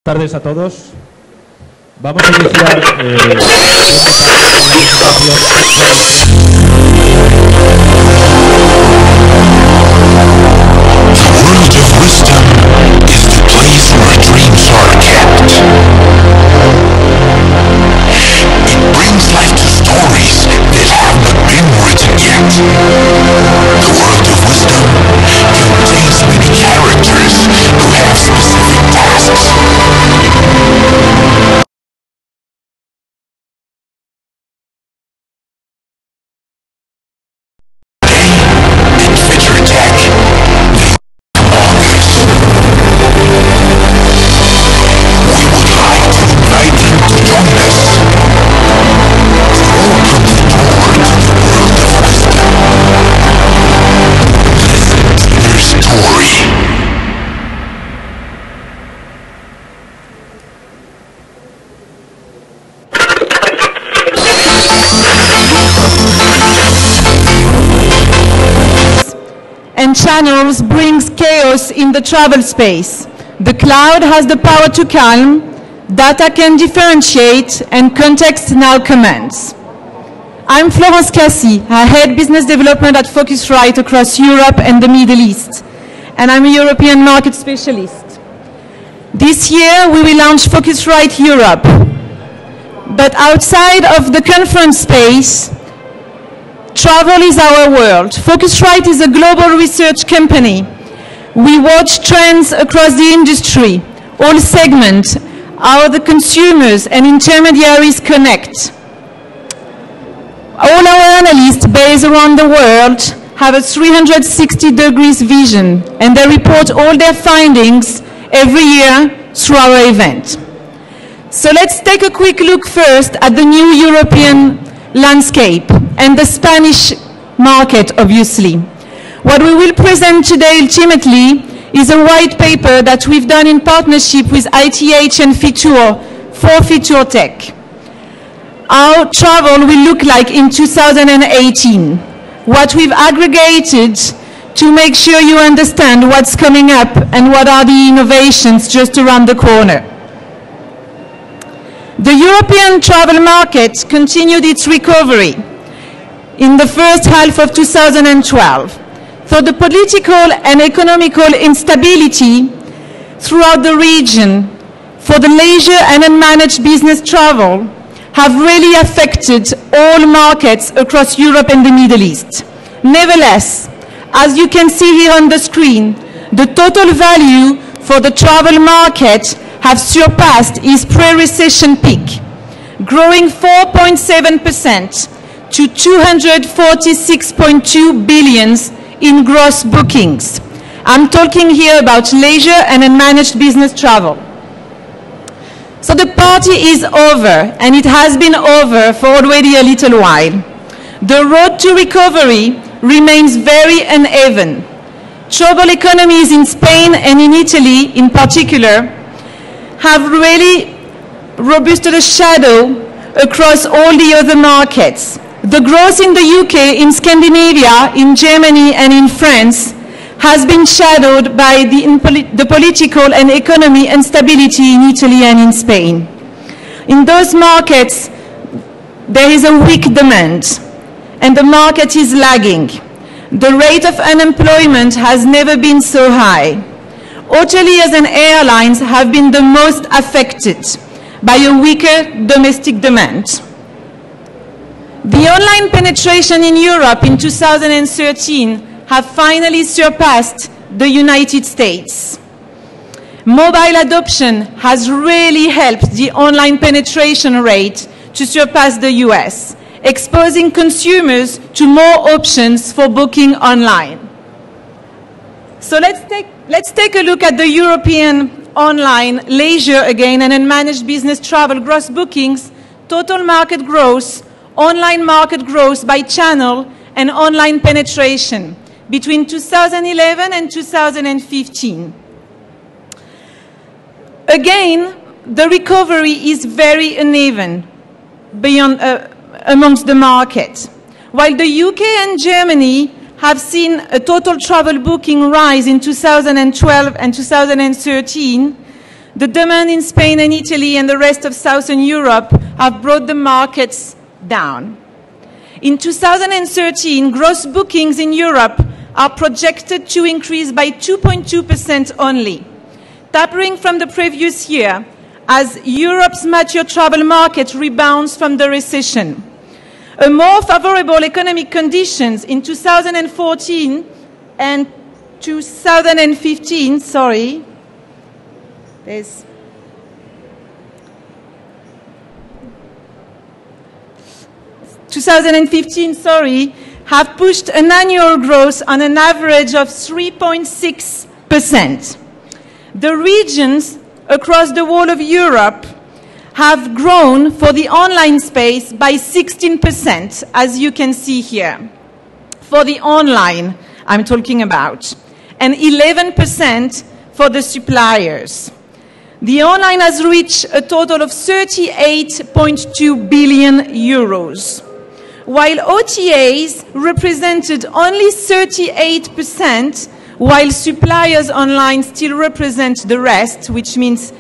Tardes a todos. Vamos a iniciar and channels brings chaos in the travel space. The cloud has the power to calm, data can differentiate, and context now commands. I'm Florence Cassi. I head business development at Focusrite across Europe and the Middle East, and I'm a European market specialist. This year we will launch Focusrite Europe, but outside of the conference space, travel is our world. Focusrite is a global research company. We watch trends across the industry, all segments, how the consumers and intermediaries connect. All our analysts based around the world have a 360 degrees vision, and they report all their findings every year through our event. So let's take a quick look first at the new European landscape and the Spanish market, obviously. What we will present today ultimately is a white paper that we've done in partnership with ITH and Fitur for Fiturtech. How travel will look like in 2018. What we've aggregated to make sure you understand what's coming up and what are the innovations just around the corner. The European travel market continued its recovery in the first half of 2012. So the political and economical instability throughout the region for the leisure and unmanaged business travel have really affected all markets across Europe and the Middle East. Nevertheless, as you can see here on the screen, the total value for the travel market have surpassed its pre-recession peak, growing 4.7% to 246.2 billion in gross bookings. I'm talking here about leisure and unmanaged business travel. So the party is over, and it has been over for already a little while. The road to recovery remains very uneven. Troubled economies in Spain and in Italy in particular have really robusted a shadow across all the other markets. The growth in the UK, in Scandinavia, in Germany and in France has been shadowed by the political and economic instability in Italy and in Spain. In those markets, there is a weak demand and the market is lagging. The rate of unemployment has never been so high. Hoteliers and airlines have been the most affected by a weaker domestic demand. The online penetration in Europe in 2013 have finally surpassed the United States. Mobile adoption has really helped the online penetration rate to surpass the US, exposing consumers to more options for booking online. So let's take a look at the European online leisure again and unmanaged business travel gross bookings, total market growth, online market growth by channel, and online penetration between 2011 and 2015. Again, the recovery is very uneven amongst the market. While the UK and Germany have seen a total travel booking rise in 2012 and 2013, The demand in Spain and Italy and the rest of Southern Europe have brought the markets down. In 2013, gross bookings in Europe are projected to increase by 2.2% only, tapering from the previous year as Europe's mature travel market rebounds from the recession. A more favorable economic conditions in 2014 and 2015, 2015, have pushed an annual growth on an average of 3.6%. The regions across the whole of Europe have grown for the online space by 16%, as you can see here. For the online, I'm talking about, and 11% for the suppliers. The online has reached a total of 38.2 billion euros, while OTAs represented only 38%, while suppliers online still represent the rest, which means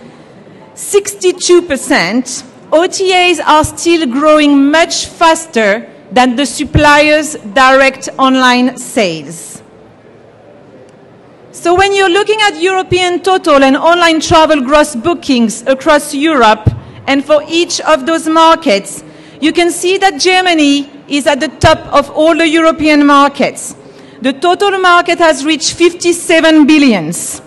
62%, OTAs are still growing much faster than the suppliers' direct online sales. So when you're looking at European total and online travel gross bookings across Europe and for each of those markets, you can see that Germany is at the top of all the European markets. The total market has reached 57 billions,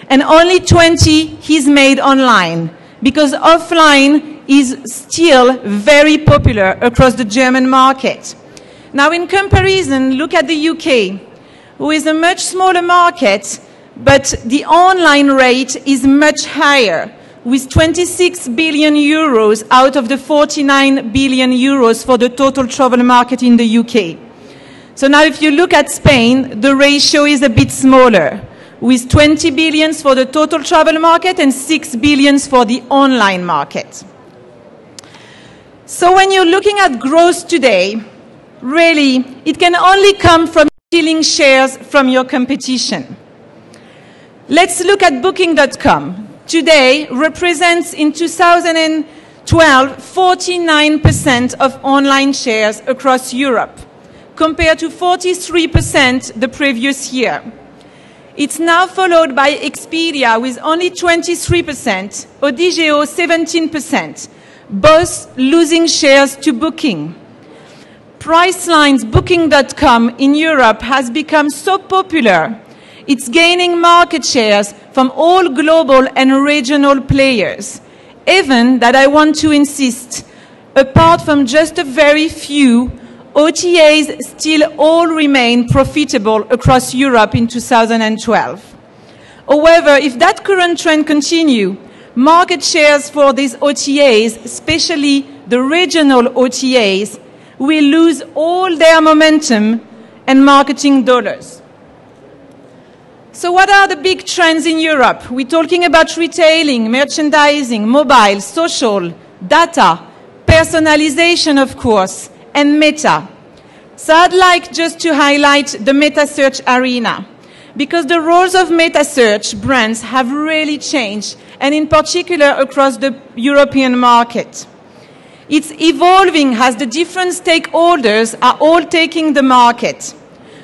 and only 20 is made online, because offline is still very popular across the German market. Now, in comparison, look at the UK, who is a much smaller market, but the online rate is much higher, with 26 billion euros out of the 49 billion euros for the total travel market in the UK. So now if you look at Spain, the ratio is a bit smaller, with 20 billions for the total travel market and 6 billions for the online market. So when you're looking at growth today, really, it can only come from stealing shares from your competition. Let's look at Booking.com. Today represents in 2012 49% of online shares across Europe, compared to 43% the previous year. It's now followed by Expedia with only 23%, Odigeo 17%, both losing shares to Booking. Priceline's Booking.com in Europe has become so popular, it's gaining market shares from all global and regional players. Even that I want to insist, apart from just a very few, OTAs still all remain profitable across Europe in 2012. However, if that current trend continues, market shares for these OTAs, especially the regional OTAs, will lose all their momentum and marketing dollars. So what are the big trends in Europe? We're talking about retailing, merchandising, mobile, social, data, personalization, of course, and meta. So I'd like just to highlight the meta search arena, because the roles of meta search brands have really changed, and in particular across the European market. It's evolving as the different stakeholders are all taking the market.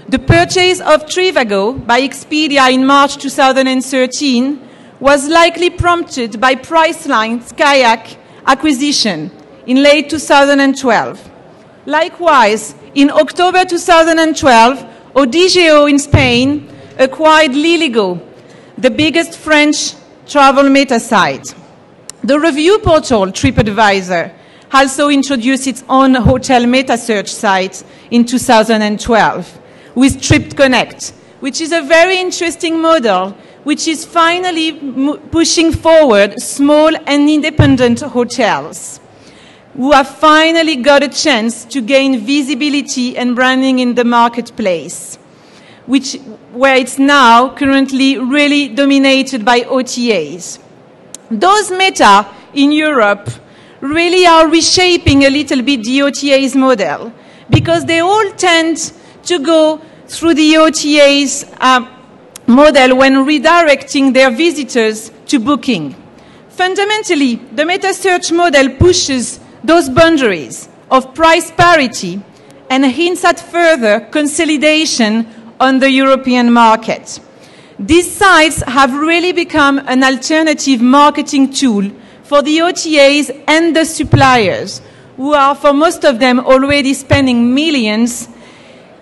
The purchase of Trivago by Expedia in March 2013 was likely prompted by Priceline's Kayak acquisition in late 2012. Likewise, in October 2012, Odigeo in Spain acquired Liligo, the biggest French travel meta site. The review portal TripAdvisor also introduced its own hotel meta search site in 2012 with TripConnect, which is a very interesting model which is finally pushing forward small and independent hotels who have finally got a chance to gain visibility and branding in the marketplace, where it's now currently really dominated by OTAs. Those meta in Europe really are reshaping a little bit the OTA's model, because they all tend to go through the OTA's model when redirecting their visitors to Booking. fundamentally, the meta search model pushes those boundaries of price parity and hints at further consolidation on the European market. These sites have really become an alternative marketing tool for the OTAs and the suppliers, who are, for most of them, already spending millions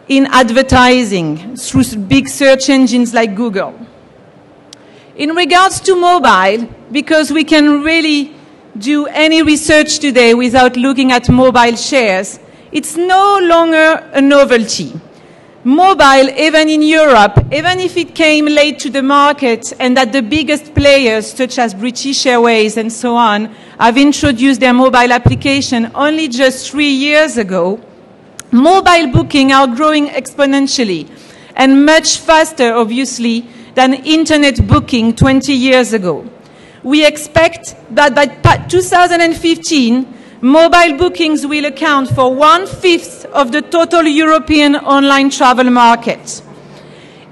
in advertising through big search engines like Google. In regards to mobile, because we can really do any research today without looking at mobile shares, it's no longer a novelty. Mobile, even in Europe, even if it came late to the market and that the biggest players, such as British Airways and so on, have introduced their mobile application only just 3 years ago, mobile booking are growing exponentially and much faster, obviously, than internet booking 20 years ago. We expect that by 2015, mobile bookings will account for 1/5 of the total European online travel market.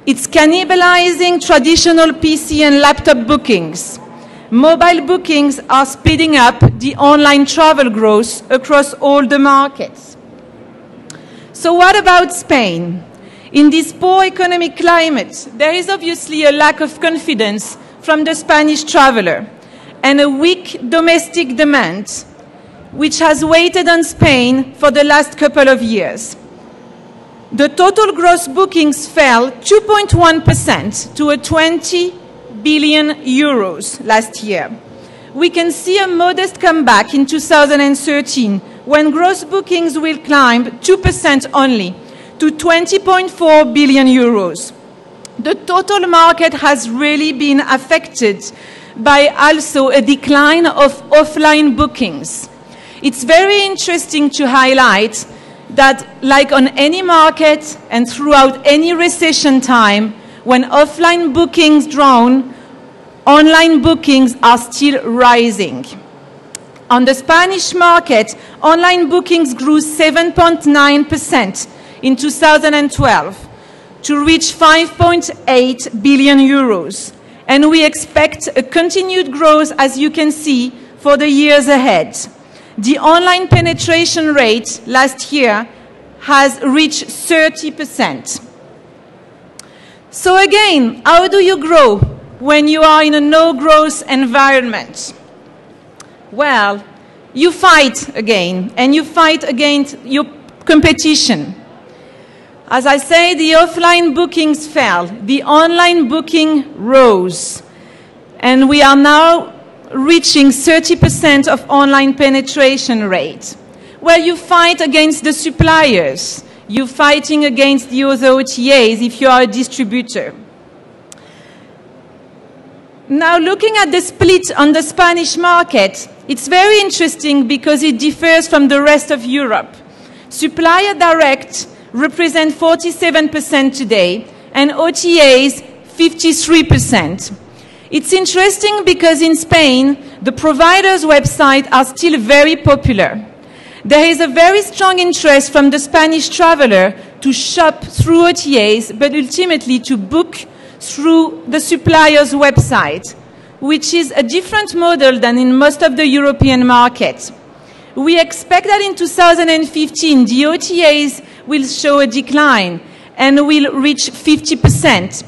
It's cannibalizing traditional PC and laptop bookings. Mobile bookings are speeding up the online travel growth across all the markets. So what about Spain? In this poor economic climate, there is obviously a lack of confidence from the Spanish traveler and a weak domestic demand, which has weighed on Spain for the last couple of years. The total gross bookings fell 2.1% to 20 billion euros last year. We can see a modest comeback in 2013, when gross bookings will climb 2% only to 20.4 billion euros. The total market has really been affected by also a decline of offline bookings. It's very interesting to highlight that, like on any market and throughout any recession time, when offline bookings drown, online bookings are still rising. On the Spanish market, online bookings grew 7.9% in 2012 to reach 5.8 billion euros. And we expect a continued growth, as you can see, for the years ahead. The online penetration rate last year has reached 30%. So again, how do you grow when you are in a no-growth environment? Well, you fight again, and you fight against your competition. As I say, the offline bookings fell, the online booking rose, and we are now reaching 30% of online penetration rate. Well, you fight against the suppliers. You're fighting against the other OTAs if you are a distributor. Now, looking at the split on the Spanish market, it's very interesting because it differs from the rest of Europe. Supplier direct represent 47% today, and OTAs 53%. It's interesting because in Spain, the providers' websites are still very popular. There is a very strong interest from the Spanish traveler to shop through OTAs, but ultimately to book through the supplier's website, which is a different model than in most of the European market. We expect that in 2015, the OTAs will show a decline and will reach 50%,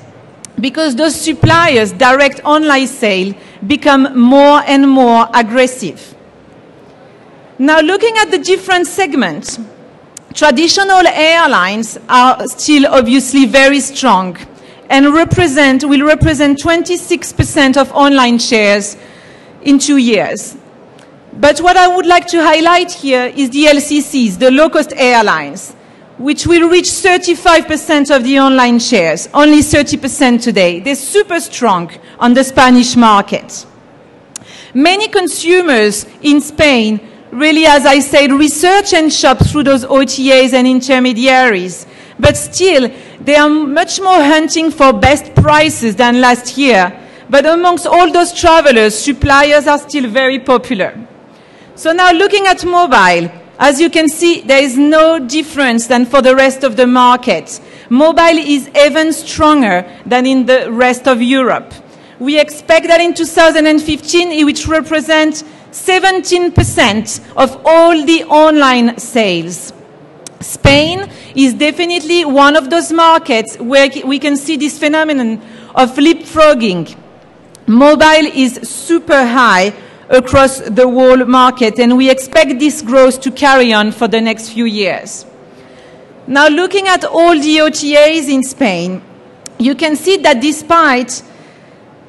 because those suppliers' direct online sale become more and more aggressive. Now, looking at the different segments, traditional airlines are still obviously very strong and will represent 26% of online shares in 2 years. But what I would like to highlight here is the LCCs, the low-cost airlines, which will reach 35% of the online shares, only 30% today. They're super strong on the Spanish market. Many consumers in Spain really, as I said, research and shop through those OTAs and intermediaries, but still, they are much more hunting for best prices than last year. But amongst all those travelers, suppliers are still very popular. So now looking at mobile, as you can see, there is no difference than for the rest of the market. Mobile is even stronger than in the rest of Europe. We expect that in 2015 it will represent 17% of all the online sales. Spain is definitely one of those markets where we can see this phenomenon of leapfrogging. Mobile is super high across the whole market, and we expect this growth to carry on for the next few years. Now, looking at all the OTAs in Spain, you can see that despite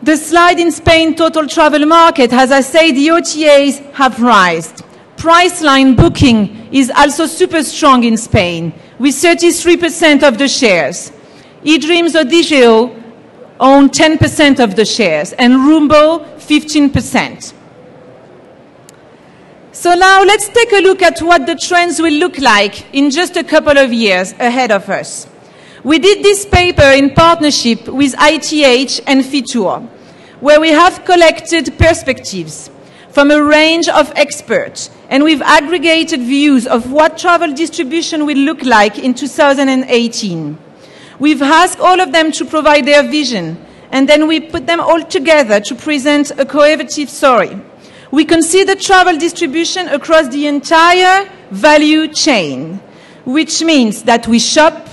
the slide in Spain total travel market, as I say, the OTAs have risen. Priceline booking is also super strong in Spain, with 33% of the shares. eDreams Odigeo own 10% of the shares, and Rumbo 15%. So now let's take a look at what the trends will look like in just a couple of years ahead of us. We did this paper in partnership with ITH and Fitur, where we have collected perspectives from a range of experts, and we've aggregated views of what travel distribution will look like in 2018. We've asked all of them to provide their vision, and then we put them all together to present a cohesive story. We consider travel distribution across the entire value chain, which means that we shop,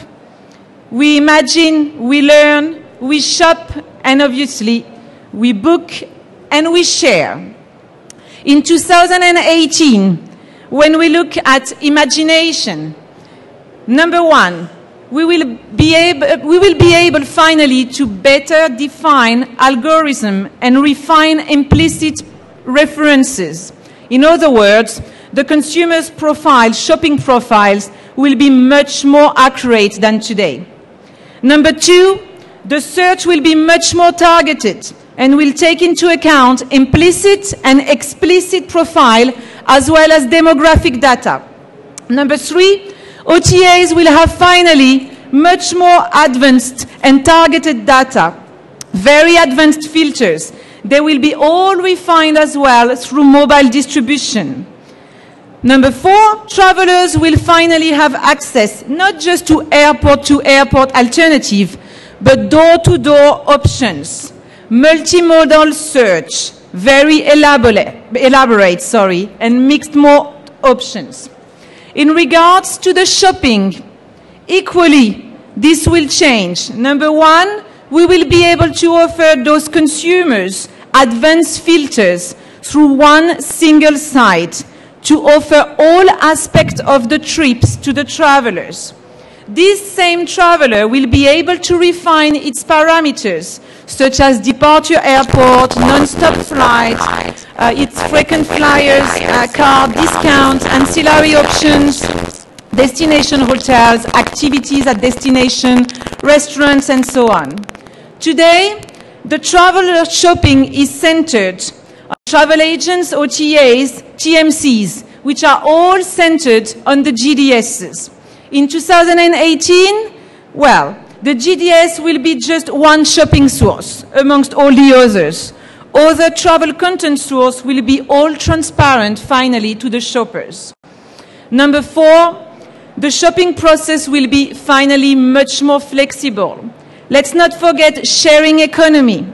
we imagine, we learn, we shop, and obviously we book and we share. In 2018, when we look at imagination, number one, we will be able finally to better define algorithm and refine implicit references. In other words, the consumer's profile, shopping profiles, will be much more accurate than today. Number two, the search will be much more targeted and will take into account implicit and explicit profile as well as demographic data. Number three, OTAs will have finally much more advanced and targeted data, very advanced filters. They will be all refined as well through mobile distribution. Number four, travelers will finally have access not just to airport alternative, but door-to-door options. Multimodal search, very elaborate, and mixed more options. In regards to the shopping, equally, this will change. Number one, we will be able to offer those consumers advanced filters through one single site to offer all aspects of the trips to the travelers. This same traveler will be able to refine its parameters, such as departure airport, non-stop flights, its frequent flyers, car discounts, ancillary options, destination hotels, activities at destination, restaurants, and so on. Today, the traveler shopping is centered on travel agents, OTAs, TMCs, which are all centered on the GDSs. In 2018, well, the GDS will be just one shopping source amongst all the others. Other travel content sources will be all transparent, finally, to the shoppers. Number four, the shopping process will be finally much more flexible. Let's not forget sharing economy.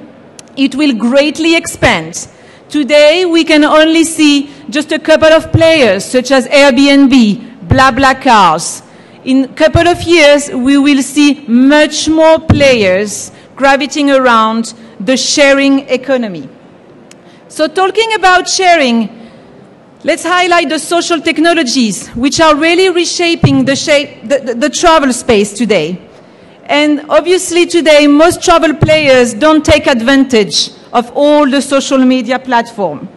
It will greatly expand. Today, we can only see just a couple of players, such as Airbnb, BlaBlaCars. In a couple of years, we will see much more players gravitating around the sharing economy. So talking about sharing, let's highlight the social technologies, which are really reshaping the travel space today. And obviously today, most travel players don't take advantage of all the social media platforms.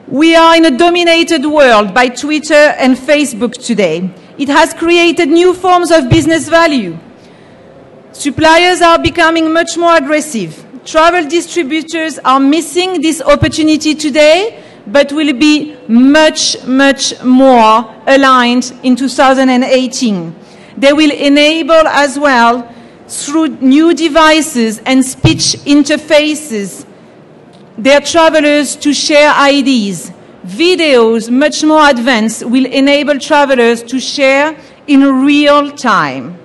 We are in a dominated world by Twitter and Facebook today. It has created new forms of business value. Suppliers are becoming much more aggressive. Travel distributors are missing this opportunity today, but will be much, much more aligned in 2018. They will enable as well, through new devices and speech interfaces, their travelers to share IDs. Videos, much more advanced, will enable travelers to share in real time.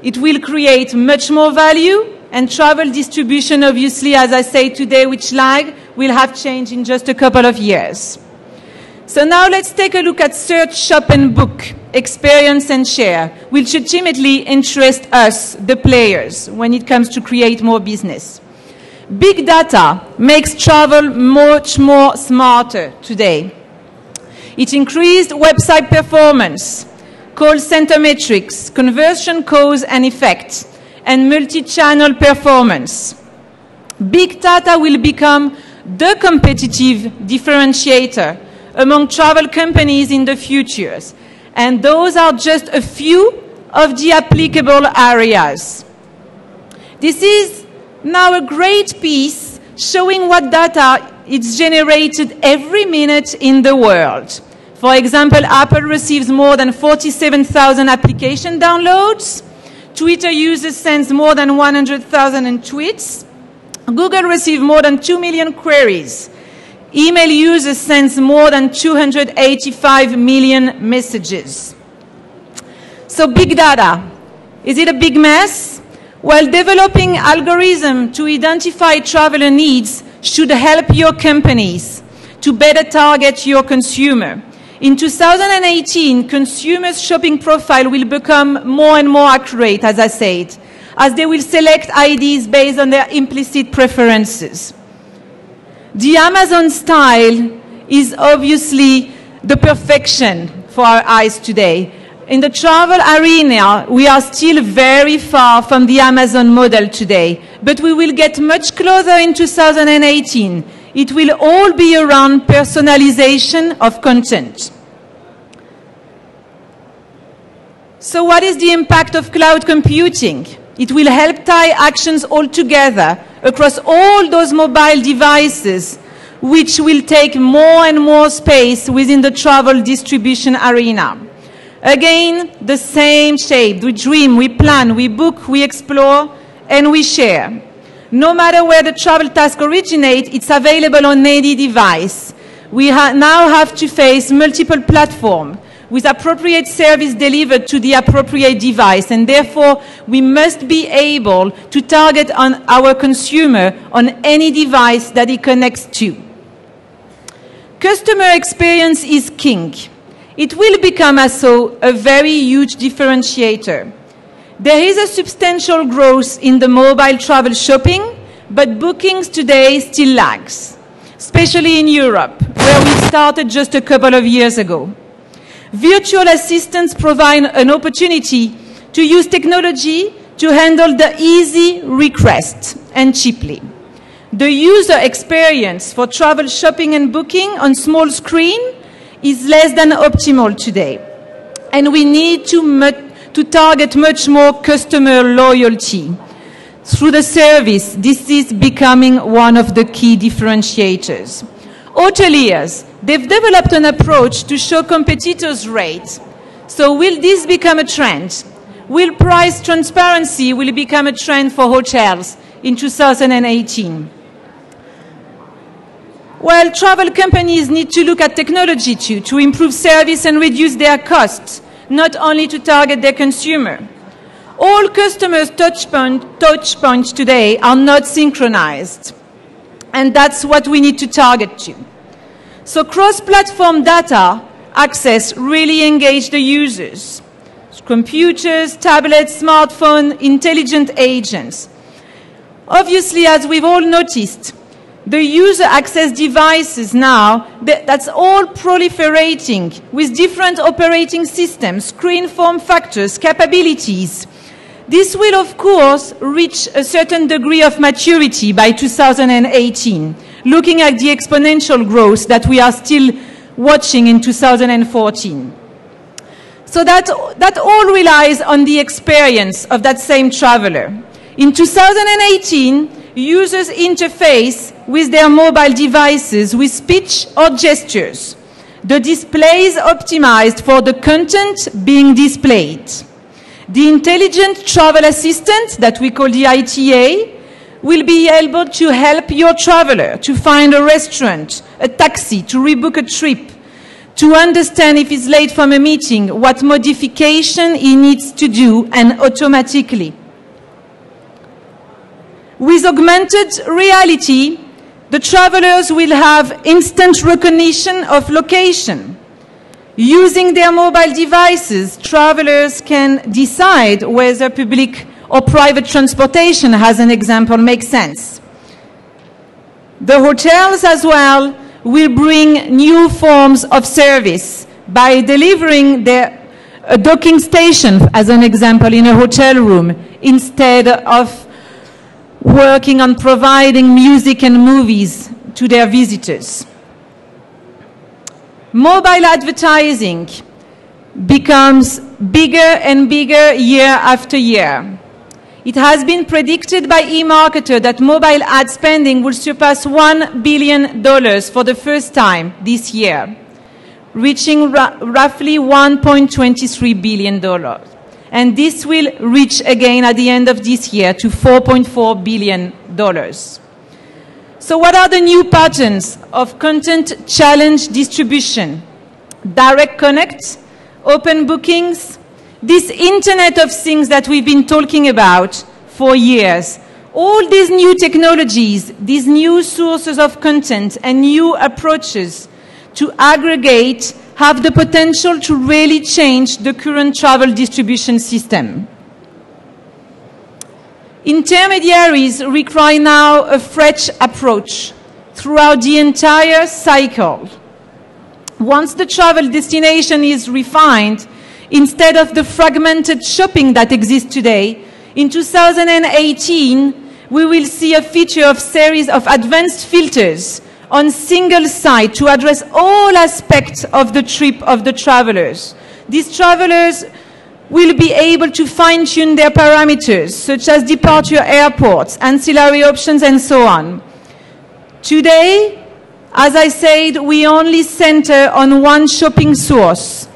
It will create much more value, And travel distribution, obviously, as I say today, which lag, will have changed in just a couple of years. So now let's take a look at search, shop, and book, experience and share, which ultimately interest us, the players, when it comes to create more business. Big data makes travel much more smarter today. It increased website performance, call center metrics, conversion cause and effect, and multi-channel performance. Big data will become the competitive differentiator among travel companies in the future. And those are just a few of the applicable areas. This is now a great piece showing what data is generated every minute in the world. For example, Apple receives more than 47,000 application downloads. Twitter users sends more than 100,000 tweets. Google receives more than 2 million queries. Email users sends more than 285 million messages. So big data, is it a big mess? Well, developing algorithms to identify traveler needs should help your companies to better target your consumer. In 2018, consumers' shopping profile will become more and more accurate, as I said, as they will select IDs based on their implicit preferences. The Amazon style is obviously the perfection for our eyes today. In the travel arena, we are still very far from the Amazon model today, but we will get much closer in 2018. It will all be around personalization of content. So what is the impact of cloud computing? It will help tie actions all together across all those mobile devices, which will take more and more space within the travel distribution arena. Again, the same shape. We dream, we plan, we book, we explore, and we share. No matter where the travel task originates, it's available on any device. We now have to face multiple platforms with appropriate service delivered to the appropriate device, and therefore we must be able to target on our consumer on any device that he connects to. Customer experience is king. It will become also a very huge differentiator. There is a substantial growth in the mobile travel shopping, but bookings today still lags, especially in Europe, where we started just a couple of years ago. Virtual assistants provide an opportunity to use technology to handle the easy request and cheaply. The user experience for travel shopping and booking on small screen is less than optimal today. And we need to target much more customer loyalty. Through the service, this is becoming one of the key differentiators. Hoteliers, they've developed an approach to show competitors' rates. So will this become a trend? Will price transparency will become a trend for hotels in 2018? Well, travel companies need to look at technology too, to improve service and reduce their costs, not only to target their consumer. All customers' touch points today are not synchronized. And that's what we need to target to. So cross-platform data access really engage the users. Computers, tablets, smartphones, intelligent agents. Obviously, as we've all noticed, the user access devices now, that's all proliferating with different operating systems, screen form factors, capabilities. This will, of course, reach a certain degree of maturity by 2018, looking at the exponential growth that we are still watching in 2014. So that all relies on the experience of that same traveler. In 2018, users interface with their mobile devices with speech or gestures. The display is optimized for the content being displayed. The intelligent travel assistant that we call the ITA will be able to help your traveler to find a restaurant, a taxi, to rebook a trip, to understand if he's late from a meeting, what modification he needs to do, and automatically. With augmented reality, the travelers will have instant recognition of location. Using their mobile devices, travelers can decide whether public or private transportation, as an example, makes sense. The hotels as well will bring new forms of service by delivering a docking station, as an example, in a hotel room, instead of working on providing music and movies to their visitors. Mobile advertising becomes bigger and bigger year after year. It has been predicted by eMarketer that mobile ad spending will surpass $1 billion for the first time this year, reaching roughly $1.23 billion. And this will reach again at the end of this year to $4.4 billion. So what are the new patterns of content challenge distribution? Direct connect, open bookings, this Internet of Things that we've been talking about for years. All these new technologies, these new sources of content and new approaches to aggregate have the potential to really change the current travel distribution system. Intermediaries require now a fresh approach throughout the entire cycle. Once the travel destination is refined, instead of the fragmented shopping that exists today, in 2018, we will see a feature of series of advanced filters on single site to address all aspects of the trip of the travelers. These travelers will be able to fine-tune their parameters, such as departure airports, ancillary options, and so on. Today, as I said, we only center on one shopping source.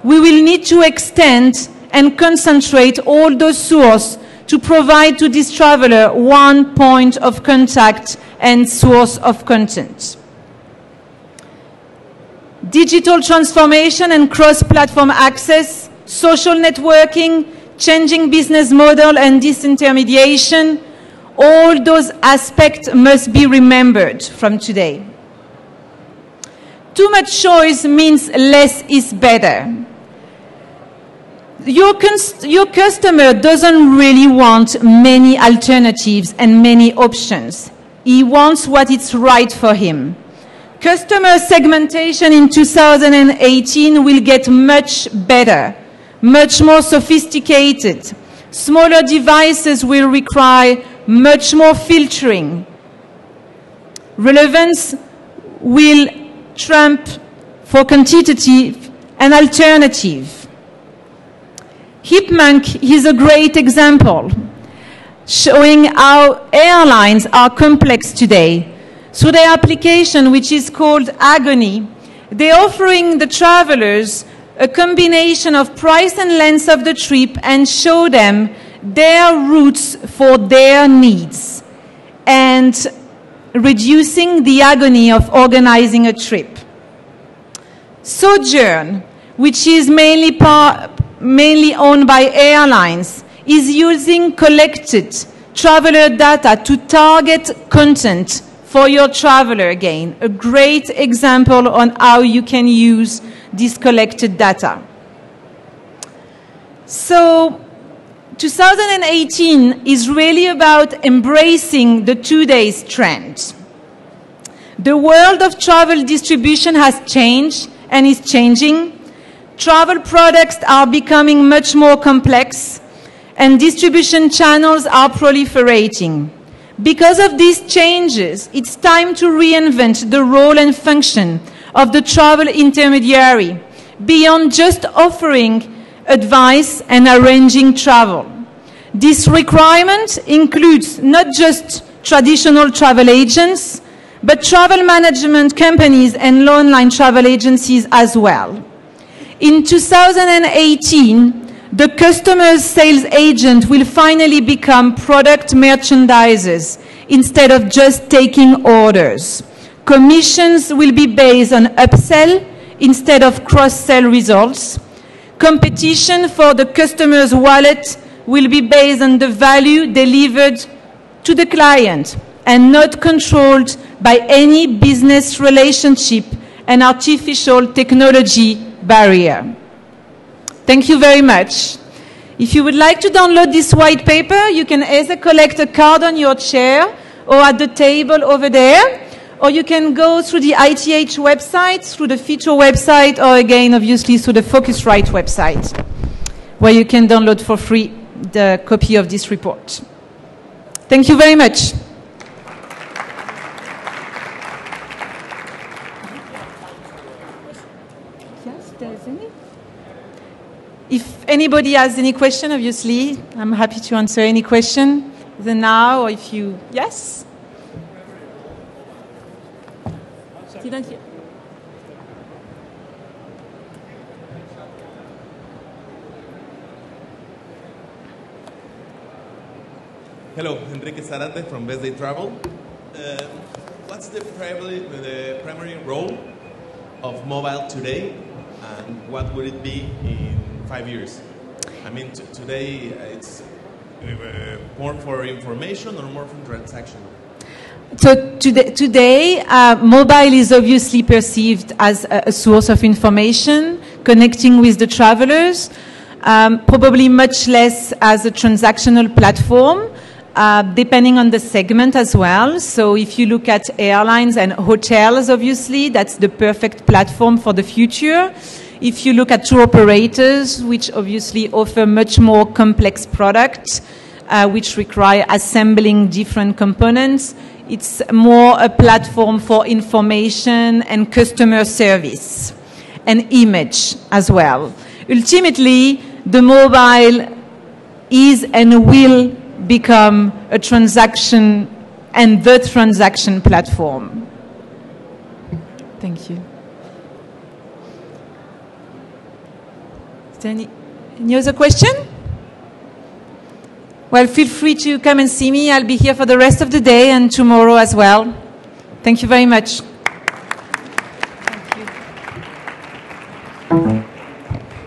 We will need to extend and concentrate all those sources to provide to this traveler one point of contact and source of content. Digital transformation and cross-platform access, social networking, changing business model and disintermediation, all those aspects must be remembered from today. Too much choice means less is better. Your customer doesn't really want many alternatives and many options. He wants what is right for him. Customer segmentation in 2018 will get much better, much more sophisticated. Smaller devices will require much more filtering. Relevance will trump for quantitative and alternative. Hipmunk is a great example, showing how airlines are complex today. Through their application, which is called Agony, they're offering the travelers a combination of price and length of the trip and show them their routes for their needs and reducing the agony of organizing a trip. Sojourn, which is mainly owned by airlines, is using collected traveler data to target content for your traveler again. A great example on how you can use this collected data. So 2018 is really about embracing the today's trend. The world of travel distribution has changed and is changing. Travel products are becoming much more complex and distribution channels are proliferating. Because of these changes, it's time to reinvent the role and function of the travel intermediary beyond just offering advice and arranging travel. This requirement includes not just traditional travel agents, but travel management companies and online travel agencies as well. In 2018, the customer's sales agent will finally become product merchandisers instead of just taking orders. Commissions will be based on upsell instead of cross-sell results. Competition for the customer's wallet will be based on the value delivered to the client and not controlled by any business relationship and artificial technology barrier. Thank you very much. If you would like to download this white paper, you can either collect a card on your chair or at the table over there, or you can go through the ITH website, through the Feature website, or again, obviously, through the Focusrite website, where you can download for free the copy of this report. Thank you very much. Yes, there's any. If anybody has any question, obviously, I'm happy to answer any question, either now or if you... Yes? Didn't hear. Hello, Enrique Zarate from Best Day Travel. What's the primary role of mobile today, and what would it be in 5 years? I mean, today it's more for information or more for transaction? So today, mobile is obviously perceived as a source of information, connecting with the travelers, probably much less as a transactional platform, depending on the segment as well. So if you look at airlines and hotels, obviously, that's the perfect platform for the future. If you look at tour operators, which obviously offer much more complex products, which require assembling different components, it's more a platform for information and customer service and image as well. Ultimately, the mobile is and will become a transaction and the transaction platform. Thank you. Is there any other question? Well, feel free to come and see me. I'll be here for the rest of the day and tomorrow as well. Thank you very much.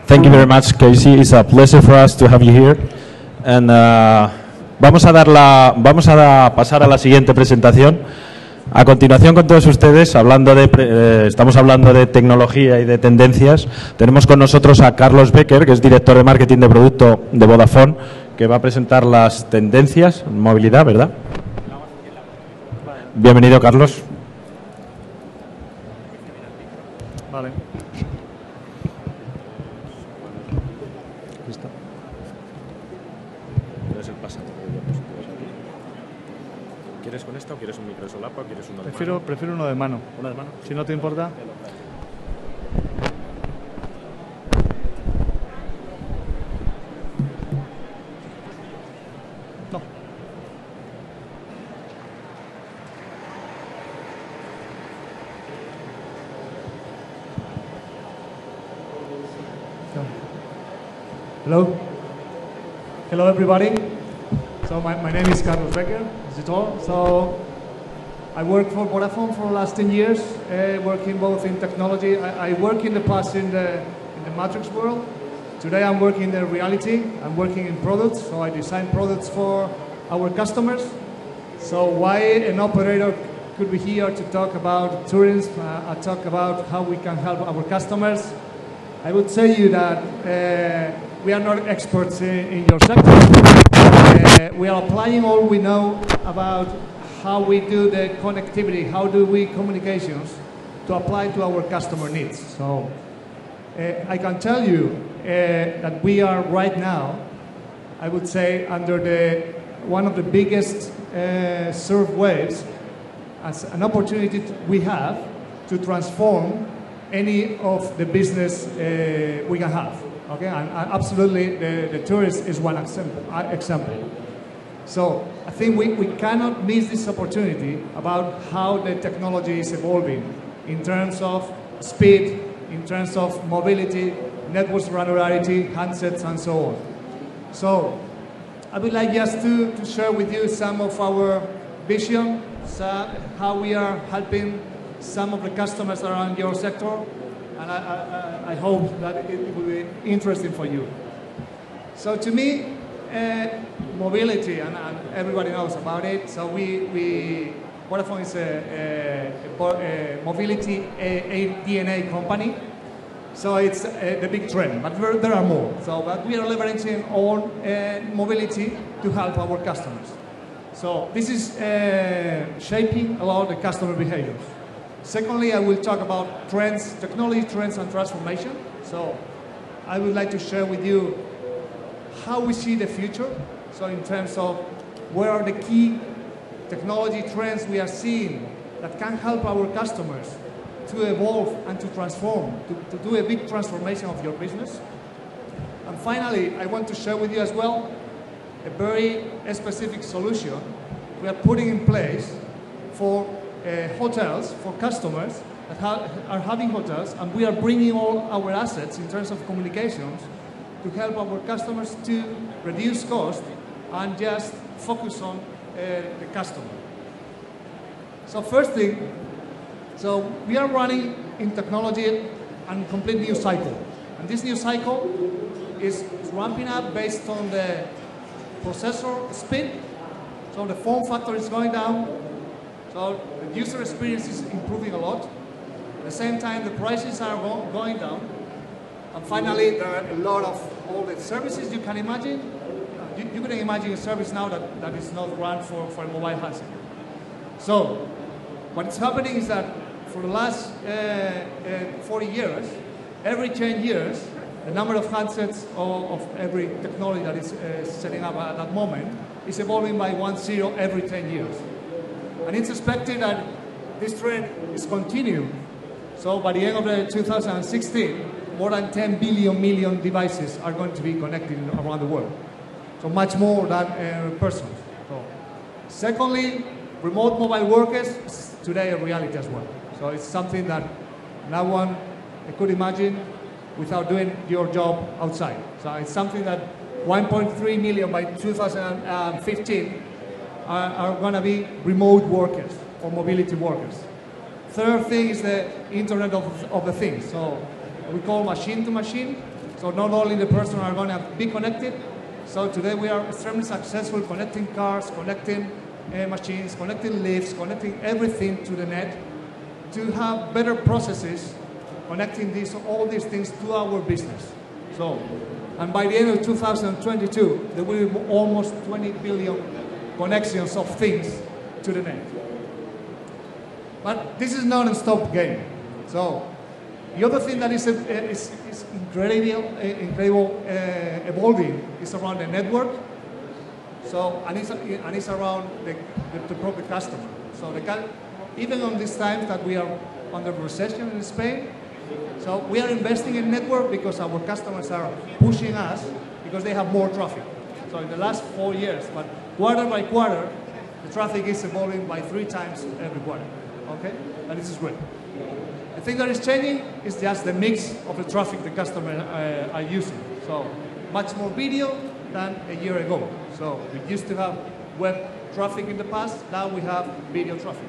Thank you very much, Casey. It's a pleasure for us to have you here. And vamos a pasar a la siguiente presentación. A continuación, con todos ustedes, estamos hablando de tecnología y de tendencias. Tenemos con nosotros a Carlos Becker, que es director de marketing de producto de Vodafone, que va a presentar las tendencias en movilidad, ¿verdad? Bienvenido, Carlos. Vale. ¿Listo? ¿Quieres con esta o quieres un micro solapa o quieres uno de mano? Prefiero uno de mano. ¿Uno de mano? Si no te importa. No. Hello. Hello, everybody. So my name is Carlos Becker, as you told. So I worked for Vodafone for the last 10 years, working both in technology. I worked in the past in the matrix world. Today I'm working in the reality. I'm working in products, so I design products for our customers. So why an operator could be here to talk about tourism, talk about how we can help our customers? I would say you that we are not experts in your sector. We are applying all we know about how we do the connectivity, how do we communications to apply to our customer needs. So I can tell you that we are right now, I would say, under one of the biggest surf waves as an opportunity we have to transform any of the business we can have. Okay, and absolutely the tourist is one example. So I think we cannot miss this opportunity about how the technology is evolving in terms of speed, in terms of mobility, network granularity, handsets, and so on. So I would like just to share with you some of our vision, how we are helping some of the customers around your sector, and I hope that it will be interesting for you. So to me, mobility, and everybody knows about it. So Vodafone is a mobility DNA company. So it's the big trend, but there are more. But we are leveraging on mobility to help our customers. So this is shaping a lot of the customer behaviors. Secondly, I will talk about trends, technology trends and transformation. So I would like to share with you how we see the future. So in terms of where are the key technology trends we are seeing that can help our customers to evolve and to transform, to do a big transformation of your business. And finally, I want to share with you as well a very specific solution we are putting in place for hotels, for customers that are having hotels, and we are bringing all our assets in terms of communications to help our customers to reduce cost and just focus on the customer. So first thing, so we are running in technology and complete new cycle. And this new cycle is ramping up based on the processor speed. So the form factor is going down. So the user experience is improving a lot. At the same time, the prices are going down. And finally, there are a lot of all the services you can imagine. You can imagine a service now that is not run for a mobile handset. So what is happening is that for the last 40 years, every 10 years, the number of handsets of every technology that is setting up at that moment is evolving by 1.0 every 10 years. And it's expected that this trend is continuing. So by the end of 2016, more than 10 million devices are going to be connected around the world. So much more than persons. So, secondly, remote mobile workers is today a reality as well. So it's something that no one could imagine without doing your job outside. So it's something that 1.3 million by 2015 are going to be remote workers or mobility workers. Third thing is the Internet of the Things. So we call machine to machine. So not only the person are going to be connected. So today we are extremely successful connecting cars, connecting machines, connecting lifts, connecting everything to the net to have better processes connecting all these things to our business. So, and by the end of 2022, there will be almost 20 billion connections of things to the net. But this is not a stop game. So, the other thing that is incredible evolving is around the network. So, and it's around the proper customer. So, even on these times that we are under recession in Spain, so we are investing in network because our customers are pushing us because they have more traffic. So in the last 4 years, but quarter by quarter, the traffic is evolving by 3 times every quarter. Okay, and this is great. The thing that is changing is just the mix of the traffic the customers are using. So much more video than a year ago. So we used to have web traffic in the past, now we have video traffic.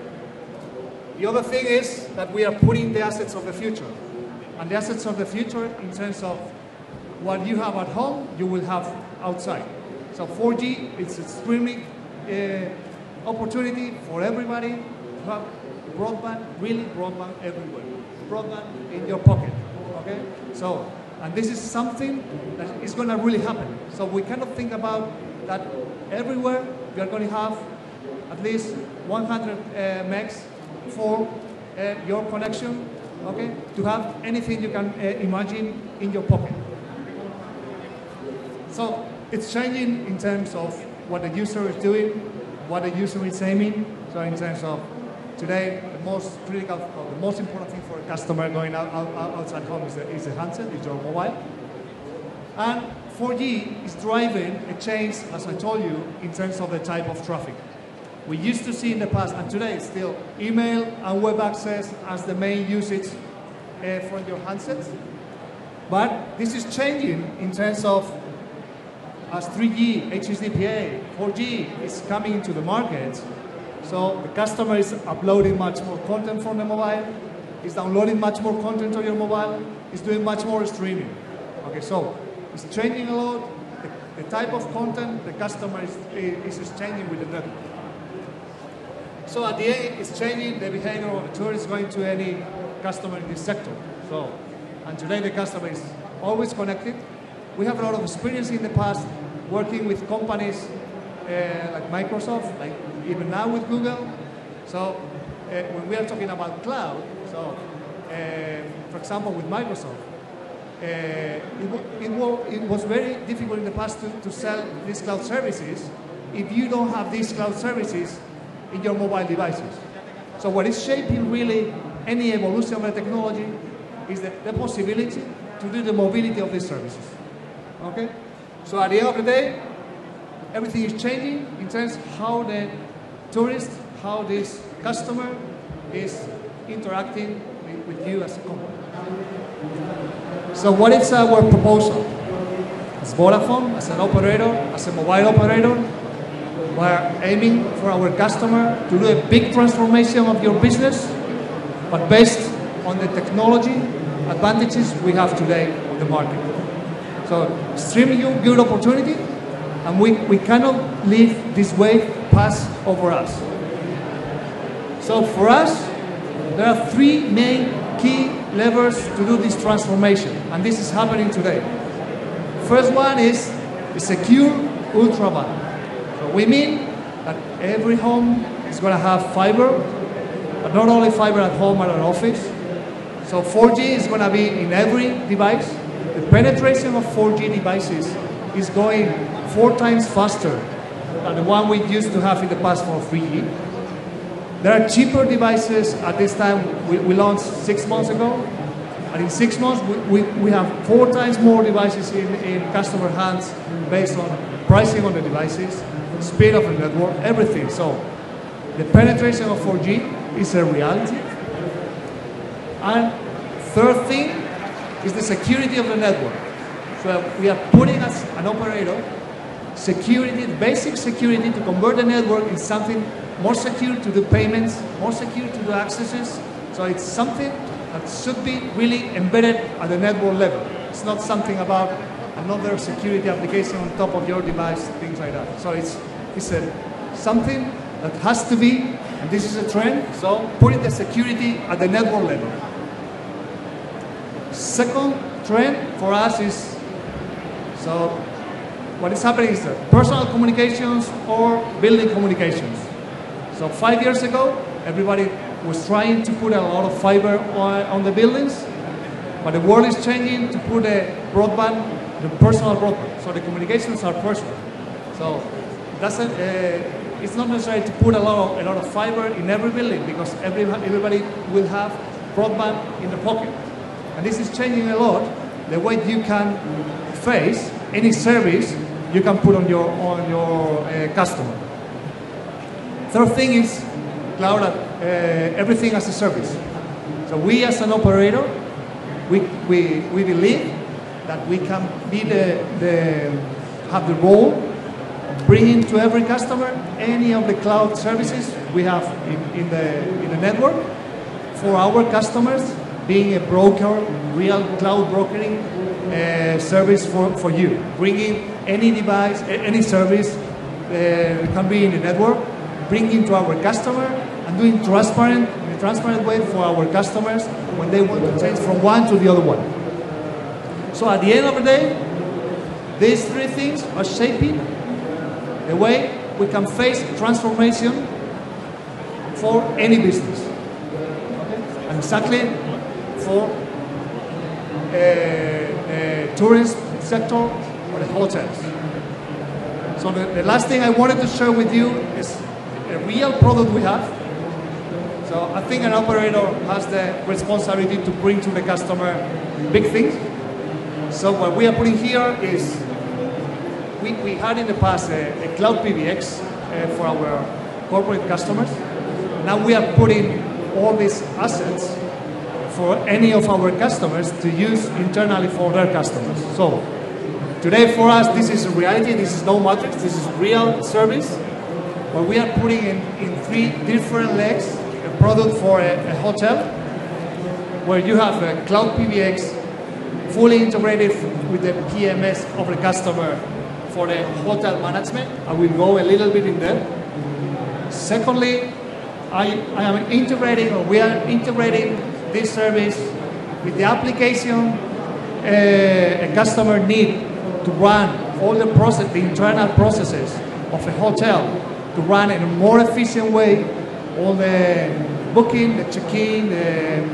The other thing is that we are putting the assets of the future. And the assets of the future in terms of what you have at home, you will have outside. So 4G is extremely opportunity for everybody to have broadband, really broadband everywhere. Broadband in your pocket, okay? So, and this is something that is going to really happen. So we cannot think about that everywhere we are going to have at least 100 megs for your connection, okay, to have anything you can imagine in your pocket. So it's changing in terms of what the user is doing, what the user is aiming. So in terms of today, the most critical, or the most important thing for a customer going outside home is the handset, is your mobile. And 4G is driving a change, as I told you, in terms of the type of traffic. We used to see in the past, and today it's still email and web access as the main usage for your handsets. But this is changing in terms of as 3G, HSDPA, 4G is coming into the market. So the customer is uploading much more content from the mobile, is downloading much more content on your mobile, is doing much more streaming. Okay, so it's changing a lot. the type of content the customer is exchanging with the network. So at the end, it's changing the behavior of a tourist going to any customer in this sector. So, and today the customer is always connected. We have a lot of experience in the past working with companies like Microsoft, like even now with Google. So when we are talking about cloud, so for example with Microsoft, it was very difficult in the past to sell these cloud services if you don't have these cloud services in your mobile devices. So what is shaping really any evolution of the technology is the possibility to do the mobility of these services. Okay? So at the end of the day, everything is changing in terms of how the tourist, how this customer is interacting with you as a company. So what is our proposal? As Vodafone, as an operator, as a mobile operator, we're aiming for our customer to do a big transformation of your business, but based on the technology advantages we have today on the market. So extremely good opportunity, and we cannot leave this wave pass over us. So for us, there are three main key levers to do this transformation, and this is happening today. First one is the secure ultra-band. So we mean that every home is going to have fiber, but not only fiber at home and at office. So 4G is going to be in every device. The penetration of 4G devices is going 4 times faster than the one we used to have in the past for 3G. There are cheaper devices at this time. We launched 6 months ago, and in 6 months we have 4 times more devices in customer hands based on pricing on the devices, speed of the network, everything. So the penetration of 4G is a reality. And third thing is the security of the network. So we are putting as an operator security, basic security to convert the network in something more secure to do payments, more secure to do accesses. So it's something that should be really embedded at the network level. It's not something about another security application on top of your device, things like that. So it's something that has to be, and this is a trend, so putting the security at the network level. Second trend for us is, so what is happening is that personal communications or building communications. So 5 years ago, everybody was trying to put a lot of fiber on the buildings, but the world is changing to put a broadband, the personal broadband. So the communications are personal. So it's not necessary to put a lot of fiber in every building, because everybody will have broadband in the pocket. And this is changing a lot the way you can face any service you can put on your customer. Third thing is cloud, everything as a service. So we as an operator, we believe that we can be have the role of bringing to every customer any of the cloud services we have in the network for our customers, being a broker, real cloud brokering service for you. Bringing any device, any service can be in the network, bringing to our customer, and doing in a transparent way for our customers when they want to change from one to the other one. So at the end of the day, these three things are shaping the way we can face transformation for any business. Okay? And exactly for tourist sector or the hotels. So the last thing I wanted to share with you is a real product we have. So I think an operator has the responsibility to bring to the customer big things. So what we are putting here is, we had in the past a cloud PBX for our corporate customers. Now we are putting all these assets for any of our customers to use internally for their customers. So today for us, this is a reality, this is no matrix, this is real service, where we are putting in 3 different legs a product for a hotel, where you have a cloud PBX fully integrated with the PMS of the customer for the hotel management. I will go a little bit in there. Secondly, I am integrating, or we are integrating this service with the application a customer need to run all the internal processes of a hotel, to run in a more efficient way, all the booking, the check-in, the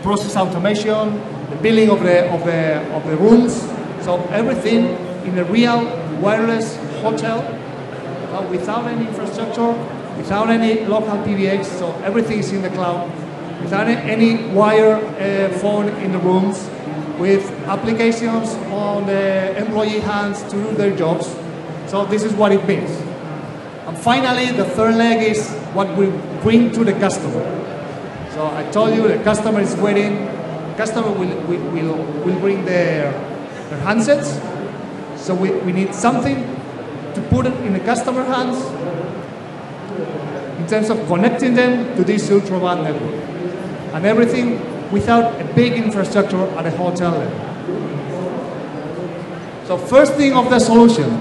process automation, the billing of the rooms. So everything in a real wireless hotel, without any infrastructure, without any local PBX. So everything is in the cloud, without any wire phone in the rooms, with applications on the employee hands to do their jobs. So this is what it means. And finally, the third leg is what we bring to the customer. So I told you the customer is waiting. The customer will bring their handsets. So we need something to put it in the customer hands in terms of connecting them to this ultra-broadband network. And everything without a big infrastructure at a hotel level. So first thing of the solution.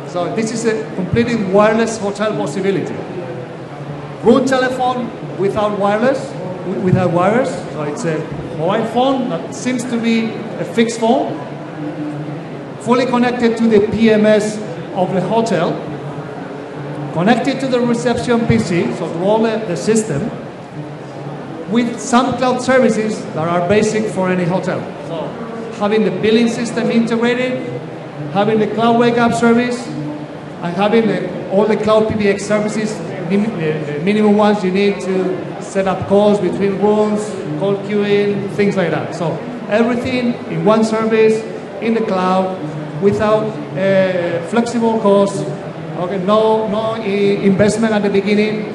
So this is a completely wireless hotel possibility. Room telephone without wires. So it's a mobile phone that seems to be a fixed phone, fully connected to the PMS of the hotel, connected to the reception PC, so to all the system, with some cloud services that are basic for any hotel. So having the billing system integrated, having the cloud wake-up service, and having all the cloud PBX services, the minimum ones you need to set up calls between rooms, call queuing, things like that. So everything in one service, in the cloud, without flexible costs, okay, no investment at the beginning,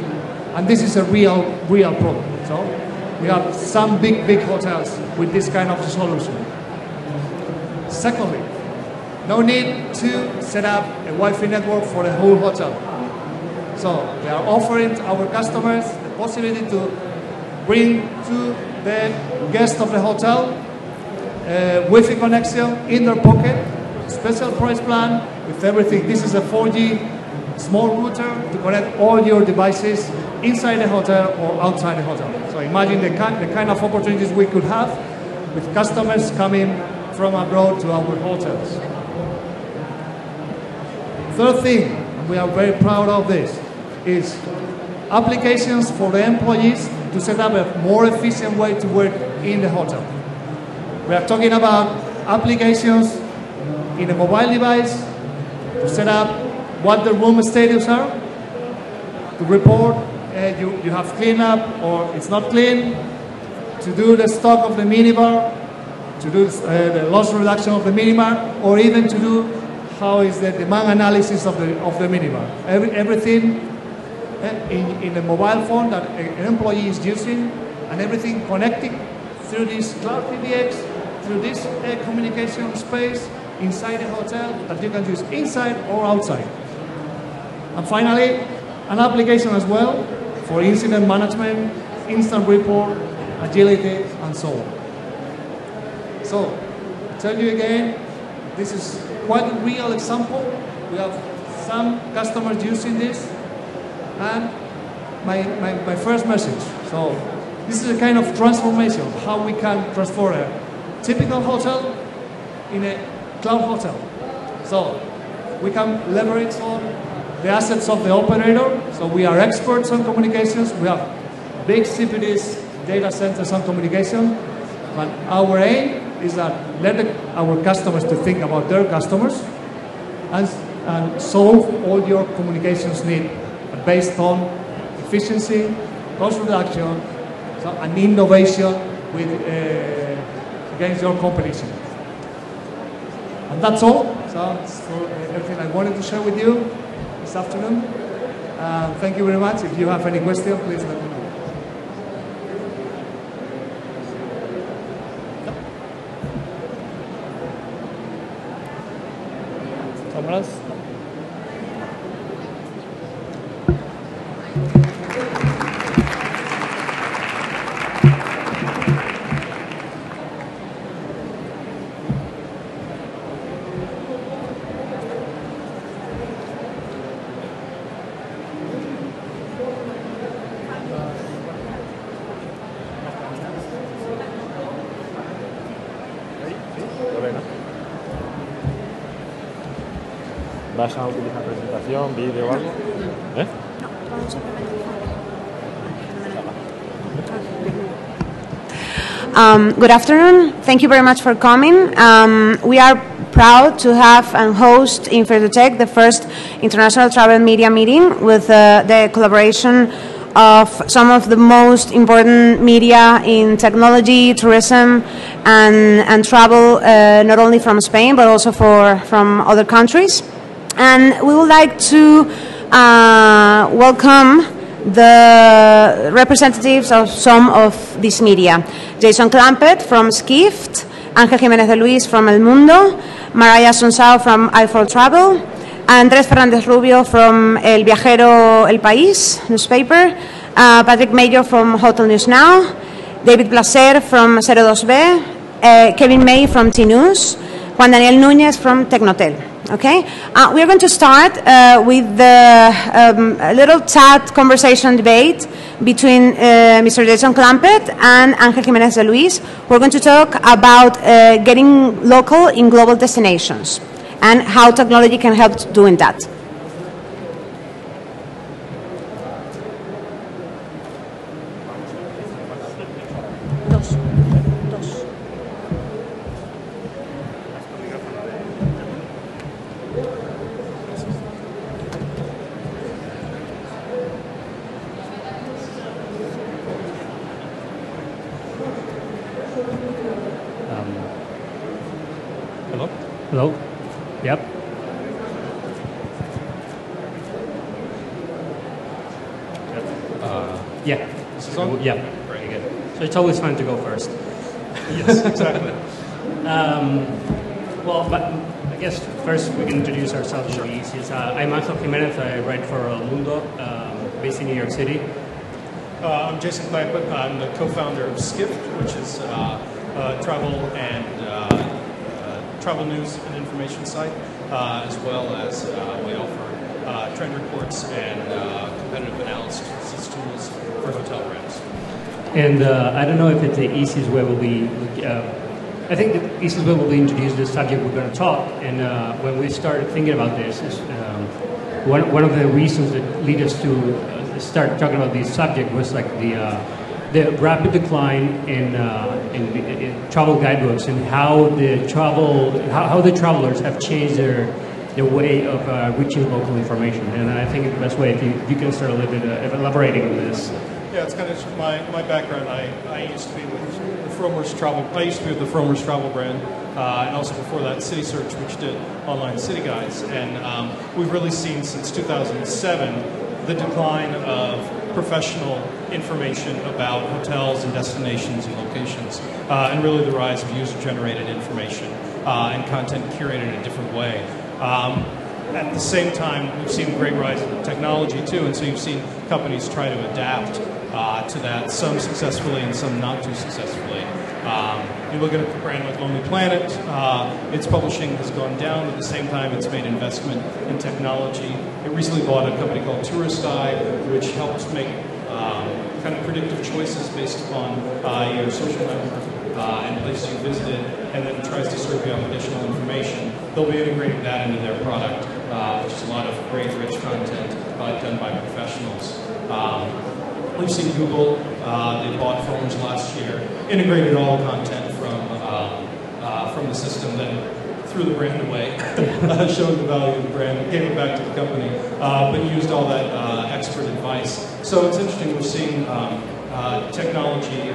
and this is a real problem. So we have some big hotels with this kind of solution. Secondly, no need to set up a Wi-Fi network for the whole hotel. So we are offering to our customers the possibility to bring to the guest of the hotel Wi-Fi connection in their pocket, special price plan with everything. This is a 4G small router to connect all your devices inside the hotel or outside the hotel. So imagine the kind of opportunities we could have with customers coming from abroad to our hotels. Third thing, and we are very proud of this, is applications for the employees to set up a more efficient way to work in the hotel. We are talking about applications in a mobile device to set up what the room status are, to report you have cleanup or it's not clean, to do the stock of the minibar, to do the loss reduction of the minibar, or even to do how is the demand analysis of the minibar. Everything in a mobile phone that an employee is using, and everything connecting through this cloud PBX, through this communication space inside the hotel that you can use inside or outside. And finally, an application as well for incident management, instant report, agility, and so on. So, to tell you again, this is quite a real example. We have some customers using this, and my first message. So, this is a kind of transformation, how we can transform a typical hotel in a cloud hotel. So, we can leverage on the assets of the operator. So we are experts on communications. We have big CPDs, data centers on communication. But our aim is that let our customers to think about their customers and solve all your communications needs based on efficiency, cost reduction, and innovation with, against your competition. And that's all. So that's everything I wanted to share with you this afternoon. Thank you very much. If you have any questions, please let me know. Cameras. ¿Vas a utilizar presentación, vídeo o algo? ¿Eh? Good afternoon. Thank you very much for coming. We are proud to have and host in Fiturtech the first international travel media meeting with the collaboration of some of the most important media in technology, tourism, and travel, not only from Spain but also from other countries. And we would like to welcome the representatives of some of this media. Jason Clampett from Skift, Ángel Jiménez de Luis from El Mundo, Mariah Sonsao from I4 Travel, Andrés Fernández Rubio from El Viajero El País newspaper, Patrick Major from Hotel News Now, David Blaser from 02B, Kevin May from T-News, Juan Daniel Núñez from Tecnotel. Okay, we're going to start with a little chat conversation debate between Mr. Jason Clampett and Ángel Jiménez de Luis. We're going to talk about getting local in global destinations and how technology can help doing that. Hello? Yep. Yeah. This is on? Yeah. Very good. So it's always fun to go first. Yes, exactly. Well, but I guess first we can introduce ourselves. Sure. I'm Ángel Jiménez. I write for El Mundo, based in New York City. I'm Jason Clampett. I'm the co-founder of Skift, which is travel and travel news and information site, as well as we offer trend reports and competitive analysis tools for hotel brands. And I don't know if it's the easiest way will be. I think the easiest way will be introduce the subject we're going to talk. And when we started thinking about this, is one of the reasons that lead us to start talking about this subject was like the rapid decline in travel guidebooks and how the travelers have changed their way of reaching local information. And I think the best way, if you can start a little bit elaborating on this. Yeah, it's kind of my background. I used to be with the Frommer's Travel. I used to be with the Frommer's Travel brand, and also before that, City Search, which did online city guides. And we've really seen since 2007 the decline of professional information about hotels and destinations and locations, and really the rise of user-generated information and content curated in a different way. At the same time, we've seen a great rise in technology too, and so you've seen companies try to adapt to that, some successfully and some not too successfully. You look at a brand like Lonely Planet, its publishing has gone down, but at the same time it's made investment in technology. It recently bought a company called Tourist Eye, which helps make kind of predictive choices based upon your social network and places you visited, and then tries to serve you up additional information. They'll be integrating that into their product, which is a lot of great, rich content done by professionals. We've seen Google, they bought Frommer's last year, integrated all content from the system, then threw the brand away, showed the value of the brand, gave it back to the company, but used all that expert advice. So it's interesting, we're seeing technology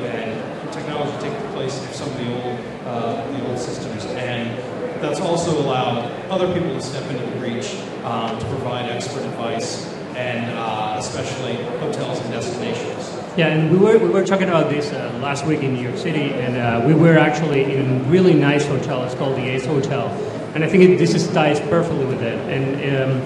take the place of some of the old systems, and that's also allowed other people to step into the breach to provide expert advice, and especially hotels and destinations. Yeah, and we were talking about this last week in New York City, and we were actually in a really nice hotel. It's called the Ace Hotel, and I think this ties perfectly with it. And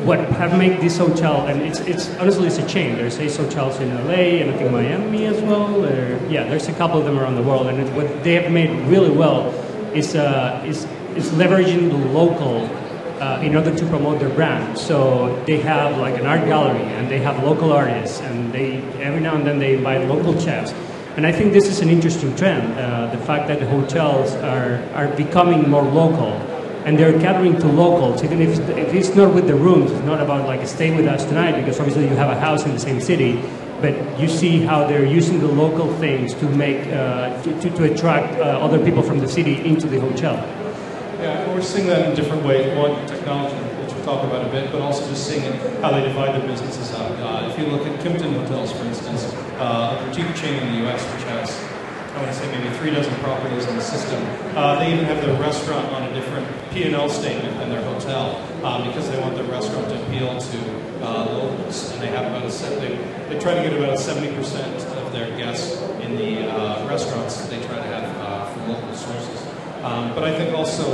what have made this hotel, and it's honestly it's a chain. There's Ace Hotels in LA, and I think Miami as well. There's a couple of them around the world, and what they have made really well is leveraging the local. In order to promote their brand. So they have like an art gallery, and they have local artists, and every now and then they invite local chefs. And I think this is an interesting trend, the fact that the hotels are becoming more local and they're catering to locals. Even if it's not with the rooms, it's not about like stay with us tonight, because obviously you have a house in the same city, but you see how they're using the local things to make to attract other people from the city into the hotel. Yeah, we're seeing that in different ways. One, technology, which we'll talk about a bit, but also just seeing how they divide their businesses up. If you look at Kimpton Hotels, for instance, a boutique chain in the U.S. which has, I want to say, maybe 36 properties in the system. They even have their restaurant on a different P&L statement than their hotel because they want their restaurant to appeal to locals. And they have about they try to get about 70% of their guests in the restaurants that they try to have from local sources. But I think also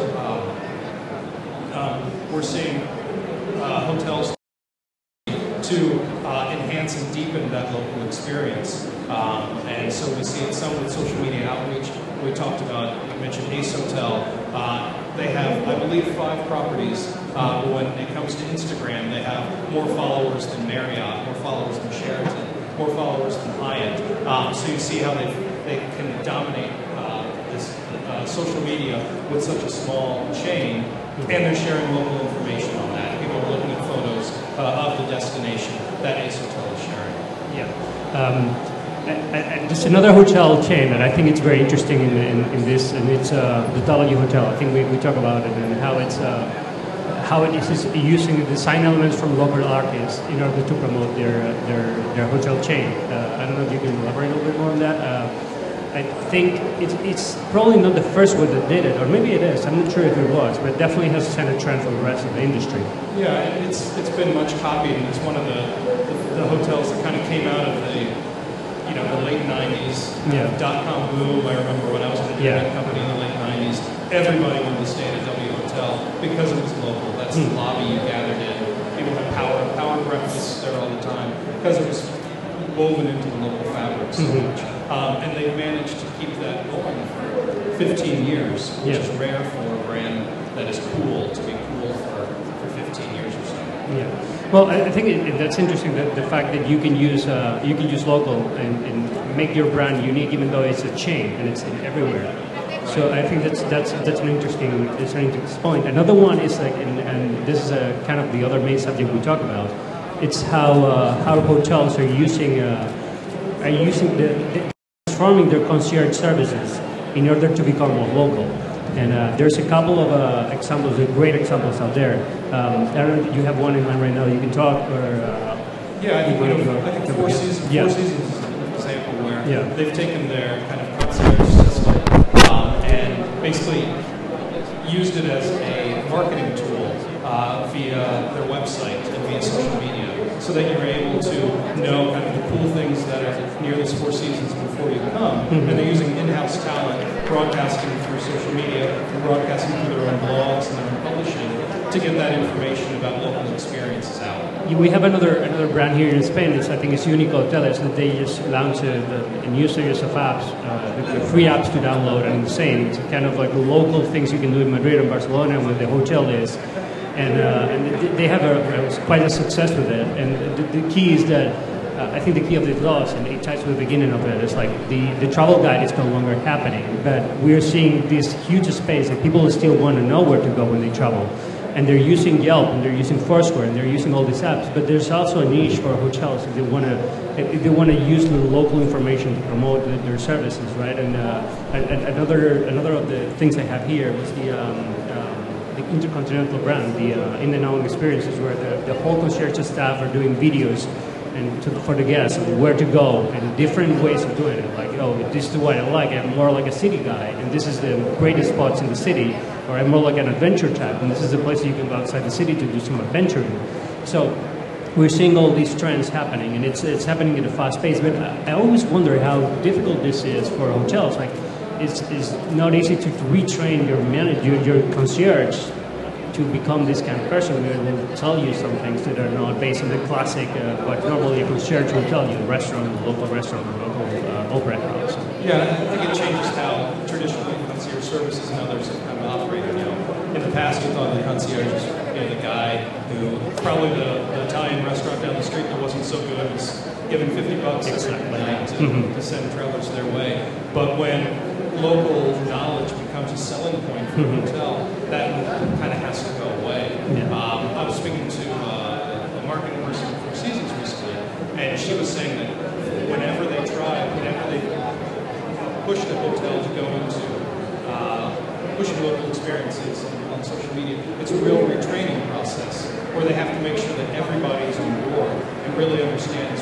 we're seeing hotels to enhance and deepen that local experience. And so we see it some with social media outreach. We talked about, you mentioned Ace Hotel. They have, I believe, 5 properties. When it comes to Instagram, they have more followers than Marriott, more followers than Sheraton, more followers than Hyatt. So you see how they can dominate this social media with such a small chain, and they're sharing local information on that. People are looking at photos of the destination that Ace Hotel is sharing. Yeah. Just another hotel chain that I think it's very interesting in this, and it's the W Hotel. I think we talk about it and how it is using the design elements from local artists in order to promote their hotel chain. I don't know if you can elaborate a little bit more on that. I think it's probably not the first one that did it, or maybe it is. I'm not sure if it was, but it definitely has set a trend for the rest of the industry. Yeah, it's been much copied, and it's one of the hotels that kind of came out of the late 90s .com boom. I remember when I was in the internet company in the late 90s, everybody wanted to stay at a W Hotel because it was local. That's the lobby you gathered in. People had power breakfasts there all the time because it was woven into the local fabric so much. And they've managed to keep that going for 15 years, which is rare for a brand that is cool to be cool for 15 years or so. Yeah. Well, I think that's interesting, the fact that you can use local and make your brand unique, even though it's a chain and it's everywhere. So I think that's an interesting point. Another one is like, and this is kind of the other main subject we talk about. It's how hotels are using transforming their concierge services in order to become more local. And there's a couple of examples, great examples out there. I don't know, you have one in mind right now. You can talk, or I think Four Seasons is an example where they've taken their kind of concierge system and basically used it as a marketing tool via their website and via social media, so that you're able to know kind of the cool things that are near this Four Seasons before you come. And they're using in-house talent, broadcasting through social media, and broadcasting through their own blogs and their own publishing to get that information about local experiences out. We have another brand here in Spain. I think it's Unico Hoteles, that they just launched a new series of apps, the free apps to download, and insane. It's kind of like local things you can do in Madrid and Barcelona where the hotel is. And they have quite a success with it. And the key is that I think the key of this loss, and it ties to the beginning of it, is like the travel guide is no longer happening. But we're seeing this huge space that people still want to know where to go when they travel. And they're using Yelp, and they're using Foursquare, and they're using all these apps. But there's also a niche for hotels if they want to use the local information to promote their services, right? And another of the things I have here was the Intercontinental brand, the In the Know experiences, where the whole concierge staff are doing videos and for the guests where to go and different ways of doing it. Like, this is what I like. I'm more like a city guy, and this is the greatest spots in the city. Or I'm more like an adventure type, and this is the place you can go outside the city to do some adventuring. So we're seeing all these trends happening, and it's happening at a fast pace. But I always wonder how difficult this is for hotels. Like, it's not easy to retrain your manager, your concierge, to become this kind of person who will tell you some things that are not based on the classic, what normally a concierge will tell you, local restaurant, or local opera house. Yeah, I think it changes how traditionally concierge services and others have kind of operated. In the past, you thought the concierge was the guy who, probably the Italian restaurant down the street that wasn't so good, was given $50 every night to send travelers their way. But when local knowledge becomes a selling point for a hotel, that kind of has to go away. Yeah. I was speaking to a marketing person from Seasons recently, and she was saying that whenever they push the hotel to go into pushing local experiences on social media, it's a real retraining process where they have to make sure that everybody's on board and really understands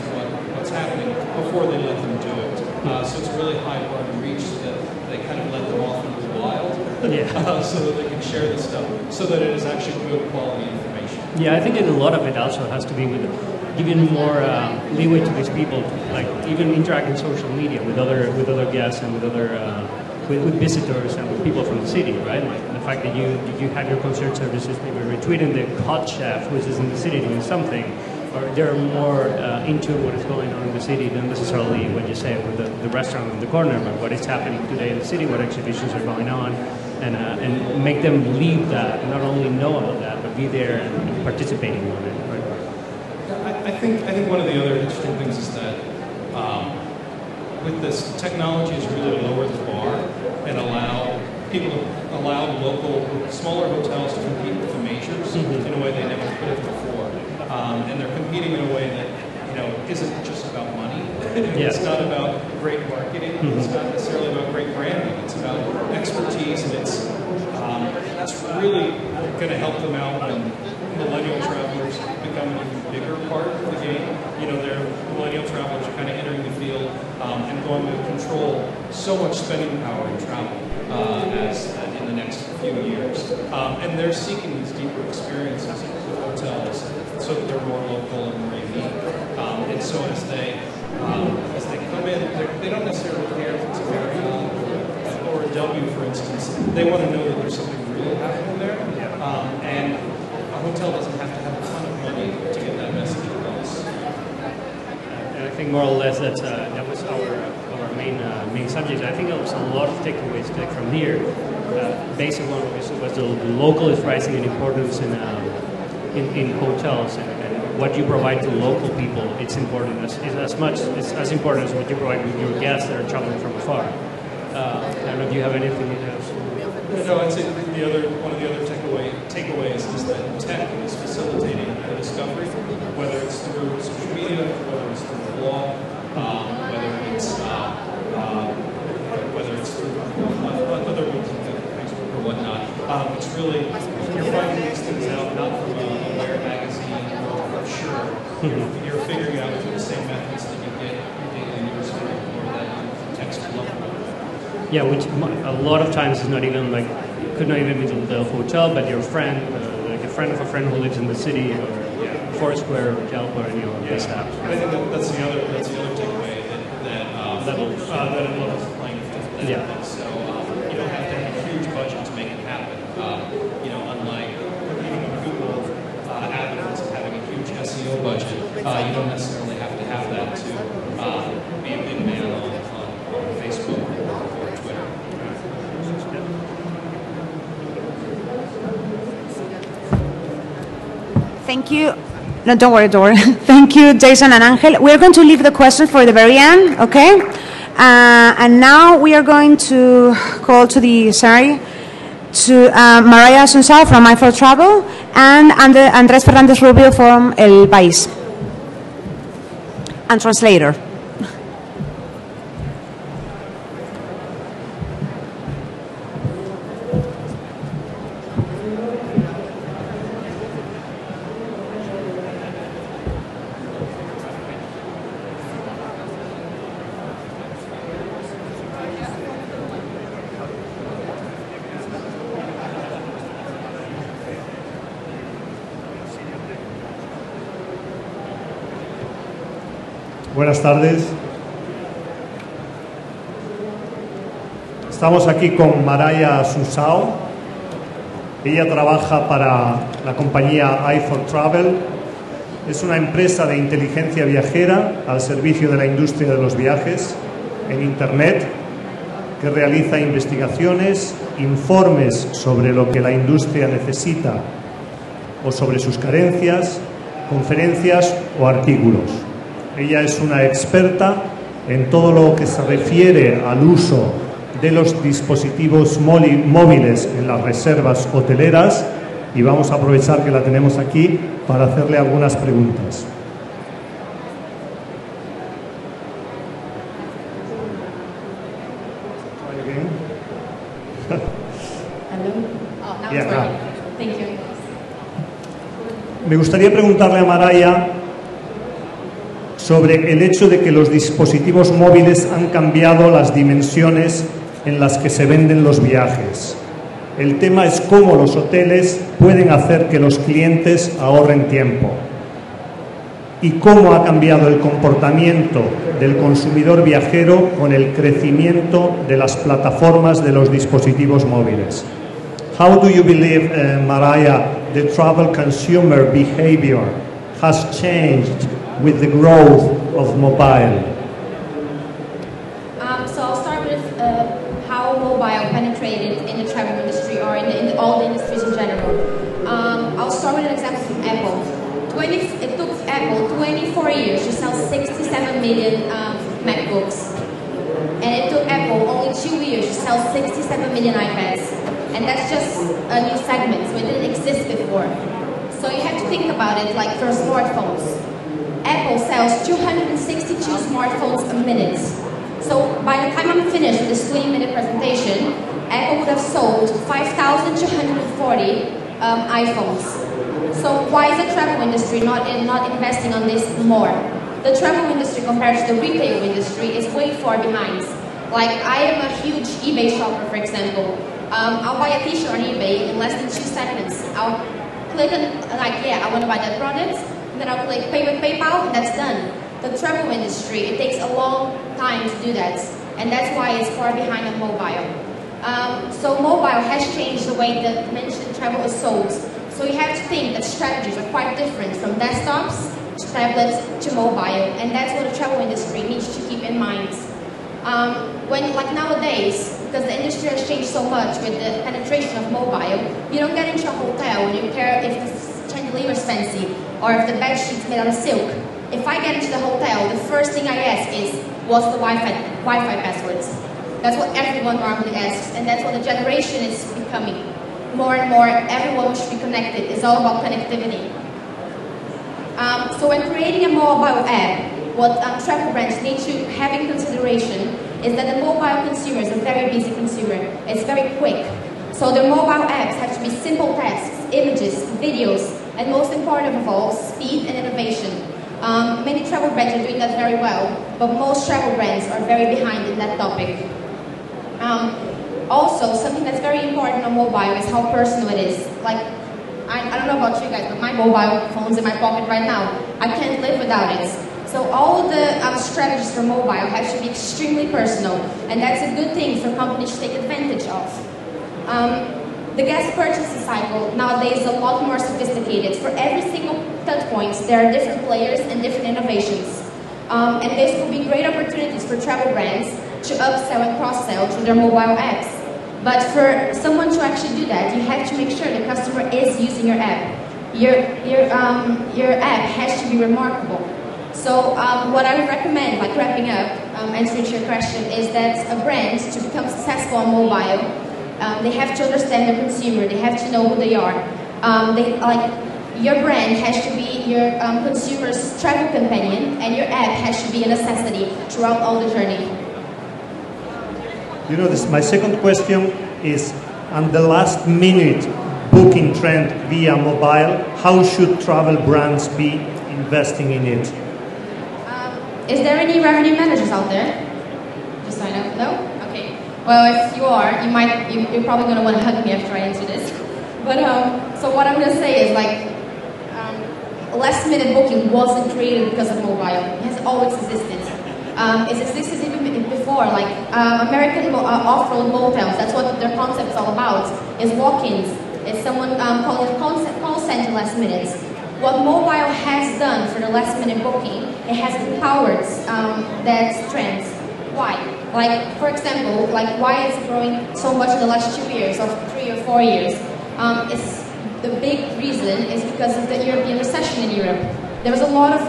what's happening before they let them do it. So it's a really high bar to reach, so that they kind of let them off into the wild, so that they can share this stuff, so that it is actually good quality information. Yeah, I think a lot of it also has to be with giving more leeway to these people, like even interacting social media with other guests and with other with visitors and with people from the city, right? Like the fact that you have your concert services maybe retweeting the hot chef who is in the city doing something, or they're more into what is going on in the city than necessarily what you say with the restaurant in the corner, but what is happening today in the city, what exhibitions are going on, and make them leave that, not only know about that, but be there and participating in it. Right? I think one of the other interesting things is that with this, technology has really lowered the bar and allowed local, smaller hotels to compete with the majors in a way they never could have before. And they're competing in a way that, isn't just about money. It's not about great marketing. It's not necessarily about great branding. It's about expertise, and it's really going to help them out when millennial travelers become an even bigger part of the game. Their millennial travelers are kind of entering the field and going to control so much spending power in travel as in the next few years. And they're seeking these deeper experiences with hotels so that they're more local and more unique. And so as they come in, they don't necessarily care if it's a Marriott or a W, for instance. They want to know that there's something real happening there. And a hotel doesn't have to have a ton of money to get that message across. And I think more or less that was our main subject. I think there was a lot of takeaways from here. Basic one was the local is rising in importance in hotels, and what you provide to local people, it's important it's as important as what you provide with your guests that are traveling from afar. I don't know if you have anything else. No, I'd say one of the other takeaways is that tech is facilitating the discovery, whether it's through social media, whether it's through the blog, whether it's through other means like Facebook or whatnot. It's really, you're finding these things out not from a Where magazine or a brochure. You're figuring out through the same methods that you get your daily news or that text blog. Yeah, which a lot of times is not even could not even be the hotel, but your friend, like a friend of a friend who lives in the city, or Foursquare or Yelp or any of these apps. I think that's the other takeaway that it levels the playing field. So you don't have to have a huge budget to make it happen. Unlike competing with Google advocates and having a huge SEO budget, you don't necessarily have to have that to be a big man on Facebook or Twitter. Thank you. No, don't worry. Thank you, Jason and Angel. We're going to leave the questions for the very end, okay? And now we are going to call to the scenario to Mariah Sunsao from Eiffel Travel and Andrés Fernández Rubio from El País. And translator. Buenas tardes. Estamos aquí con Mariah Sunsao. Ella trabaja para la compañía Eiffel Travel. Es una empresa de inteligencia viajera al servicio de la industria de los viajes en Internet, que realiza investigaciones, informes sobre lo que la industria necesita o sobre sus carencias, conferencias o artículos. Ella es una experta en todo lo que se refiere al uso de los dispositivos móviles en las reservas hoteleras y vamos a aprovechar que la tenemos aquí para hacerle algunas preguntas. Me gustaría preguntarle a Maraya sobre el hecho de que los dispositivos móviles han cambiado las dimensiones en las que se venden los viajes. El tema es cómo los hoteles pueden hacer que los clientes ahorren tiempo y cómo ha cambiado el comportamiento del consumidor viajero con el crecimiento de las plataformas de los dispositivos móviles. How do you believe, Maraya, the travel consumer behavior has changed with the growth of mobile? So I'll start with how mobile penetrated in the travel industry or in all the industries in general. I'll start with an example from Apple. It took Apple 24 years to sell 67 million MacBooks. And it took Apple only 2 years to sell 67 million iPads. And that's just a new segment, so it didn't exist before. So you have to think about it like for smartphones. Apple sells 262 smartphones a minute. So by the time I'm finished with this 20-minute presentation, Apple would have sold 5,240 iPhones. So why is the travel industry not investing on this more? The travel industry compared to the retail industry is way far behind. Like I am a huge eBay shopper, for example. I'll buy a t-shirt on eBay in less than 2 seconds. I'll click on, like, yeah, I want to buy that product, and then I'll click pay with PayPal, and that's done. The travel industry, it takes a long time to do that, and that's why it's far behind on mobile. So mobile has changed the way that mentioned travel is sold. So you have to think that strategies are quite different from desktops to tablets to mobile, and that's what the travel industry needs to keep in mind. When, like nowadays, because the industry has changed so much with the penetration of mobile, you don't get into a hotel and you care if the chandelier is fancy or if the bed sheet's made out of silk. If I get into the hotel, the first thing I ask is, what's the Wi-Fi passwords? That's what everyone normally asks, and that's what the generation is becoming. More and more, everyone should be connected. It's all about connectivity. So when creating a mobile app, what travel brands need to have in consideration is that the mobile consumer is a very busy consumer. It's very quick. So the mobile apps have to be simple tasks, images, videos, and most important of all, speed and innovation. Many travel brands are doing that very well, but most travel brands are very behind in that topic. Also, something that's very important on mobile is how personal it is. Like, I don't know about you guys, but my mobile phone's in my pocket right now. I can't live without it. So all the strategies for mobile have to be extremely personal, and that's a good thing for companies to take advantage of. The guest purchasing cycle nowadays is a lot more sophisticated. For every single touch point, there are different players and different innovations. And this will be great opportunities for travel brands to upsell and cross-sell through their mobile apps. But for someone to actually do that, you have to make sure the customer is using your app. Your app has to be remarkable. So what I would recommend, like wrapping up, answering to your question, is that a brand, to become successful on mobile, they have to understand the consumer, they have to know who they are. Your brand has to be your consumer's travel companion, and your app has to be a necessity throughout all the journey. You know, my second question is, on the last minute booking trend via mobile, how should travel brands be investing in it? Is there any revenue managers out there? Just so I know. No? Okay. Well, if you are, you're probably going to want to hug me after I answer this. But so what I'm going to say is, like, last minute booking wasn't created because of mobile. It has always existed. It existed even before, like American off-road motels. That's what their concept is all about. Is walk-ins. It's someone calling a call center last minute. What mobile has done for the last minute booking, it has empowered that trend. Why? Like, for example, like why is it growing so much in the last 2 years or 3 or 4 years? The big reason is because of the European recession in Europe. There was a lot of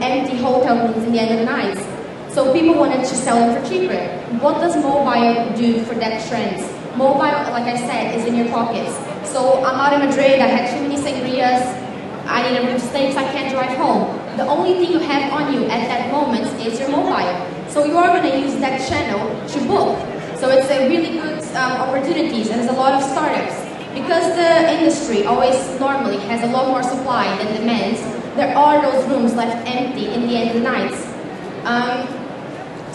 empty hotel rooms in the end of the night. So people wanted to sell them for cheaper. What does mobile do for that trend? Mobile, like I said, is in your pockets. So I'm out in Madrid, I had too many sangrias, I need a rib steaks, I can't drive home. The only thing you have on you at that moment is your mobile. So you are going to use that channel to book. So it's a really good opportunities, and there's a lot of startups. Because the industry always normally has a lot more supply than demand, there are those rooms left empty in the end of the night.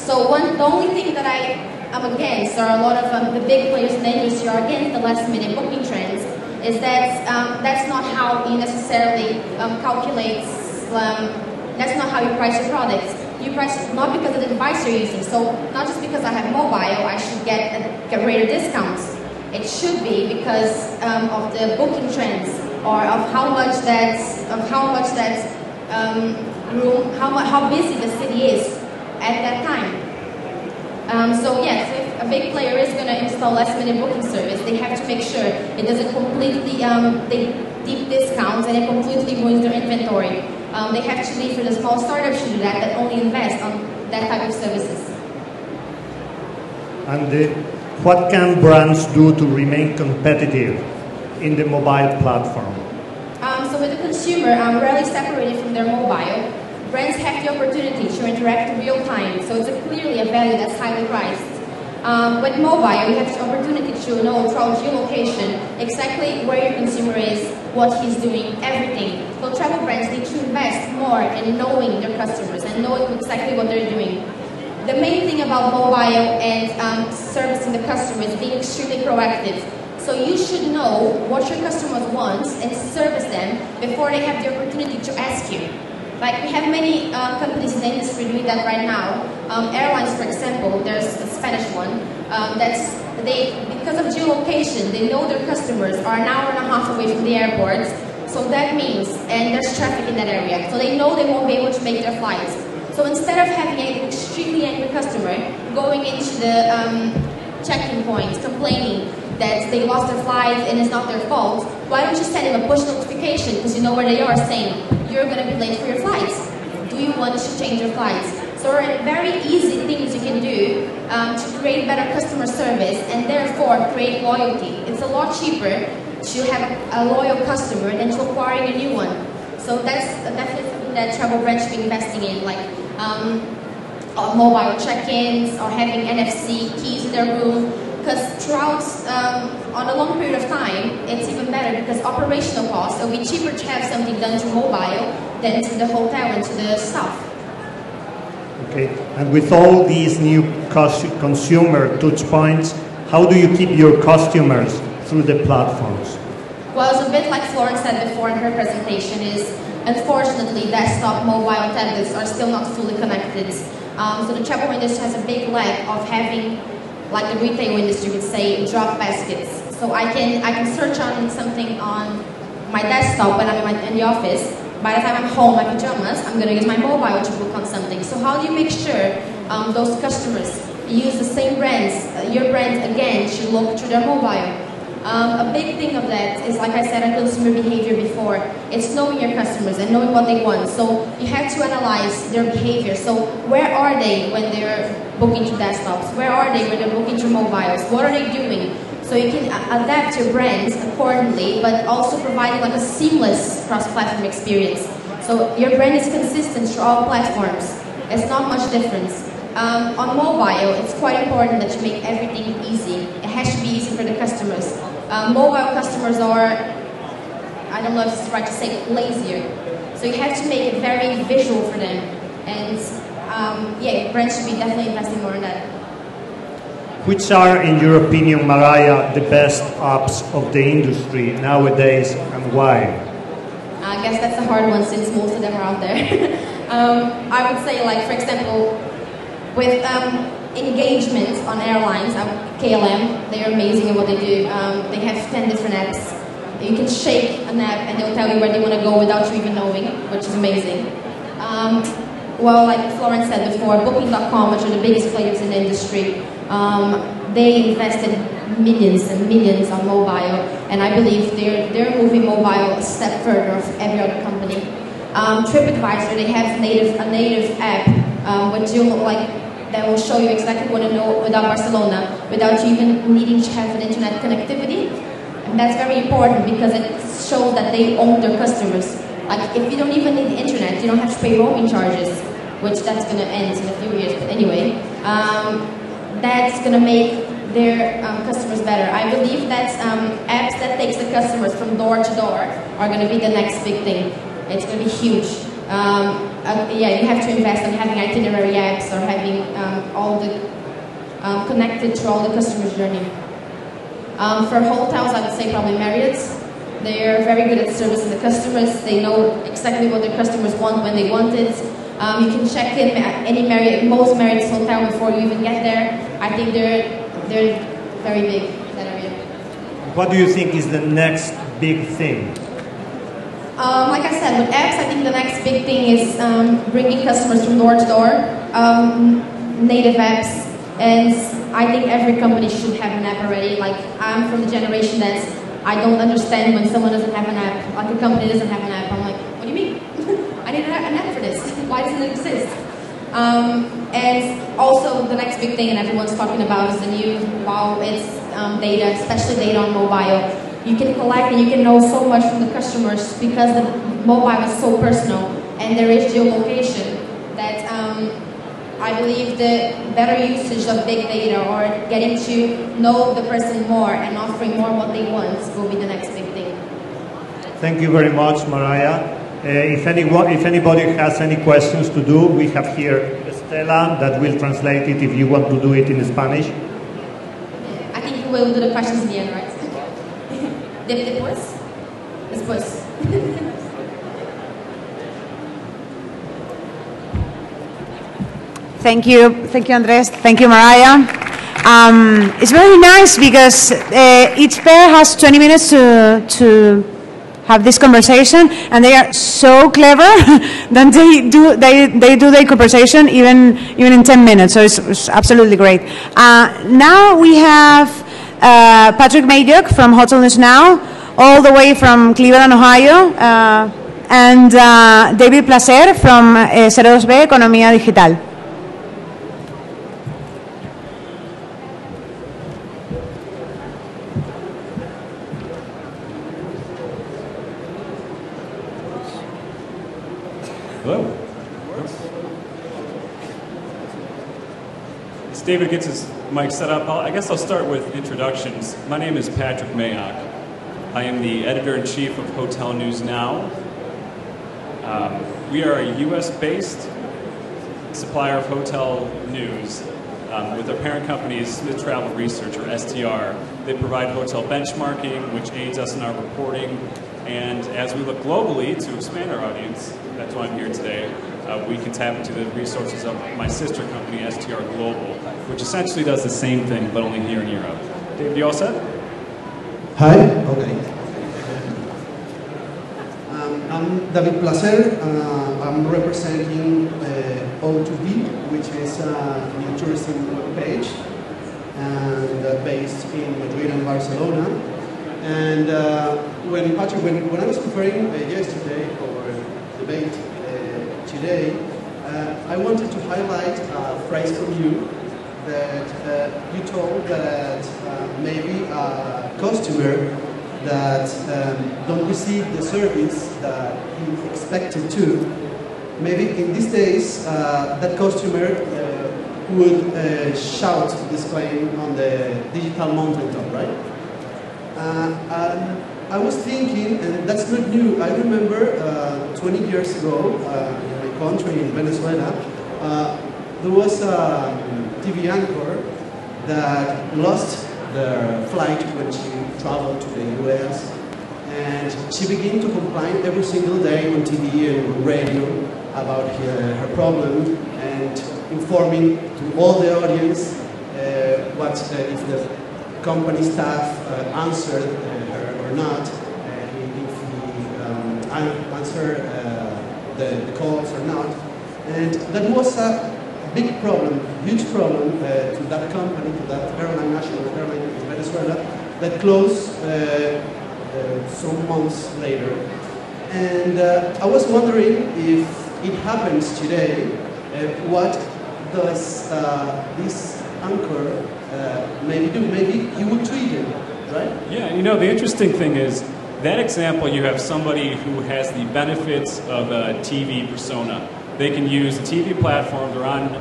The only thing that I am against, or a lot of the big players in the industry are against the last minute booking trends, is that that's not how you necessarily calculate, that's not how you price your products. You price it not because of the device you're using. So not just because I have mobile, I should get greater discounts. It should be because of the booking trends, or of how busy the city is at that time. So yes, if a big player is going to install last-minute booking service, they have to make sure it doesn't completely deep discounts and it completely ruins their inventory. They have to leave for the small startups to do that only invest on that type of services. And what can brands do to remain competitive in the mobile platform? So with the consumer rarely separated from their mobile, brands have the opportunity to interact in real time, so it's clearly a value that's highly priced. With mobile, you have the opportunity to know throughout geolocation exactly where your consumer is, what he's doing, everything. So travel brands need to invest more in knowing their customers and knowing exactly what they're doing. The main thing about mobile and servicing the customer is being extremely proactive. So you should know what your customers want and service them before they have the opportunity to ask you. Like, we have many companies in the industry doing that right now. Airlines, for example, there's a Spanish one, because of geolocation, they know their customers are an hour and a half away from the airports. So that means, and there's traffic in that area, so they know they won't be able to make their flights. So instead of having an extremely angry customer going into the check-in points complaining that they lost their flight and it's not their fault, why don't you send them a push notification, because you know where they are, saying you're going to be late for your flights. Do you want to change your flights? So there are very easy things you can do to create better customer service and therefore create loyalty. It's a lot cheaper to have a loyal customer than to acquiring a new one. So that's definitely something that travel brands should be investing in, like mobile check-ins or having NFC keys in their room. Because throughout, on a long period of time, it's even better because operational costs, it'll be cheaper to have something done to mobile than to the hotel and to the staff. Okay, and with all these new consumer touch points, how do you keep your customers through the platforms? Well, it's a bit like Florence said before in her presentation, is unfortunately desktop, mobile, tablets are still not fully connected. So the travel industry has a big lack of having, like the retail industry would say, drop baskets. So I can search on something on my desktop when I'm in the office. By the time I'm home in my pajamas, I'm going to use my mobile to book on something. So how do you make sure those customers use the same brands, your brand again, to look through their mobile? A big thing of that is, like I said, on consumer behavior before, it's knowing your customers and knowing what they want. So you have to analyze their behavior. So where are they when they're booking through desktops? Where are they when they're booking through mobiles? What are they doing? So you can adapt your brands accordingly, but also providing like a seamless cross-platform experience. So your brand is consistent through all platforms. It's not much difference. On mobile, it's quite important that you make everything easy. It has to be easy for the customers. Mobile customers are, I don't know if it's right to say, lazier. So you have to make it very visual for them. And yeah, brands should be definitely investing more in that. Which are, in your opinion, Mariah, the best apps of the industry nowadays, and why? I guess that's a hard one since most of them are out there. I would say, like, for example, with engagement on airlines, KLM, they're amazing at what they do. They have 10 different apps. You can shake an app and they'll tell you where they want to go without you even knowing, which is amazing. Well, like Florence said before, Booking.com, which are the biggest players in the industry, they invested millions and millions on mobile, and I believe they're moving mobile a step further of every other company. TripAdvisor, they have a native app that will show you exactly what to know about Barcelona without you even needing to have an internet connectivity. And that's very important because it shows that they own their customers. Like if you don't even need the internet, you don't have to pay roaming charges, which that's going to end in a few years. But anyway, that's going to make their customers better. I believe that apps that takes the customers from door to door are going to be the next big thing. It's going to be huge. Yeah, you have to invest in having itinerary apps or having all the connected to all the customers' journey. For hotels, I would say probably Marriott. They're very good at servicing the customers. They know exactly what their customers want when they want it. You can check in at any Marriott, most Marriott's hotel before you even get there. I think they're very big, that area. What do you think is the next big thing? Like I said, with apps, I think the next big thing is bringing customers from door to door, native apps, and I think every company should have an app already. Like, I'm from the generation that I don't understand when someone doesn't have an app, like a company doesn't have an app. I'm like, what do you mean? I need an app for this. Why doesn't it exist? And also the next big thing, and everyone's talking about, is the new, it's data, especially data on mobile. You can collect and you can know so much from the customers because the mobile is so personal, and there is geolocation that I believe the better usage of big data or getting to know the person more and offering more what they want will be the next big thing. Thank you very much, Mariah. If anybody has any questions to do, we have here Estela that will translate it if you want to do it in Spanish. I think we'll do the questions in the end, right? Después. Thank you, Andres. Thank you, Mariah. It's very nice because each pair has 20 minutes to have this conversation, and they are so clever that they do their conversation even in 10 minutes. So it's absolutely great. Now we have Patrick Mayjuk from Hotel News Now, all the way from Cleveland, Ohio, and David Placer from 02B Economía Digital. Hello. As David gets his mic set up, I guess I'll start with introductions. My name is Patrick Mayjuk. I am the editor-in-chief of Hotel News Now. We are a US-based supplier of hotel news with our parent company is Smith Travel Research, or STR. They provide hotel benchmarking, which aids us in our reporting. And as we look globally to expand our audience, that's why I'm here today, we can tap into the resources of my sister company, STR Global, which essentially does the same thing, but only here in Europe. David, you all set? Hi, okay. I'm David Placer. I'm representing O2B, which is a new tourism webpage and based in Madrid and Barcelona. And when I was preparing yesterday for debate today, I wanted to highlight a phrase from you that you told that maybe a customer that don't receive the service that he expected to, maybe in these days that customer would shout this claim on the digital mountaintop, right? I was thinking, and that's not new, I remember 20 years ago in my country, in Venezuela, there was a TV anchor that lost the flight when she traveled to the US, and she began to complain every single day on TV and on radio about her problem, and informing to all the audience what if the company staff answered her or not, if he answered the calls or not. And that was a big problem, huge problem to that company, to that airline, national airline in Venezuela, that closed some months later. And I was wondering if it happens today, what does this anchor maybe do? Maybe he would tweet it, right? Yeah, you know, the interesting thing is that example, you have somebody who has the benefits of a TV persona. They can use a TV platform, they're on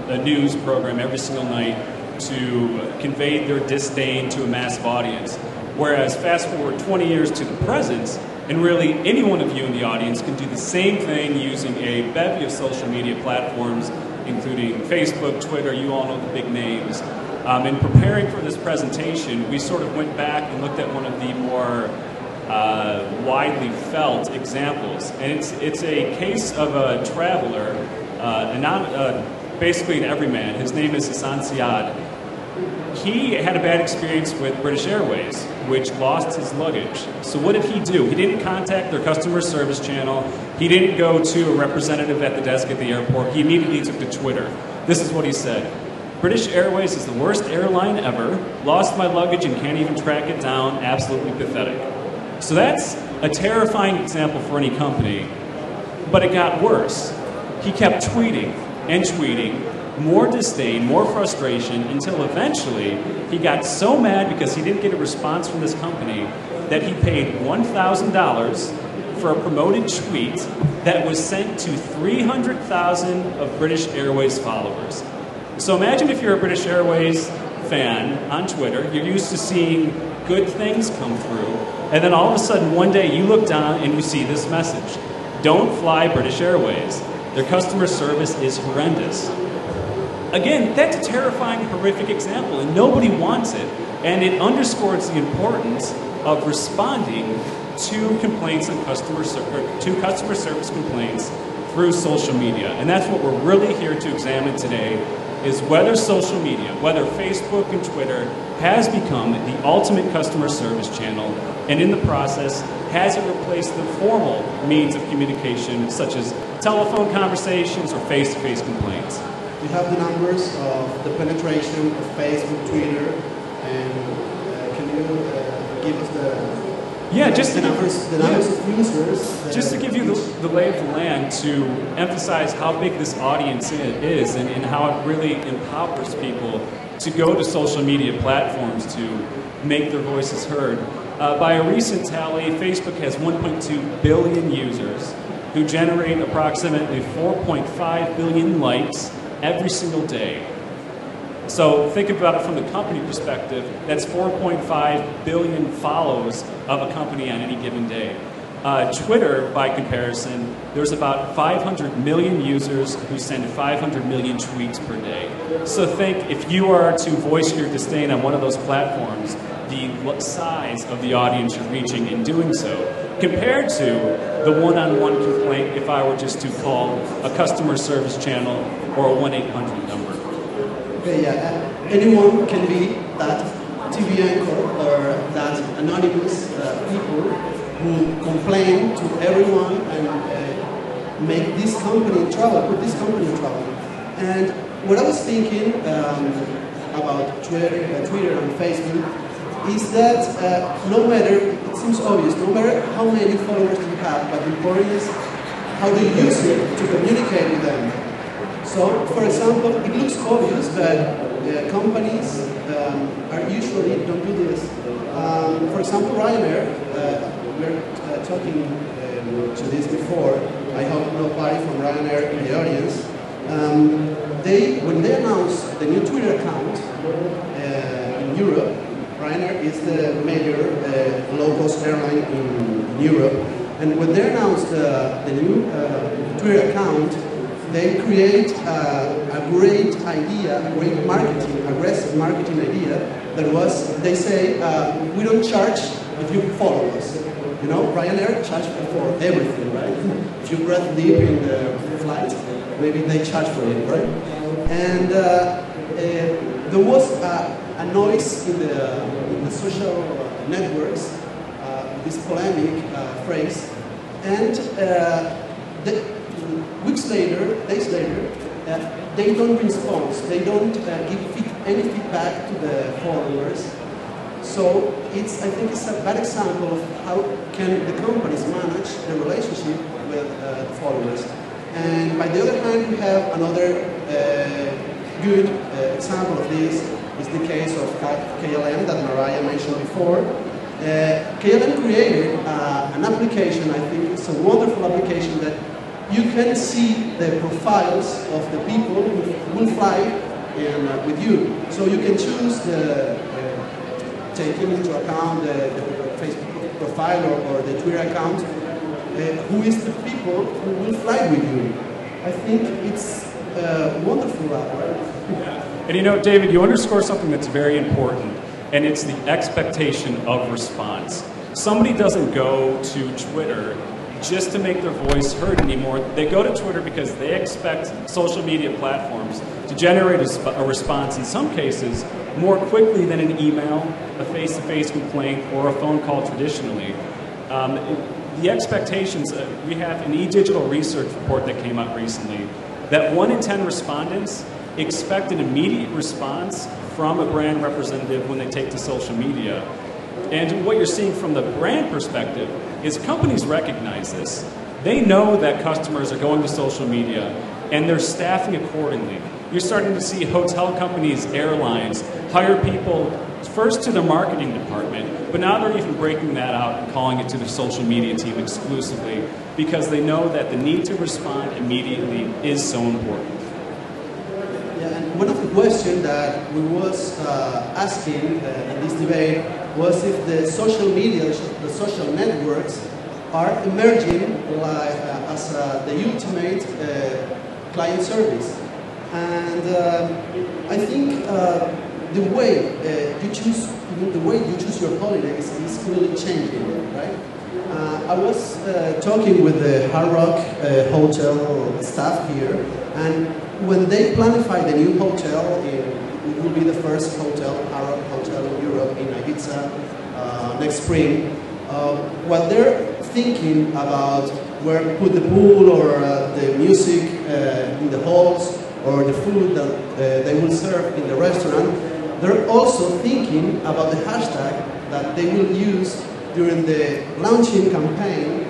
a news program every single night to convey their disdain to a massive audience. Whereas fast forward 20 years to the present, and really any one of you in the audience can do the same thing using a bevy of social media platforms, including Facebook, Twitter, you all know the big names. In preparing for this presentation, we sort of went back and looked at one of the more widely felt examples. And it's a case of a traveler, basically an everyman. His name is Hassan Siad. He had a bad experience with British Airways, which lost his luggage. So what did he do? He didn't contact their customer service channel. He didn't go to a representative at the desk at the airport. He immediately took to Twitter. This is what he said. British Airways is the worst airline ever. Lost my luggage and can't even track it down. Absolutely pathetic. So that's a terrifying example for any company. But it got worse. He kept tweeting and tweeting, more disdain, more frustration, until eventually he got so mad because he didn't get a response from this company that he paid $1,000 for a promoted tweet that was sent to 300,000 of British Airways followers. So imagine if you're a British Airways fan on Twitter, you're used to seeing good things come through, and then all of a sudden one day you look down and you see this message. Don't fly British Airways. Their customer service is horrendous. Again, that's a terrifying, horrific example, and nobody wants it. And it underscores the importance of responding to complaints and customer service complaints through social media. And that's what we're really here to examine today, is whether social media, whether Facebook and Twitter, has become the ultimate customer service channel, and in the process, has it replaced the formal means of communication, such as telephone conversations or face-to-face complaints. We have the numbers of the penetration of Facebook, Twitter, and can you give us the numbers of users? Just to give you the lay of the land, to emphasize how big this audience is and how it really empowers people to go to social media platforms to make their voices heard. By a recent tally, Facebook has 1.2 billion users who generate approximately 4.5 billion likes every single day. So think about it from the company perspective, that's 4.5 billion follows of a company on any given day. Twitter, by comparison, there's about 500 million users who send 500 million tweets per day. So think, if you are to voice your disdain on one of those platforms, the size of the audience you're reaching in doing so, compared to the one-on-one complaint if I were just to call a customer service channel or a 1-800 number. Okay, yeah. Anyone can be that TV anchor or that anonymous people who complain to everyone and make this company in trouble, put this company in trouble. And what I was thinking about Twitter and Facebook is that no matter, it seems obvious, no matter how many followers you have, but the important is how do you use it to communicate with them. So, for example, it looks obvious that companies are usually don't do this. For example, Ryanair, we were talking to this before. I hope nobody from Ryanair in the audience. When they announced the new Twitter account in Europe, Ryanair is the major low-cost airline in Europe, and when they announced the new Twitter account, they create a great idea, a great marketing, aggressive marketing idea that was, they say, we don't charge if you follow us. You know, Ryanair charges for everything, right? If you breathe deep in the flight, maybe they charge for it, right? And there was a noise in the social networks, this polemic phrase, and weeks later, days later, they don't respond. They don't give any feedback to the followers. So I think it's a bad example of how can the companies manage the relationship with the followers. And And by the other hand, we have another good example of this is the case of KLM that Mariah mentioned before. KLM created an application, I think it's a wonderful application that you can see the profiles of the people who will fly with you. So you can choose taking into account the Facebook profile or the Twitter account, who is the people who will fly with you. I think it's wonderful app, right? Yeah. And you know, David, you underscore something that's very important, and it's the expectation of response. Somebody doesn't go to Twitter just to make their voice heard anymore. They go to Twitter because they expect social media platforms to generate a response, in some cases, more quickly than an email, a face-to-face complaint, or a phone call traditionally. The expectations, we have an eDigital research report that came out recently, that 1 in 10 respondents expect an immediate response from a brand representative when they take to social media. And what you're seeing from the brand perspective is companies recognize this. They know that customers are going to social media and they're staffing accordingly. You're starting to see hotel companies, airlines, hire people first to their marketing department, but now they're even breaking that out and calling it to the social media team exclusively because they know that the need to respond immediately is so important. Yeah, and one of the questions that we was asking in this debate was if the social media, the social networks are emerging as the ultimate client service. And I think the way you choose your holidays is really changing, right? I was talking with the Hard Rock hotel staff here, and when they planify the new hotel, it will be the first hotel, Hard Rock hotel in Europe, in Ibiza, next spring. While they're thinking about where to put the pool or the music in the halls or the food that they will serve in the restaurant, they're also thinking about the hashtag that they will use during the launching campaign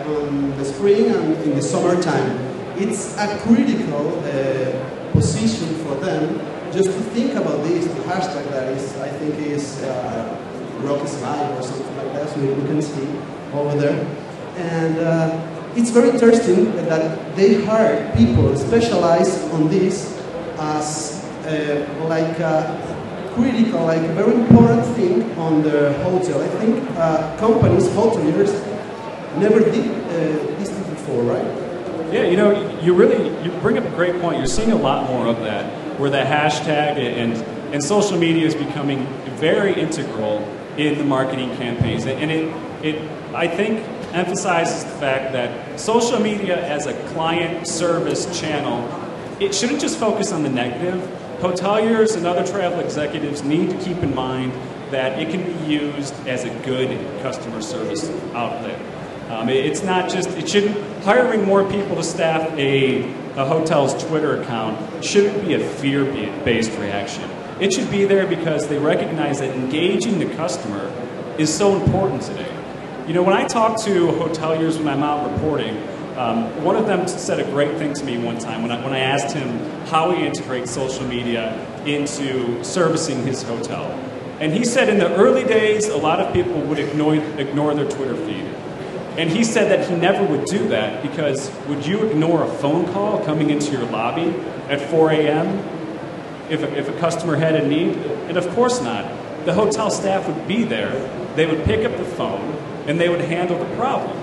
on the spring and in the summertime. It's a critical position for them just to think about this, the hashtag that is, I think, is Rock Slide or something like that, so you can see over there. And it's very interesting that they hire people specialized on this as like a critical, like a very important thing on the hotel. I think companies, hoteliers, never did this before, right? Yeah, you know, you bring up a great point. You're seeing a lot more of that, where the hashtag and social media is becoming very integral in the marketing campaigns. And it I think, emphasizes the fact that social media as a client service channel, it shouldn't just focus on the negative. Hoteliers and other travel executives need to keep in mind that it can be used as a good customer service outlet. It's not just, hiring more people to staff a hotel's Twitter account shouldn't be a fear-based reaction. It should be there because they recognize that engaging the customer is so important today. You know, when I talk to hoteliers when I'm out reporting, one of them said a great thing to me one time when I asked him how he integrates social media into servicing his hotel. And he said in the early days, a lot of people would ignore their Twitter feed. And he said that he never would do that because would you ignore a phone call coming into your lobby at 4 a.m. if a customer had a need? And of course not. The hotel staff would be there, they would pick up the phone, and they would handle the problem.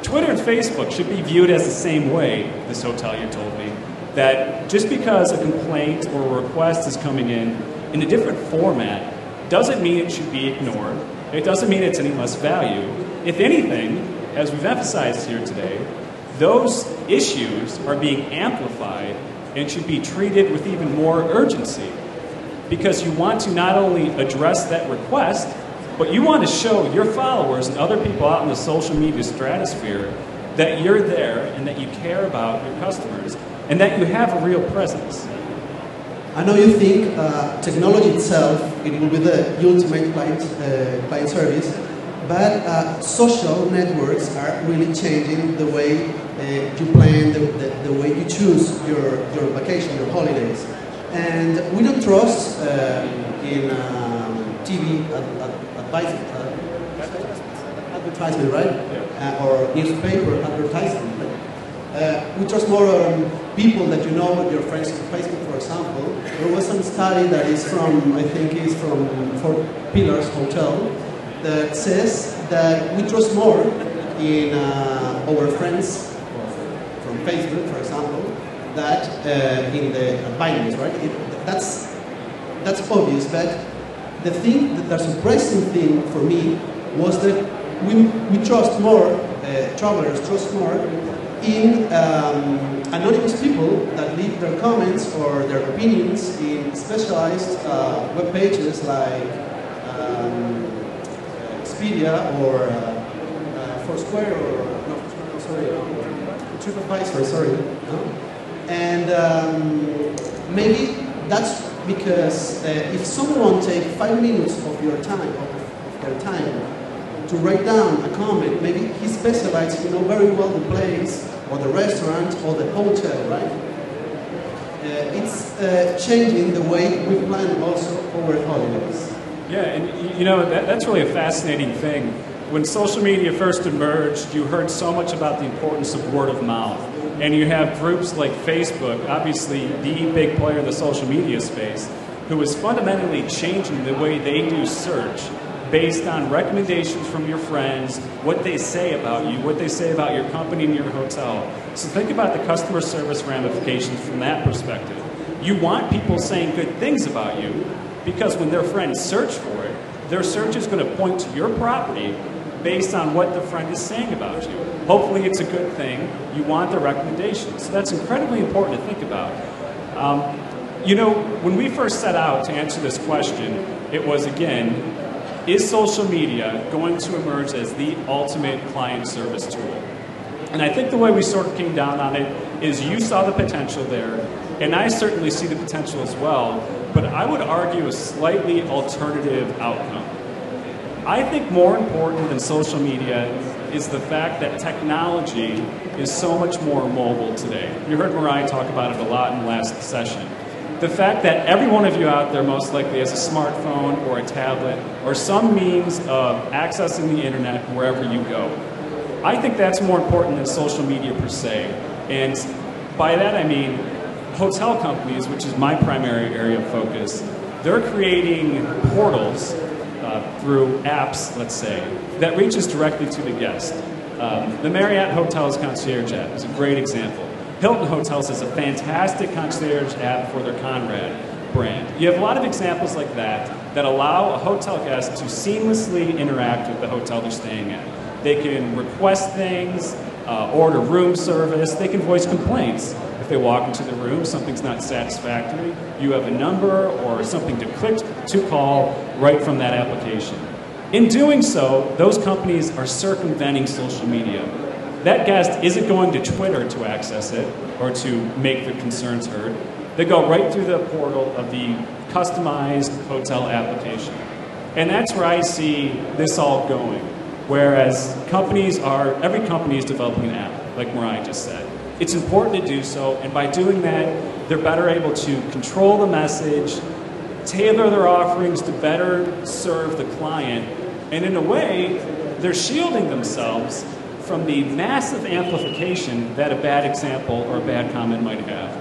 Twitter and Facebook should be viewed as the same way, this hotelier told me, that just because a complaint or a request is coming in a different format doesn't mean it should be ignored. It doesn't mean it's any less value. If anything, as we've emphasized here today, those issues are being amplified and should be treated with even more urgency because you want to not only address that request, but you want to show your followers and other people out in the social media stratosphere that you're there and that you care about your customers and that you have a real presence. I know you think technology itself, it will be the ultimate client service, But social networks are really changing the way you plan, the way you choose your vacation, your holidays. And we don't trust in TV advertisement, right? Or newspaper advertisement. We trust more on people that you know, your friends on Facebook, for example. There was some study that is from, I think is from Four Pillars Hotel, that says that we trust more in our friends from Facebook, for example, that in the advisors, right? That's obvious, but the surprising thing for me was that we trust more, travelers trust more in anonymous people that leave their comments or their opinions in specialized web pages like Expedia or Foursquare or TripAdvisor, sorry. No? And maybe that's because if someone takes 5 minutes of your time, of their time, to write down a comment, maybe he specializes, you know, very well the place or the restaurant or the hotel, right? It's changing the way we plan also our holidays. Yeah, and you know, that's really a fascinating thing. When social media first emerged, you heard so much about the importance of word of mouth. And you have groups like Facebook, obviously the big player in the social media space, who is fundamentally changing the way they do search based on recommendations from your friends, what they say about you, what they say about your company and your hotel. So think about the customer service ramifications from that perspective. You want people saying good things about you because when their friends search for it, their search is going to point to your property based on what the friend is saying about you. Hopefully it's a good thing. You want the recommendations. So that's incredibly important to think about. You know, when we first set out to answer this question, it was, again, is social media going to emerge as the ultimate client service tool? And I think the way we sort of came down on it is you saw the potential there, and I certainly see the potential as well, but I would argue a slightly alternative outcome. I think more important than social media is the fact that technology is so much more mobile today. You heard Mariah talk about it a lot in the last session. The fact that every one of you out there most likely has a smartphone or a tablet or some means of accessing the internet wherever you go. I think that's more important than social media per se. And by that I mean hotel companies, which is my primary area of focus, they're creating portals through apps, let's say, that reaches directly to the guest. The Marriott Hotels Concierge app is a great example. Hilton Hotels is a fantastic concierge app for their Conrad brand. You have a lot of examples like that that allow a hotel guest to seamlessly interact with the hotel they're staying at. They can request things, order room service, they can voice complaints. If they walk into the room, something's not satisfactory, you have a number or something to click to call right from that application. In doing so, those companies are circumventing social media. That guest isn't going to Twitter to access it or to make their concerns heard. They go right through the portal of the customized hotel application. And that's where I see this all going. Whereas every company is developing an app, like Mariah just said. It's important to do so, and by doing that, they're better able to control the message, tailor their offerings to better serve the client, and in a way, they're shielding themselves from the massive amplification that a bad example or a bad comment might have.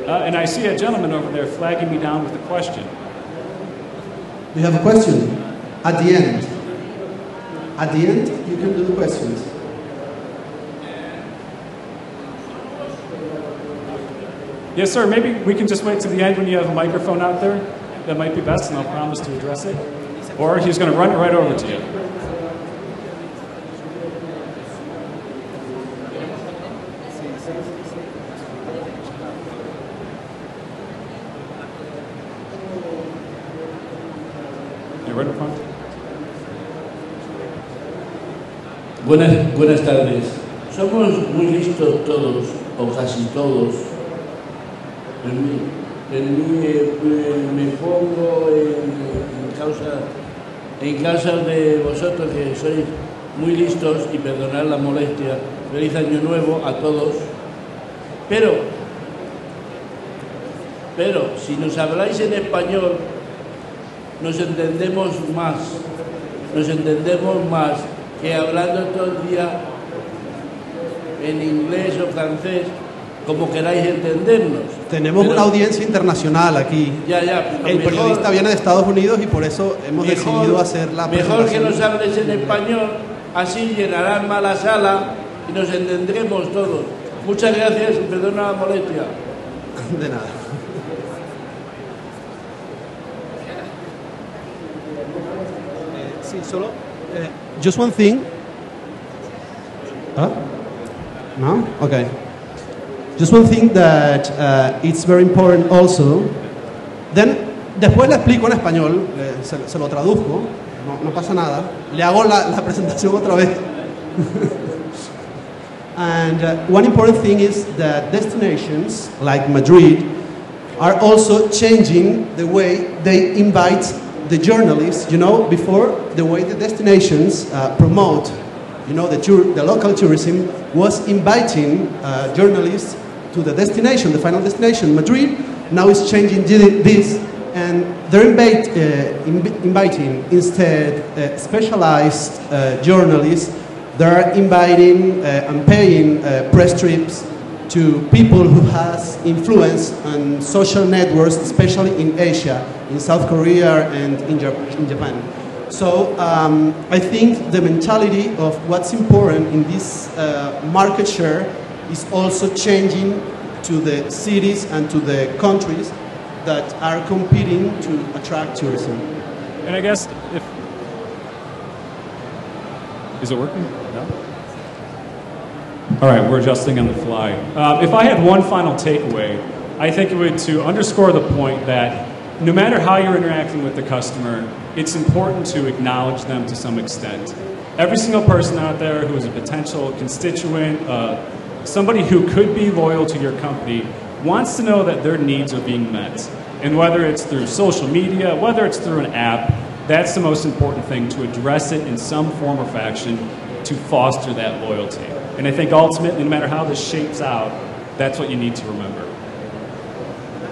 And I see a gentleman over there flagging me down with a question. We have a question at the end. At the end, you can do the questions. Yes, sir. Maybe we can just wait to the end when you have a microphone out there. That might be best, and I'll promise to address it. Or he's going to run it right over to you. Buenas tardes. Somos muy listos todos, o casi todos. Me pongo en causa en casa de vosotros que sois muy listos, y perdonad la molestia, feliz año nuevo a todos, pero si nos habláis en español nos entendemos más que hablando todo el día en inglés o francés, como queráis entendernos. Tenemos una audiencia internacional aquí. El periodista viene de Estados Unidos y por eso hemos decidido hacer la presentación. Mejor que nos hables en español, así llenarán más la sala y nos entendremos todos. Muchas gracias y perdona la molestia. De nada. Sí, solo. Just one thing. No? Okay. Just one thing that it's very important also. Then, después le explico en español, se lo traduzco, no pasa nada. Le hago la presentación otra vez. And one important thing is that destinations like Madrid are also changing the way they invite the journalists. You know, before the way the destinations promote, you know, the local tourism was inviting journalists to the destination, the final destination, Madrid. Now it's changing this, and they're inviting instead specialized journalists. They're inviting and paying press trips to people who has influence on social networks, especially in Asia, in South Korea and in Japan. So I think the mentality of what's important in this market share is also changing to the cities and to the countries that are competing to attract tourism. And I guess is it working? No? All right, we're adjusting on the fly. If I had one final takeaway, I think it would to underscore the point that no matter how you're interacting with the customer, it's important to acknowledge them to some extent. Every single person out there who is a potential constituent, somebody who could be loyal to your company, wants to know that their needs are being met. And whether it's through social media, whether it's through an app, that's the most important thing, to address it in some form or fashion to foster that loyalty. And I think ultimately, no matter how this shapes out, that's what you need to remember.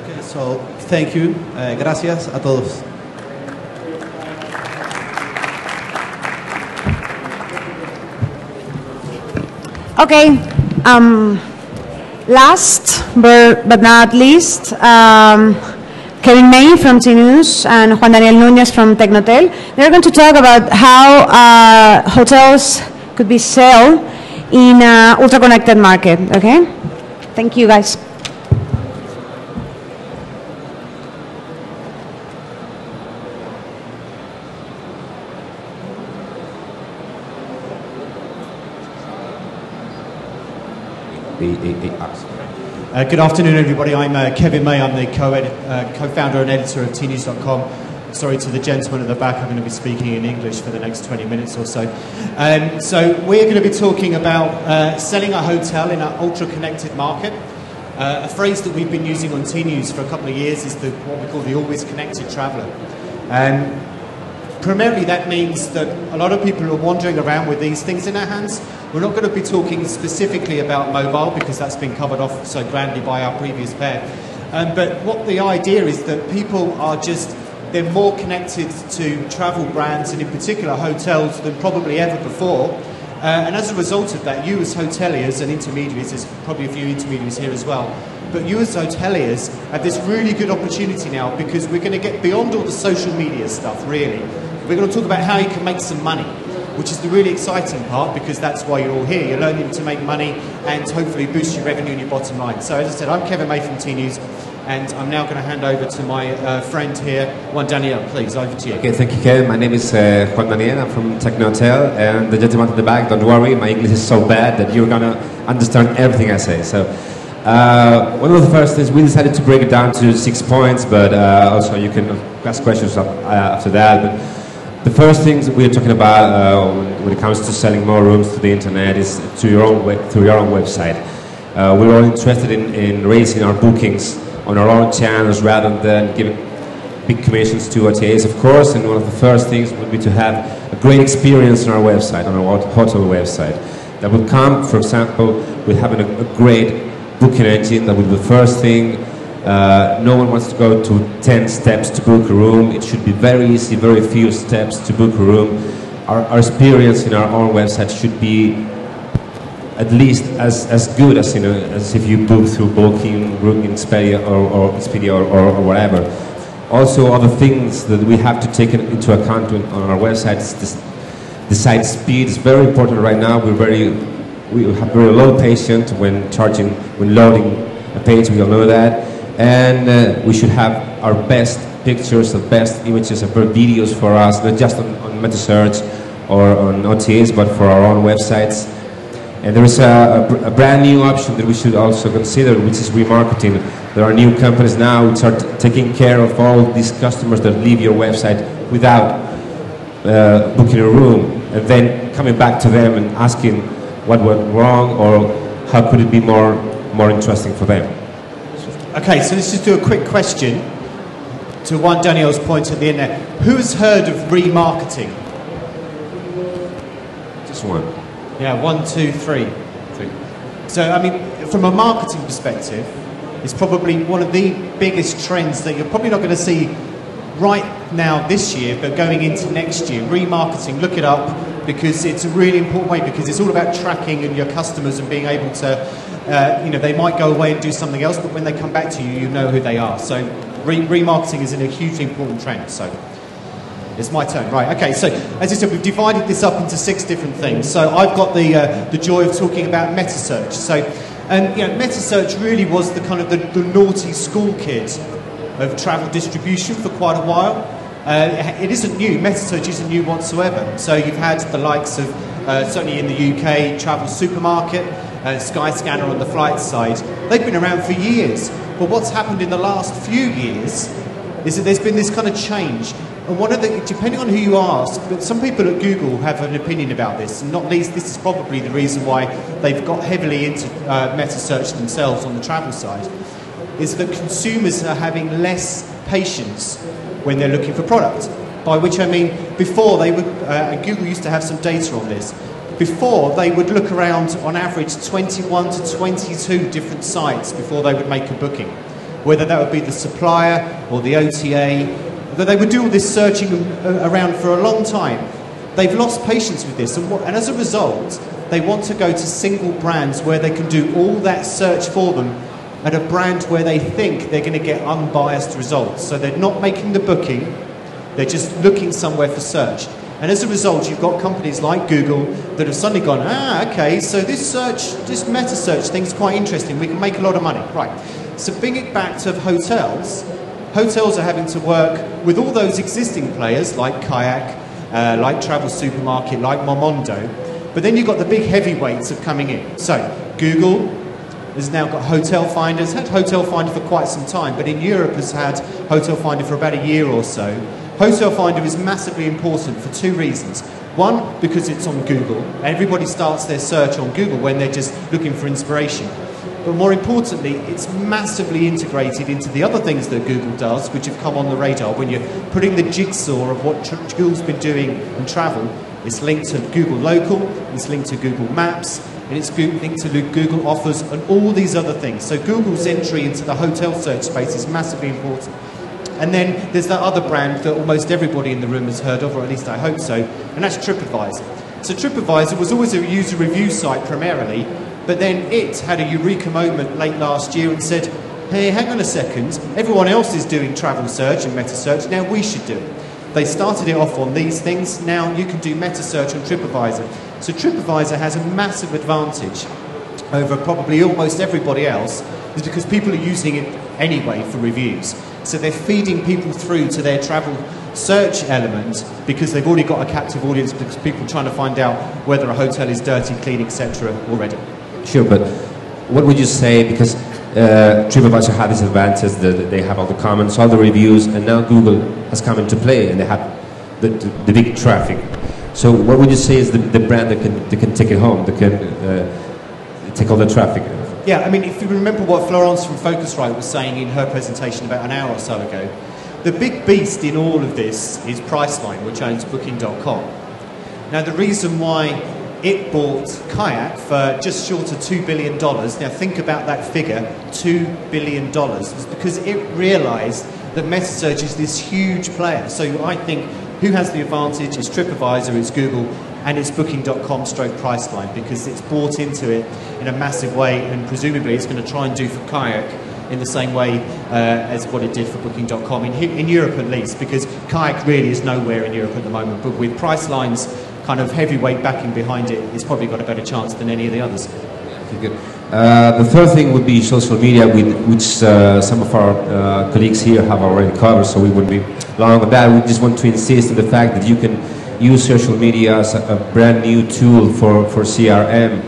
Okay, so thank you. Gracias a todos. Okay. Last but not least, Kevin May from T-News and Juan Daniel Núñez from Tecnotel. They're going to talk about how hotels could be sold in an ultra-connected market. Okay? Thank you, guys. Good afternoon, everybody. I'm Kevin May. I'm the co-founder and editor of tnews.com. Sorry to the gentleman at the back, I'm going to be speaking in English for the next 20 minutes or so. So we're going to be talking about selling a hotel in an ultra-connected market. A phrase that we've been using on T-News for a couple of years is what we call the always connected traveller. Primarily that means that a lot of people are wandering around with these things in their hands. We're not going to be talking specifically about mobile because that's been covered off so grandly by our previous pair. But what the idea is that people are they're more connected to travel brands and in particular hotels than probably ever before. And as a result of that, you as hoteliers and intermediaries, there's probably a few intermediaries here as well, but you as hoteliers have this really good opportunity now because we're going to get beyond all the social media stuff, really. We're going to talk about how you can make some money, which is the really exciting part because that's why you're all here. You're learning to make money and hopefully boost your revenue and your bottom line. So as I said, I'm Kevin May from T-News and I'm now going to hand over to my friend here, Juan Daniel. Please, over to you. Okay, thank you, Kevin. My name is Juan Daniel. I'm from Tecnotel, and the gentleman at the back, don't worry, my English is so bad that you're going to understand everything I say. So one of the first things, we decided to break it down to 6 points, but also you can ask questions after that. But the first things we're talking about when it comes to selling more rooms to the internet is through your own website. We're all interested in raising our bookings on our own channels rather than big commissions to OTAs, of course, and one of the first things would be to have a great experience on our website, on our hotel website. That would come, for example, with having a great booking engine. That would be the first thing. No one wants to go to 10 steps to book a room. It should be very easy, very few steps to book a room. Our experience in our own website should be at least as good as, as if you book through Booking, Expedia, or Expedia or whatever. Also, other things that we have to take into account on our website is the site speed is very important right now. We have very low patience when loading a page. We all know that, and we should have our best pictures, the best images, and videos for us, not just on MetaSearch or on OTAs, but for our own websites. And there is a brand new option that we should also consider, which is remarketing. There are new companies now which are taking care of all these customers that leave your website without booking a room, and then coming back to them and asking what went wrong or how could it be more interesting for them. Okay, so let's just do a quick question to one Daniel's point at the end there. Who's heard of remarketing? Just one. Yeah, 1, 2, 3. So, I mean, from a marketing perspective, it's probably one of the biggest trends that you're probably not going to see right now this year, but going into next year. Remarketing, look it up, because it's a really important way, because it's all about tracking and your customers and being able to, they might go away and do something else, but when they come back to you, you know who they are. So remarketing is a hugely important trend. So it's my turn, right? Okay, so as I said, we've divided this up into 6 different things. So I've got the joy of talking about MetaSearch. So, MetaSearch really was the kind of the naughty school kid of travel distribution for quite a while. It isn't new. MetaSearch isn't new whatsoever. So you've had the likes of, certainly in the UK, Travel Supermarket, Skyscanner on the flight side. They've been around for years. But what's happened in the last few years is that there's been this kind of change. And one of the, depending on who you ask, but some people at Google have an opinion about this, and not least, this is probably the reason why they've got heavily into MetaSearch themselves on the travel side, is that consumers are having less patience when they're looking for product. By which I mean, before they would, and Google used to have some data on this, before they would look around on average 21 to 22 different sites before they would make a booking. Whether that would be the supplier or the OTA, that they would do all this searching around for a long time. They've lost patience with this, and as a result, they want to go to single brands where they can do all that search for them at a brand where they think they're going to get unbiased results. So they're not making the booking, they're just looking somewhere for search. And as a result, you've got companies like Google that have suddenly gone, okay, so this MetaSearch thing's quite interesting, we can make a lot of money. Right, so bring it back to hotels. Hotels are having to work with all those existing players like Kayak, like Travel Supermarket, like Momondo, but then you've got the big heavyweights of coming in. So Google has now got Hotel Finder, has had Hotel Finder for quite some time, but in Europe has had Hotel Finder for about a year or so. Hotel Finder is massively important for 2 reasons. One, because it's on Google. Everybody starts their search on Google when they're just looking for inspiration. But more importantly, it's massively integrated into the other things that Google does, which have come on the radar. When you're putting the jigsaw of what Google's been doing in travel, it's linked to Google Local, it's linked to Google Maps, and it's linked to Google Offers and all these other things. So Google's entry into the hotel search space is massively important. And then there's that other brand that almost everybody in the room has heard of, or at least I hope so, and that's TripAdvisor. So TripAdvisor was always a user review site primarily, but then it had a eureka moment late last year and said, hey, hang on a second, everyone else is doing travel search and meta search, now we should do it. They started it off on these things, now you can do meta search on TripAdvisor. So TripAdvisor has a massive advantage over probably almost everybody else, is because people are using it anyway for reviews. So they're feeding people through to their travel search element because they've already got a captive audience, because people are trying to find out whether a hotel is dirty, clean, etc. already. Sure, but what would you say, because TripAdvisor had this advantage that they have all the comments, all the reviews, and now Google has come into play and they have the big traffic. So what would you say is the brand that can take it home, that can take all the traffic? Yeah, I mean, if you remember what Florence from Focusrite was saying in her presentation about an hour or so ago, The big beast in all of this is Priceline, which owns Booking.com. Now, the reason why it bought Kayak for just short of $2 billion, now think about that figure, $2 billion, was because it realised that metasearch is this huge player. So I think who has the advantage is TripAdvisor, it's Google, and it's Booking.com stroke Priceline, because it's bought into it in a massive way, and presumably it's going to try and do for Kayak in the same way as what it did for Booking.com, in Europe at least, because Kayak really is nowhere in Europe at the moment, but with Priceline's kind of heavyweight backing behind it, it's probably got a better chance than any of the others. Okay, good. The third thing would be social media, which some of our colleagues here have already covered, so we wouldn't be long on that. We just want to insist on the fact that you can use social media as a brand new tool for CRM.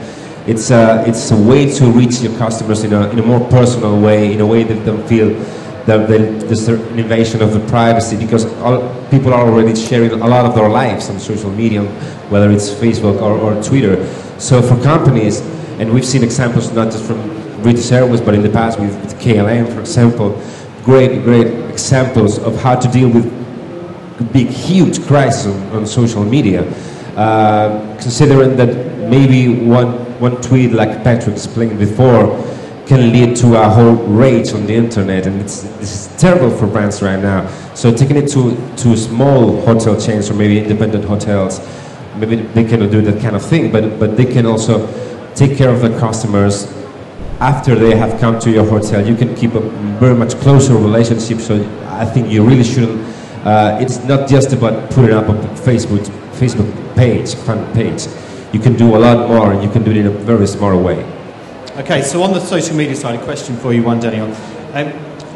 It's a way to reach your customers in a more personal way, in a way that they feel that there's an invasion of the privacy, because people are already sharing a lot of their lives on social media, whether it's Facebook or Twitter. So for companies, and we've seen examples not just from British Airways, but in the past with KLM, for example, great examples of how to deal with big, huge crisis on social media, considering that maybe one tweet, like Patrick explained before, can lead to a whole rage on the internet, and this is terrible for brands right now. So taking it to small hotel chains or maybe independent hotels, maybe they cannot do that kind of thing, but they can also take care of their customers after they have come to your hotel. You can keep a very much closer relationship, so I think you really shouldn't. It's not just about putting up a Facebook page, fan page. You can do a lot more, and you can do it in a very smart way. Okay, so on the social media side, a question for you, Daniel.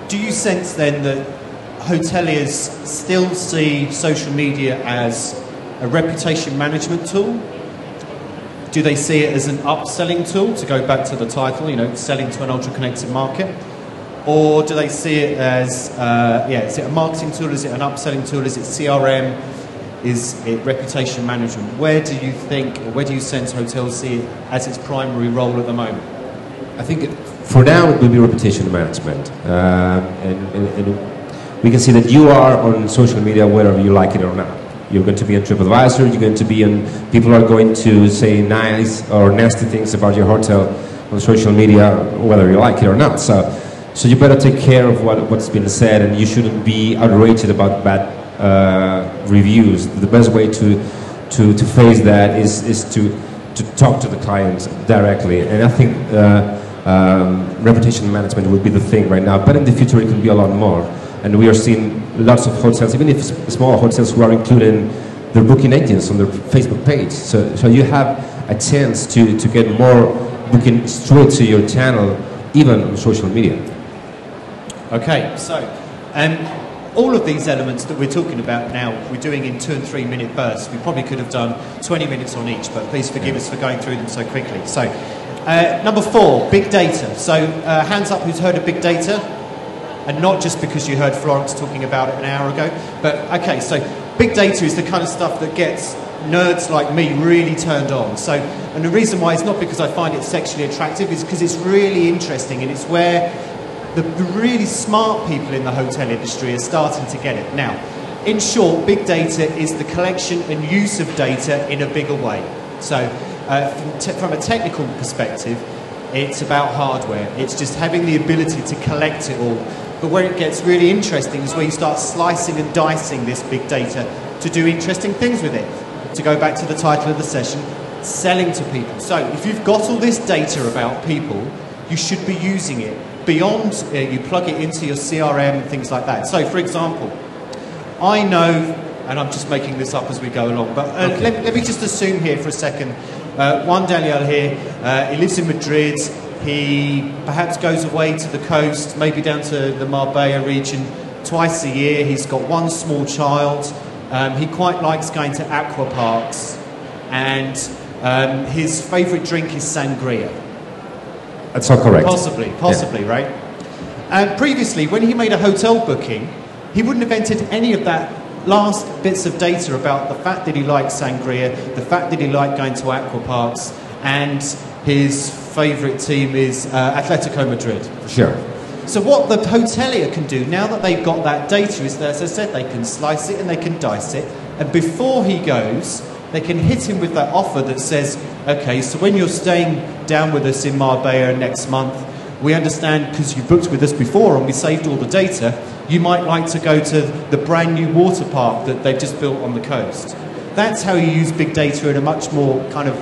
Do you sense then that hoteliers still see social media as a reputation management tool? Do they see it as an upselling tool, to go back to the title, you know, selling to an ultra-connected market? Or do they see it as, is it a marketing tool, is it an upselling tool, is it CRM, is it reputation management? Where do you think, or where do you sense hotels see it as its primary role at the moment? I think for now it will be reputation management, and we can see that you are on social media whether you like it or not. You're going to be on TripAdvisor, you're going to be on, people are going to say nice or nasty things about your hotel on social media whether you like it or not. So you better take care of what's been said, and you shouldn't be outraged about bad reviews. The best way to face that is to talk to the clients directly, and I think reputation management would be the thing right now, but in the future it can be a lot more, and we are seeing lots of hotels, even if small hotels, who are including their booking agents on their Facebook page, so you have a chance to get more booking straight to your channel, even on social media. Okay, so all of these elements that we're talking about now, we're doing in 2 and 3 minute bursts. We probably could have done 20 minutes on each, but please forgive us for going through them so quickly. So, number 4, big data. So, hands up who's heard of big data? And not just because you heard Florence talking about it an hour ago, but okay, so big data is the kind of stuff that gets nerds like me really turned on. So, and the reason why is not because I find it sexually attractive, is because it's really interesting, and it's where the really smart people in the hotel industry are starting to get it. Now, in short, big data is the collection and use of data in a bigger way. So, from a technical perspective, it's about hardware. It's just having the ability to collect it all. But where it gets really interesting is where you start slicing and dicing this big data to do interesting things with it. To go back to the title of the session, selling to people. So, if you've got all this data about people, you should be using it. Beyond, you plug it into your CRM and things like that. So, for example, I know, and I'm just making this up as we go along, but okay. let me just assume here for a second, Juan Daniel here, he lives in Madrid, he perhaps goes away to the coast, maybe down to the Marbella region twice a year, he's got one small child, he quite likes going to aqua parks, and his favourite drink is sangria. That's all correct. Possibly, yeah. Right? And previously, when he made a hotel booking, he wouldn't have entered any of that last bits of data about the fact that he liked sangria, the fact that he liked going to aqua parks, and his favourite team is Atletico Madrid. Sure. So what the hotelier can do, now that they've got that data, is that, as I said, they can slice it and they can dice it. And before he goes, they can hit him with that offer that says, okay, so when you're staying down with us in Marbella next month, we understand because you booked with us before and we saved all the data, you might like to go to the brand new water park that they've just built on the coast. That's how you use big data in a much more kind of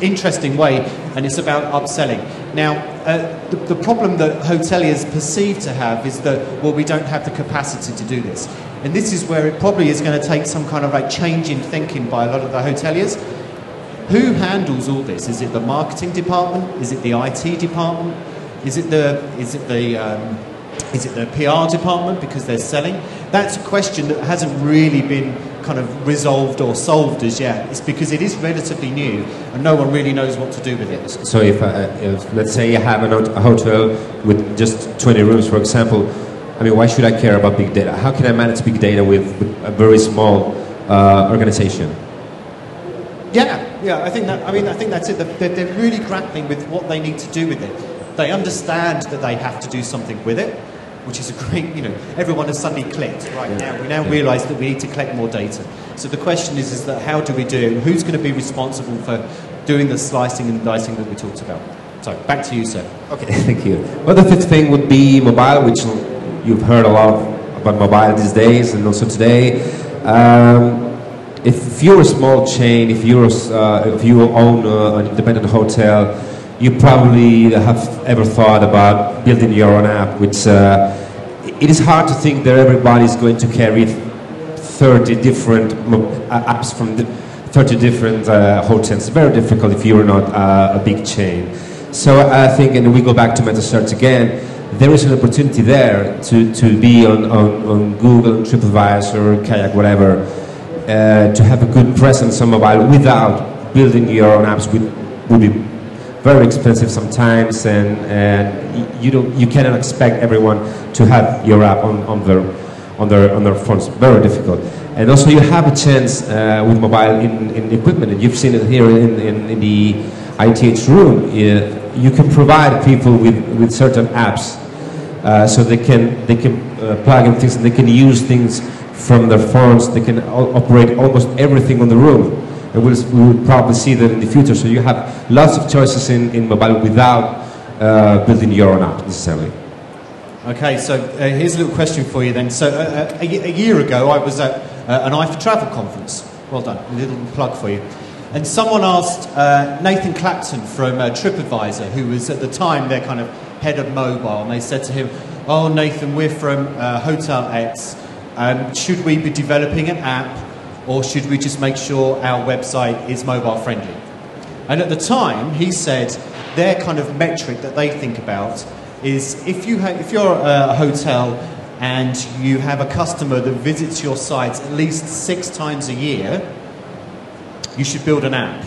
interesting way, and it's about upselling. Now, the problem that hoteliers perceive to have is that, well, we don't have the capacity to do this. And this is where it probably is going to take some kind of like change in thinking by a lot of the hoteliers. Who handles all this? Is it the marketing department? Is it the IT department? Is it the PR department because they're selling? That's a question that hasn't really been kind of resolved or solved as yet. It's because it is relatively new and no one really knows what to do with it. So if let's say you have a hotel with just 20 rooms, for example, I mean, why should I care about big data? How can I manage big data with a very small organization? Yeah, I think that's it. They're really grappling with what they need to do with it. They understand that they have to do something with it, which is a great, everyone has suddenly clicked right now. We now realise that we need to collect more data. So the question is that how do we do it? Who's going to be responsible for doing the slicing and dicing that we talked about? So back to you, sir. Okay, thank you. Well, the fifth thing would be mobile, which you've heard a lot about mobile these days and also today. If you're a small chain, if you own an independent hotel, you probably have ever thought about building your own app, which it is hard to think that everybody is going to carry 30 different apps from 30 different hotels. It's very difficult if you're not a big chain. So I think, and we go back to meta search again, there is an opportunity there to be on Google, TripAdvisor, Kayak, whatever, to have a good presence on mobile without building your own apps would be very expensive sometimes, and you cannot expect everyone to have your app on their phones. Very difficult. And also you have a chance with mobile in equipment, and you've seen it here in the ITH room. You can provide people with certain apps, so they can plug in things and they can use things from their phones. They can operate almost everything on the room. And we will probably see that in the future. So you have lots of choices in mobile without building your own app necessarily. Okay, so here's a little question for you then. So a year ago I was at an IFA travel conference. Well done, a little plug for you. And someone asked Nathan Clapton from TripAdvisor, who was at the time their kind of head of mobile, and they said to him, "Oh Nathan, we're from Hotel X. Should we be developing an app, or should we just make sure our website is mobile friendly?" And at the time, he said their kind of metric that they think about is if you're a hotel and you have a customer that visits your site at least 6 times a year, you should build an app.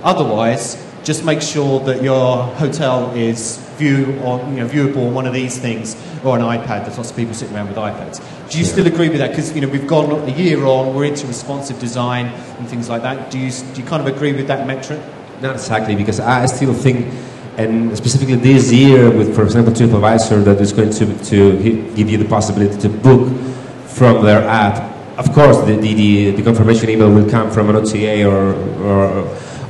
Otherwise, just make sure that your hotel is viewable on one of these things, or an iPad. There's lots of people sitting around with iPads. Do you still agree with that? Because we've gone a year on, we're into responsive design and things like that. Do you kind of agree with that metric? Not exactly, because I still think, and specifically this year with, for example, TripAdvisor, that is going to give you the possibility to book from their app. Of course, the confirmation email will come from an OTA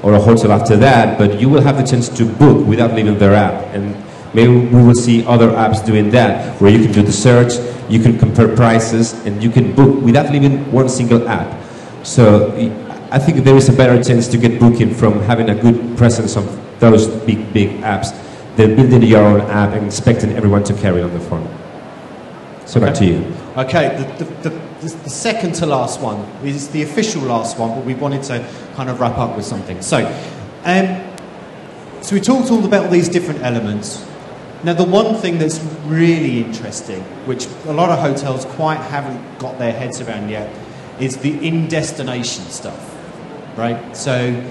or a hotel after that, but you will have the chance to book without leaving their app. And maybe we will see other apps doing that, where you can do the search, you can compare prices, and you can book without leaving one single app. So I think there is a better chance to get booking from having a good presence of those big apps than building your own app and expecting everyone to carry it on the phone. So back to you. Okay, the second to last one is the official last one, but we wanted to kind of wrap up with something. So we talked all about all these different elements. Now, the one thing that's really interesting, which a lot of hotels quite haven't got their heads around yet, is the in-destination stuff, right? So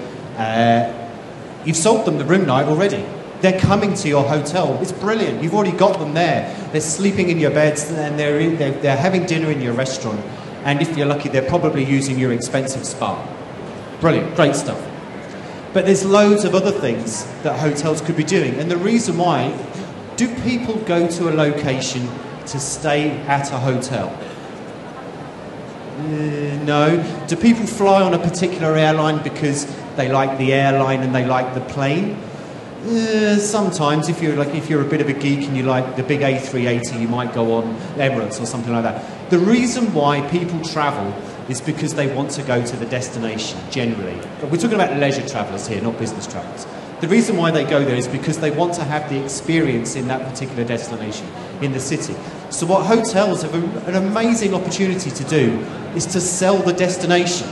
you've sold them the room night already. They're coming to your hotel. It's brilliant. You've already got them there. They're sleeping in your beds, and they're having dinner in your restaurant. And if you're lucky, they're probably using your expensive spa. Brilliant, great stuff. But there's loads of other things that hotels could be doing. And the reason why Do people go to a location to stay at a hotel? No. Do people fly on a particular airline because they like the airline and they like the plane? Sometimes, if you're a bit of a geek and you like the big A380, you might go on Emirates or something like that. The reason why people travel is because they want to go to the destination, generally. We're talking about leisure travellers here, not business travellers. The reason why they go there is because they want to have the experience in that particular destination, in the city. So what hotels have an amazing opportunity to do is to sell the destination,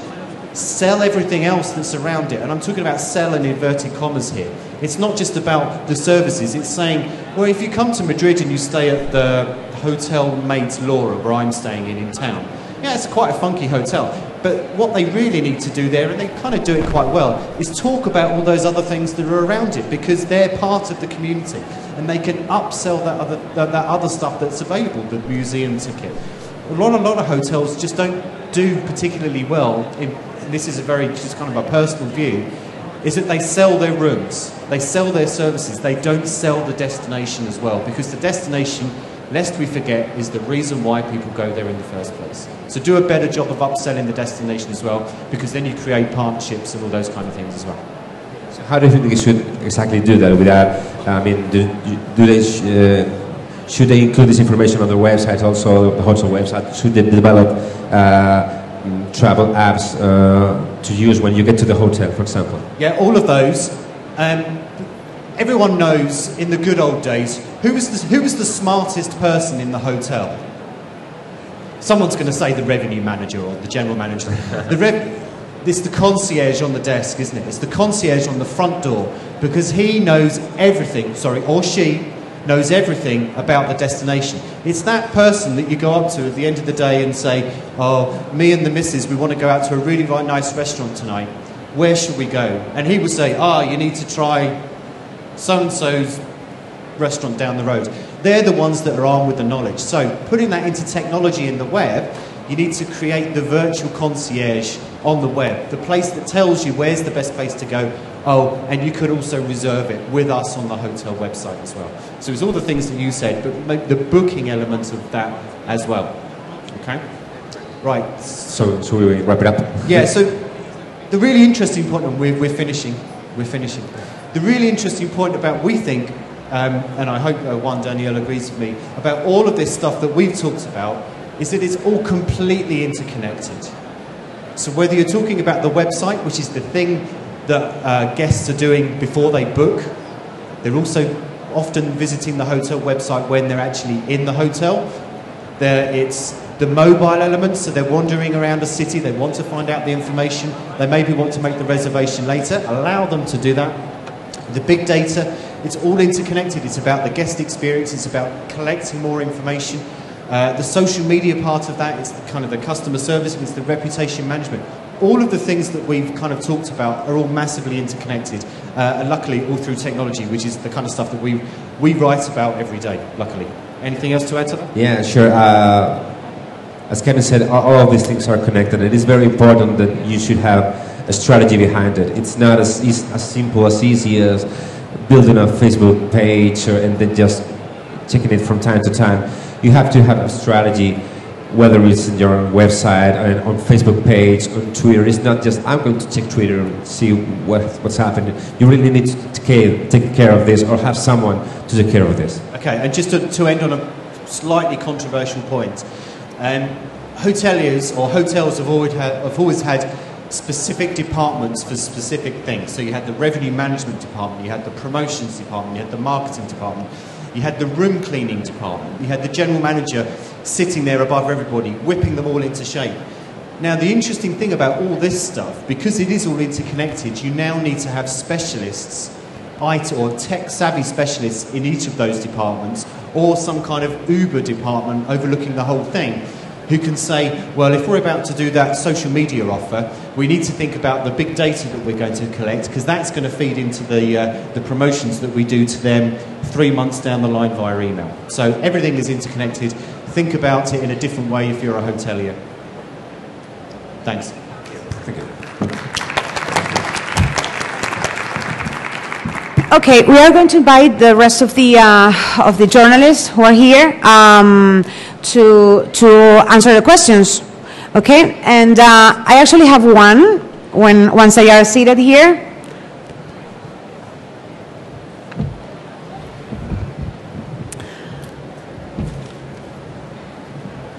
sell everything else that's around it. And I'm talking about sell in inverted commas here. It's not just about the services. It's saying, well, if you come to Madrid and you stay at the Hotel Maids Laura, where I'm staying in town, yeah, it's quite a funky hotel. But what they really need to do there, and they kind of do it quite well, is talk about all those other things that are around it, because they're part of the community. And they can upsell that other stuff that's available, the museum ticket. A lot of hotels just don't do particularly well, and this is just kind of a personal view, is that they sell their rooms, they sell their services, they don't sell the destination as well, because the destination, lest we forget, is the reason why people go there in the first place. So do a better job of upselling the destination as well, because then you create partnerships and all those kind of things as well. So how do you think they should exactly do that? Without, I mean, should they include this information on their website, also the hotel website? Should they develop travel apps to use when you get to the hotel, for example? Yeah, all of those. Everyone knows in the good old days who was the smartest person in the hotel. Someone's going to say the revenue manager or the general manager. It's the concierge on the desk, isn't it? It's the concierge on the front door, because he knows everything, or she knows everything about the destination. It's that person that you go up to at the end of the day and say, oh, me and the missus, we want to go out to a really nice restaurant tonight. Where should we go? And he will say, you need to try so-and-so's restaurant down the road. They're the ones that are armed with the knowledge. So putting that into technology in the web, you need to create the virtual concierge on the web, the place that tells you where's the best place to go. Oh, and you could also reserve it with us on the hotel website as well. So it's all the things that you said, but the booking element of that as well. Okay? Right. So we wrap it up? Yeah, so the really interesting point, and we're finishing. The really interesting point about, we think, and I hope Danielle agrees with me, about all of this stuff that we've talked about, is that it's all completely interconnected. So whether you're talking about the website, which is the thing that guests are doing before they book, they're also often visiting the hotel website when they're actually in the hotel. It's the mobile elements, so they're wandering around a city, they want to find out the information, they maybe want to make the reservation later, allow them to do that. The big data, it's all interconnected. It's about the guest experience, it's about collecting more information. The social media part of that, it's the customer service, it's the reputation management. All of the things that we've kind of talked about are all massively interconnected, and luckily all through technology, which is the kind of stuff that we write about every day, luckily. Anything else to add to that? Yeah, sure. As Kevin said, all of these things are connected. It is very important that you should have a strategy behind it. It's not as simple, as easy as building a Facebook page and then just checking it from time to time. You have to have a strategy, whether it's in your website, on Facebook page, on Twitter. It's not just, I'm going to check Twitter and see what's happening. You really need to take care of this, or have someone to take care of this. Okay, and just to end on a slightly controversial point, hoteliers or hotels have always had specific departments for specific things. So you had the revenue management department, you had the promotions department, you had the marketing department, you had the room cleaning department, you had the general manager sitting there above everybody, whipping them all into shape. Now, the interesting thing about all this stuff, because it is all interconnected, you now need to have specialists, IT or tech-savvy specialists in each of those departments, or some kind of Uber department overlooking the whole thing, who can say, well, if we're about to do that social media offer, we need to think about the big data that we're going to collect, because that's going to feed into the promotions that we do to them 3 months down the line via email. So everything is interconnected. Think about it in a different way if you're a hotelier. Thanks. Thank you. Okay, we are going to invite the rest of the journalists who are here to answer the questions. Okay, and I actually have one once they are seated here.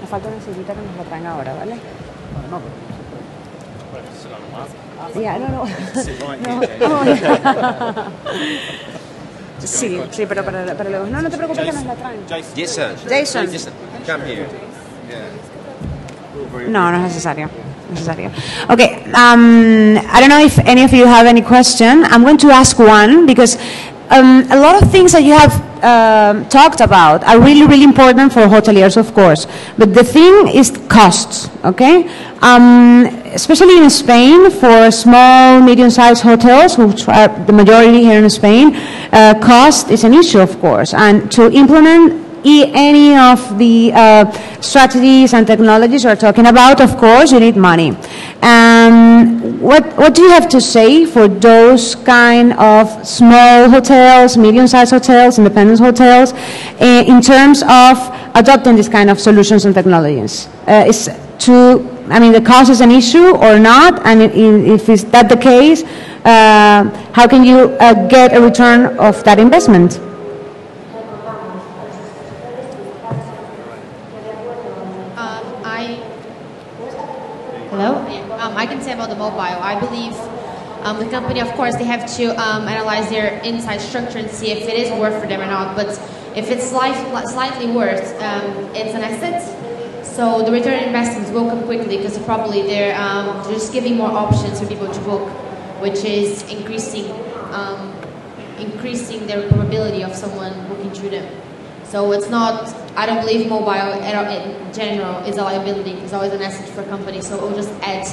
Me falta una sillita que nos lo traen ahora, ¿vale? Yeah, no. Sí, pero luego. No te preocupes que nos la traen. Jason. Come here. No es necesario. Okay, I don't know if any of you have any question. I'm going to ask one because a lot of things that you have talked about are really, really important for hoteliers, of course. But the thing is costs, okay? Especially in Spain, for small, medium-sized hotels, which are the majority here in Spain, cost is an issue, of course. And to implement any of the strategies and technologies we're talking about, of course, you need money. What do you have to say for those kind of small hotels, medium-sized hotels, independent hotels, in terms of adopting this kind of solutions and technologies? The cost is an issue or not? And if is that the case, how can you get a return of that investment? Hello? I can say about the mobile. I believe the company, of course, they have to analyze their inside structure and see if it is worth for them or not. But if it's slightly worth, it's an asset. So the return on investments will come quickly because probably they're just giving more options for people to book, which is increasing their probability of someone booking through them. So it's not, I don't believe mobile in general is a liability. It's always an asset for a company, so it will just add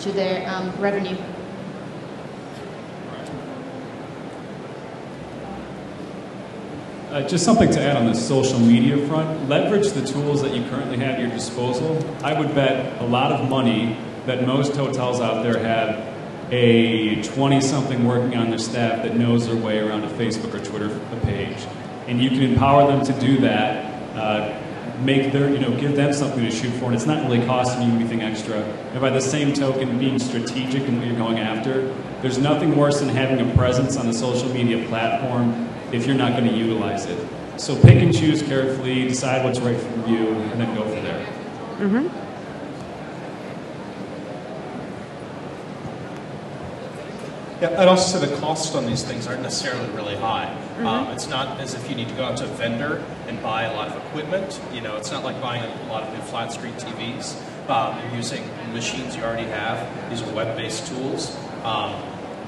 to their revenue. Just something to add on the social media front. Leverage the tools that you currently have at your disposal. I would bet a lot of money that most hotels out there have a 20-something working on their staff that knows their way around a Facebook or Twitter page. And you can empower them to do that, give them something to shoot for, and it's not really costing you anything extra. And by the same token, being strategic in what you're going after, there's nothing worse than having a presence on the social media platform if you're not going to utilize it. So pick and choose carefully, decide what's right for you, and then go from there. Mm-hmm. Yeah, I'd also say the costs on these things aren't necessarily really high. It's not as if you need to go out to a vendor and buy a lot of equipment. It's not like buying a lot of new flat screen TVs. You're using machines you already have. These are web-based tools.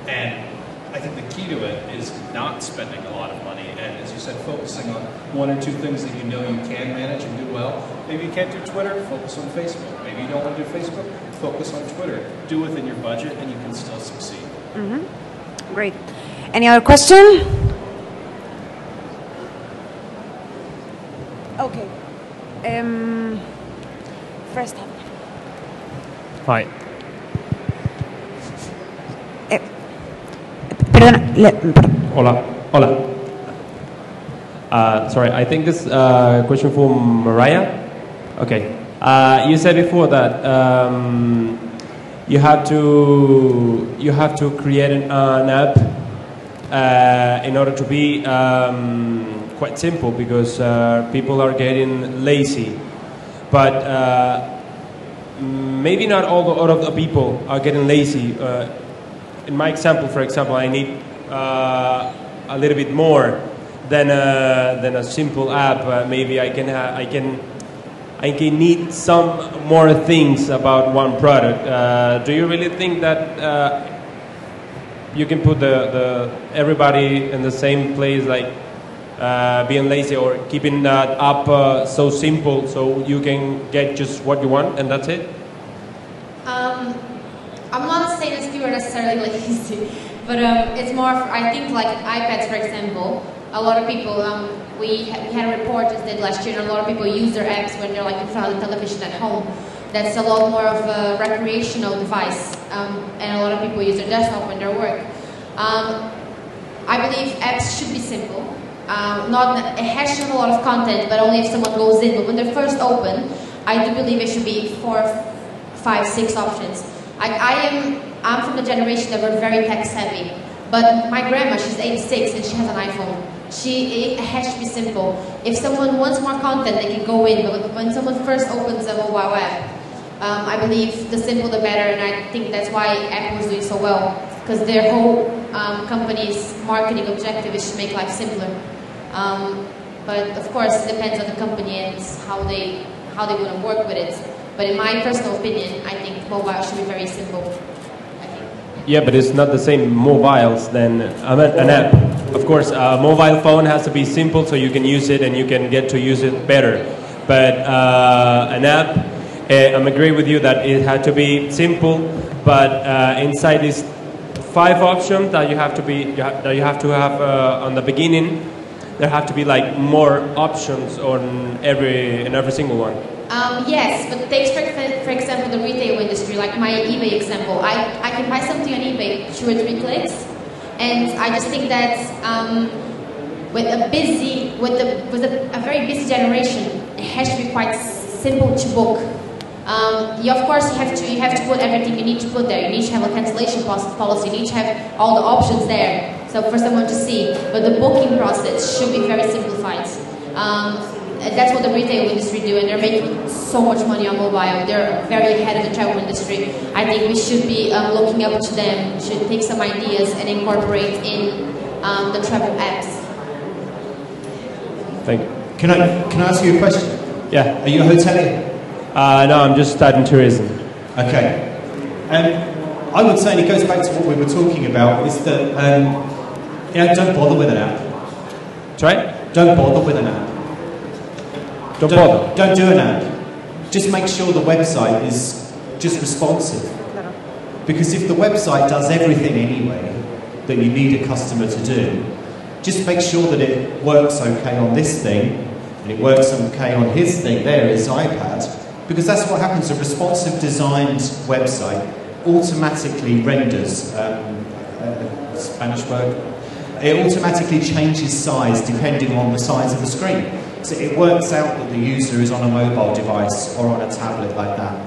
And I think the key to it is not spending a lot of money. And as you said, focusing on one or two things that you know you can manage and do well. Maybe you can't do Twitter, focus on Facebook. Maybe you don't want to do Facebook, focus on Twitter. Do within your budget and you can still succeed. Mm-hmm. Great. Any other question? Okay. First up. Hi. Hola. Sorry, I think this question for Mariah. Okay. You said before that you have to create an app in order to be quite simple because people are getting lazy. But maybe not all of the people are getting lazy. In my example, for example, I need a little bit more than a simple app. Maybe I can need some more things about one product. Do you really think that you can put everybody in the same place, like being lazy or keeping that app so simple so you can get just what you want and that's it? I'm not saying that people are necessarily lazy, but it's more, I think, like iPads, for example. A lot of people, we had a report just did last year, and a lot of people use their apps when they're like in front of the television at home. That's a lot more of a recreational device, and a lot of people use their desktop when they're at work. I believe apps should be simple. It has to have a lot of content, but only if someone goes in. But when they're first open, I do believe it should be 4, 5, 6 options. I'm from the generation that were very tech savvy, but my grandma, she's 86 and she has an iPhone. It has to be simple. If someone wants more content, they can go in, but when someone first opens a mobile app, I believe the simple the better, and I think that's why Apple is doing so well, because their whole company's marketing objective is to make life simpler. But of course, it depends on the company and how they want to work with it. But in my personal opinion, I think mobile should be very simple. Yeah, but it's not the same mobiles than an app. Of course, a mobile phone has to be simple so you can use it and you can get to use it better. But an app, I'm agree with you that it had to be simple, but inside these 5 options that you have to have on the beginning, there have to be like more options on every single one. Yes, but take for example the retail industry, like my eBay example. I can buy something on eBay 2 or 3 clicks, and I just think that with a very busy generation, it has to be quite simple to book. Of course, you have to put everything you need to put there. You need to have a cancellation policy. You need to have all the options there, so for someone to see. But the booking process should be very simplified. That's what the retail industry do, and they're making so much money on mobile. They're very ahead of the travel industry. I think we should be looking up to them. We should take some ideas and incorporate in the travel apps. Thank you. Can I ask you a question? Yeah. Are you a hotelier? No, I'm just studying tourism. Okay. I would say, and it goes back to what we were talking about, is that don't bother with an app. Sorry? Don't bother with an app. Don't do an app. Just make sure the website is just responsive. Because if the website does everything anyway that you need a customer to do, just make sure that it works okay on this thing, and it works okay on his thing there, his iPad, because that's what happens. A responsive designed website automatically renders, Spanish word, it automatically changes size depending on the size of the screen. So it works out that the user is on a mobile device or on a tablet like that.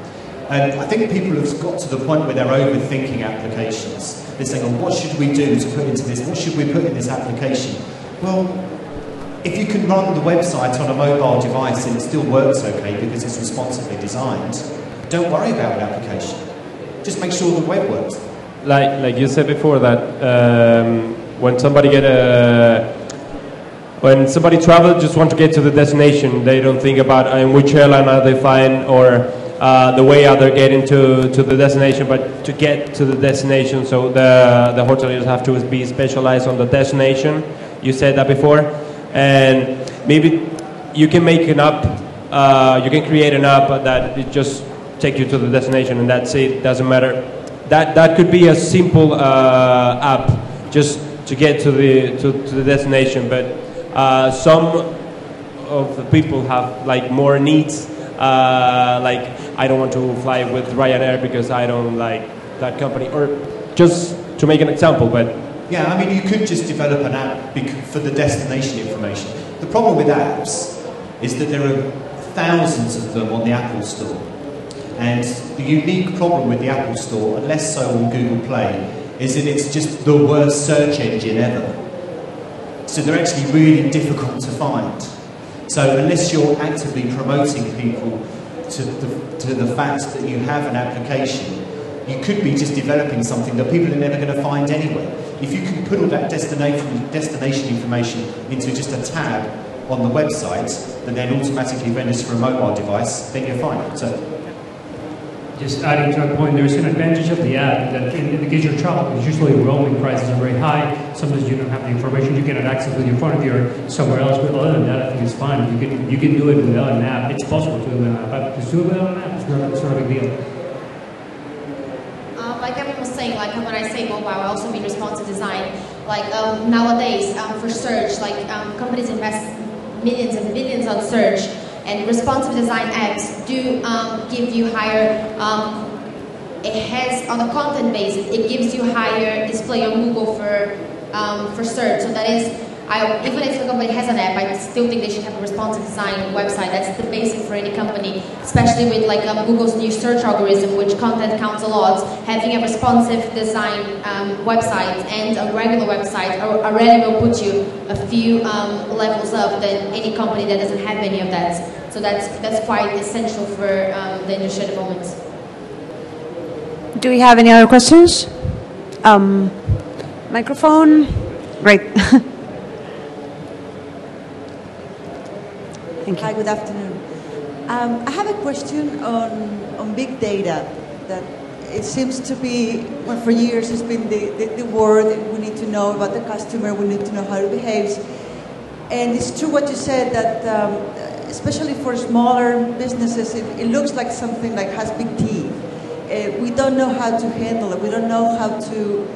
And I think people have got to the point where they're overthinking applications. They're saying, oh, what should we do to put into this? What should we put in this application? Well, if you can run the website on a mobile device and it still works okay because it's responsively designed, don't worry about an application. Just make sure the web works. Like you said before, that when somebody travels, just want to get to the destination. They don't think about in which airline are they flying or the way are they getting to the destination, but to get to the destination. So the hoteliers have to be specialized on the destination. You said that before, and maybe you can make an app. You can create an app that it just take you to the destination, and that's it. Doesn't matter. That could be a simple app just to get to the destination, but some of the people have like more needs. Like I don't want to fly with Ryanair because I don't like that company, or just to make an example. But yeah, I mean, you could just develop an app for the destination information. The problem with apps is that there are thousands of them on the Apple Store. And the unique problem with the Apple Store, and less so on Google Play, is that it's just the worst search engine ever. So they're actually really difficult to find. So unless you're actively promoting people to the fact that you have an application, you could be just developing something that people are never going to find anyway. If you can put all that destination information into just a tab on the website that then automatically renders for a mobile device, then you're fine. So, just adding to that point, there's an advantage of the app that in the case of travel, because usually roaming prices are very high. Sometimes you don't have the information you cannot access with your phone if you're somewhere else. But other than that, I think it's fine. You can do it without an app. It's possible to do it without an app, but to do it without an app, it's not a big deal. Like Evan was saying, like when I say mobile, I also mean responsive design. Like nowadays, for search, like companies invest millions and billions on search. And responsive design apps do give you higher, it has, on a content basis, it gives you higher display on Google for for search. So that is, even if a company has an app, I still think they should have a responsive design website. That's the basic for any company, especially with like Google's new search algorithm, which content counts a lot. Having a responsive design website and a regular website already will put you a few levels up than any company that doesn't have any of that. So that's quite essential for the industry at the moment. Do we have any other questions? Microphone? Great. Thank you. Hi, good afternoon. I have a question on big data. That it seems to be, well, for years it's been the word. We need to know about the customer. We need to know how it behaves. And it's true what you said, that especially for smaller businesses, it looks like something like has big teeth. We don't know how to handle it. We don't know how to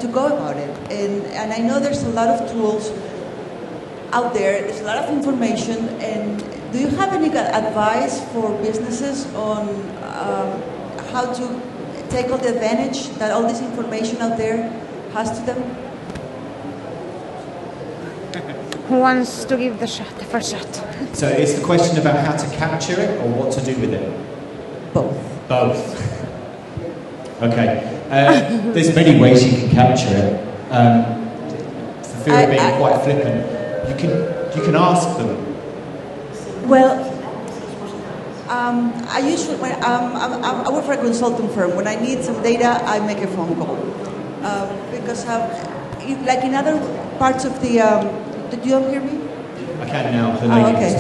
go about it. And I know there's a lot of tools out there. There's a lot of information. And do you have any advice for businesses on how to take all the advantage that all this information out there has to them? Who wants to give the first shot? So is the question about how to capture it or what to do with it? Both. Both. Okay. There's many ways you can capture it. For fear of being quite flippant, you can ask them. Well, I usually I work for a consulting firm. When I need some data, I make a phone call because like in other parts of the. Did you all hear me? I can now. The lady okay.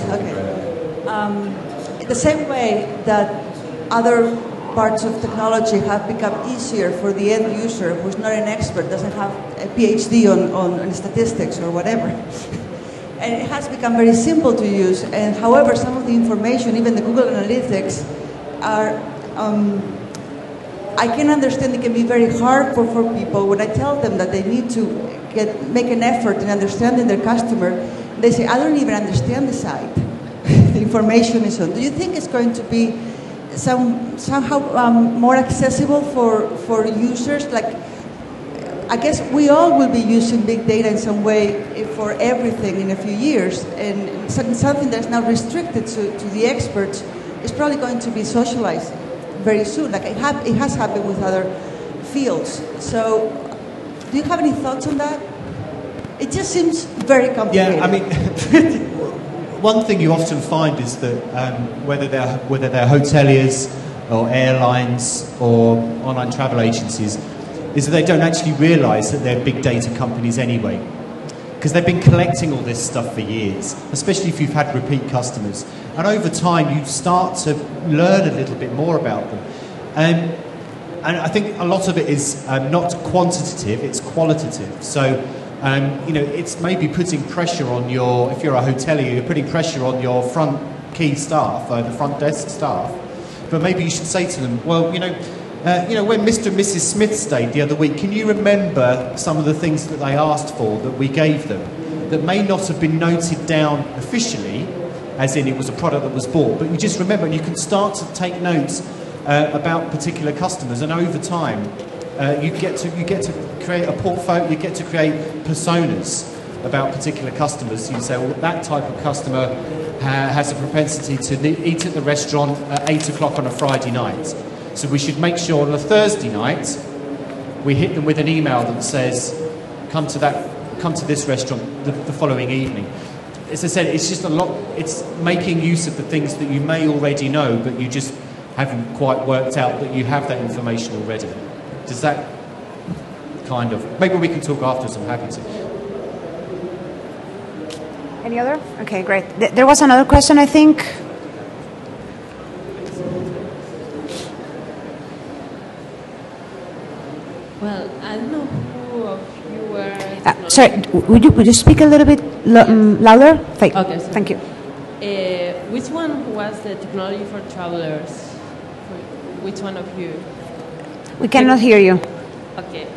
The same way that other parts of technology have become easier for the end user who's not an expert, doesn't have a PhD on statistics or whatever. And it has become very simple to use. And however, some of the information, even the Google Analytics, are, I can understand it can be very hard for people when I tell them that they need to make an effort in understanding their customer. They say, I don't even understand the site. The information is on. Do you think it's going to be somehow more accessible for users? Like, I guess we all will be using big data in some way for everything in a few years, and something that's now restricted to the experts is probably going to be socialized very soon. Like it has happened with other fields. So, do you have any thoughts on that? It just seems very complicated. Yeah, I mean, one thing you often find is that whether they're hoteliers or airlines or online travel agencies, is that they don't actually realise that they're big data companies anyway. Because they've been collecting all this stuff for years, especially if you've had repeat customers. And over time, you start to learn a little bit more about them. And I think a lot of it is not quantitative, it's qualitative. So, it's maybe putting pressure on if you're a hotelier, you're putting pressure on your front key staff, the front desk staff. But maybe you should say to them, well, when Mr. and Mrs. Smith stayed the other week, can you remember some of the things that they asked for that we gave them that may not have been noted down officially, as in it was a product that was bought, but you just remember, and you can start to take notes about particular customers, and over time you get to create a portfolio, you get to create personas about particular customers. You say, well, that type of customer has a propensity to eat at the restaurant at 8 o'clock on a Friday night. So we should make sure on a Thursday night we hit them with an email that says, come to this restaurant the following evening. As I said, it's just it's making use of the things that you may already know, but you just haven't quite worked out that you have that information already. Does that kind of... Maybe we can talk afterwards, I'm happy to. Any other? Okay, great. There was another question, I think. Well, I don't know who of you were... Sorry, would you speak a little bit louder? Okay, sorry. Thank you. Which one was the technology for travelers? Which one of you? We cannot hear you. Okay.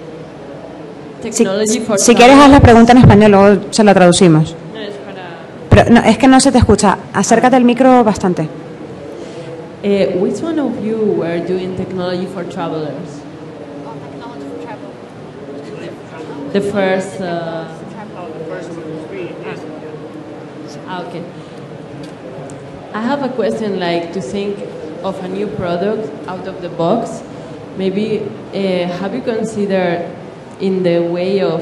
Technology for si quieres haz la pregunta en español, luego se la traducimos. No, es para... Pero no, es que no se te escucha. Acércate al micro bastante. Which one of you were doing technology for travelers? the first. Okay. I have a question, like to think of a new product out of the box. Maybe have you considered in the way of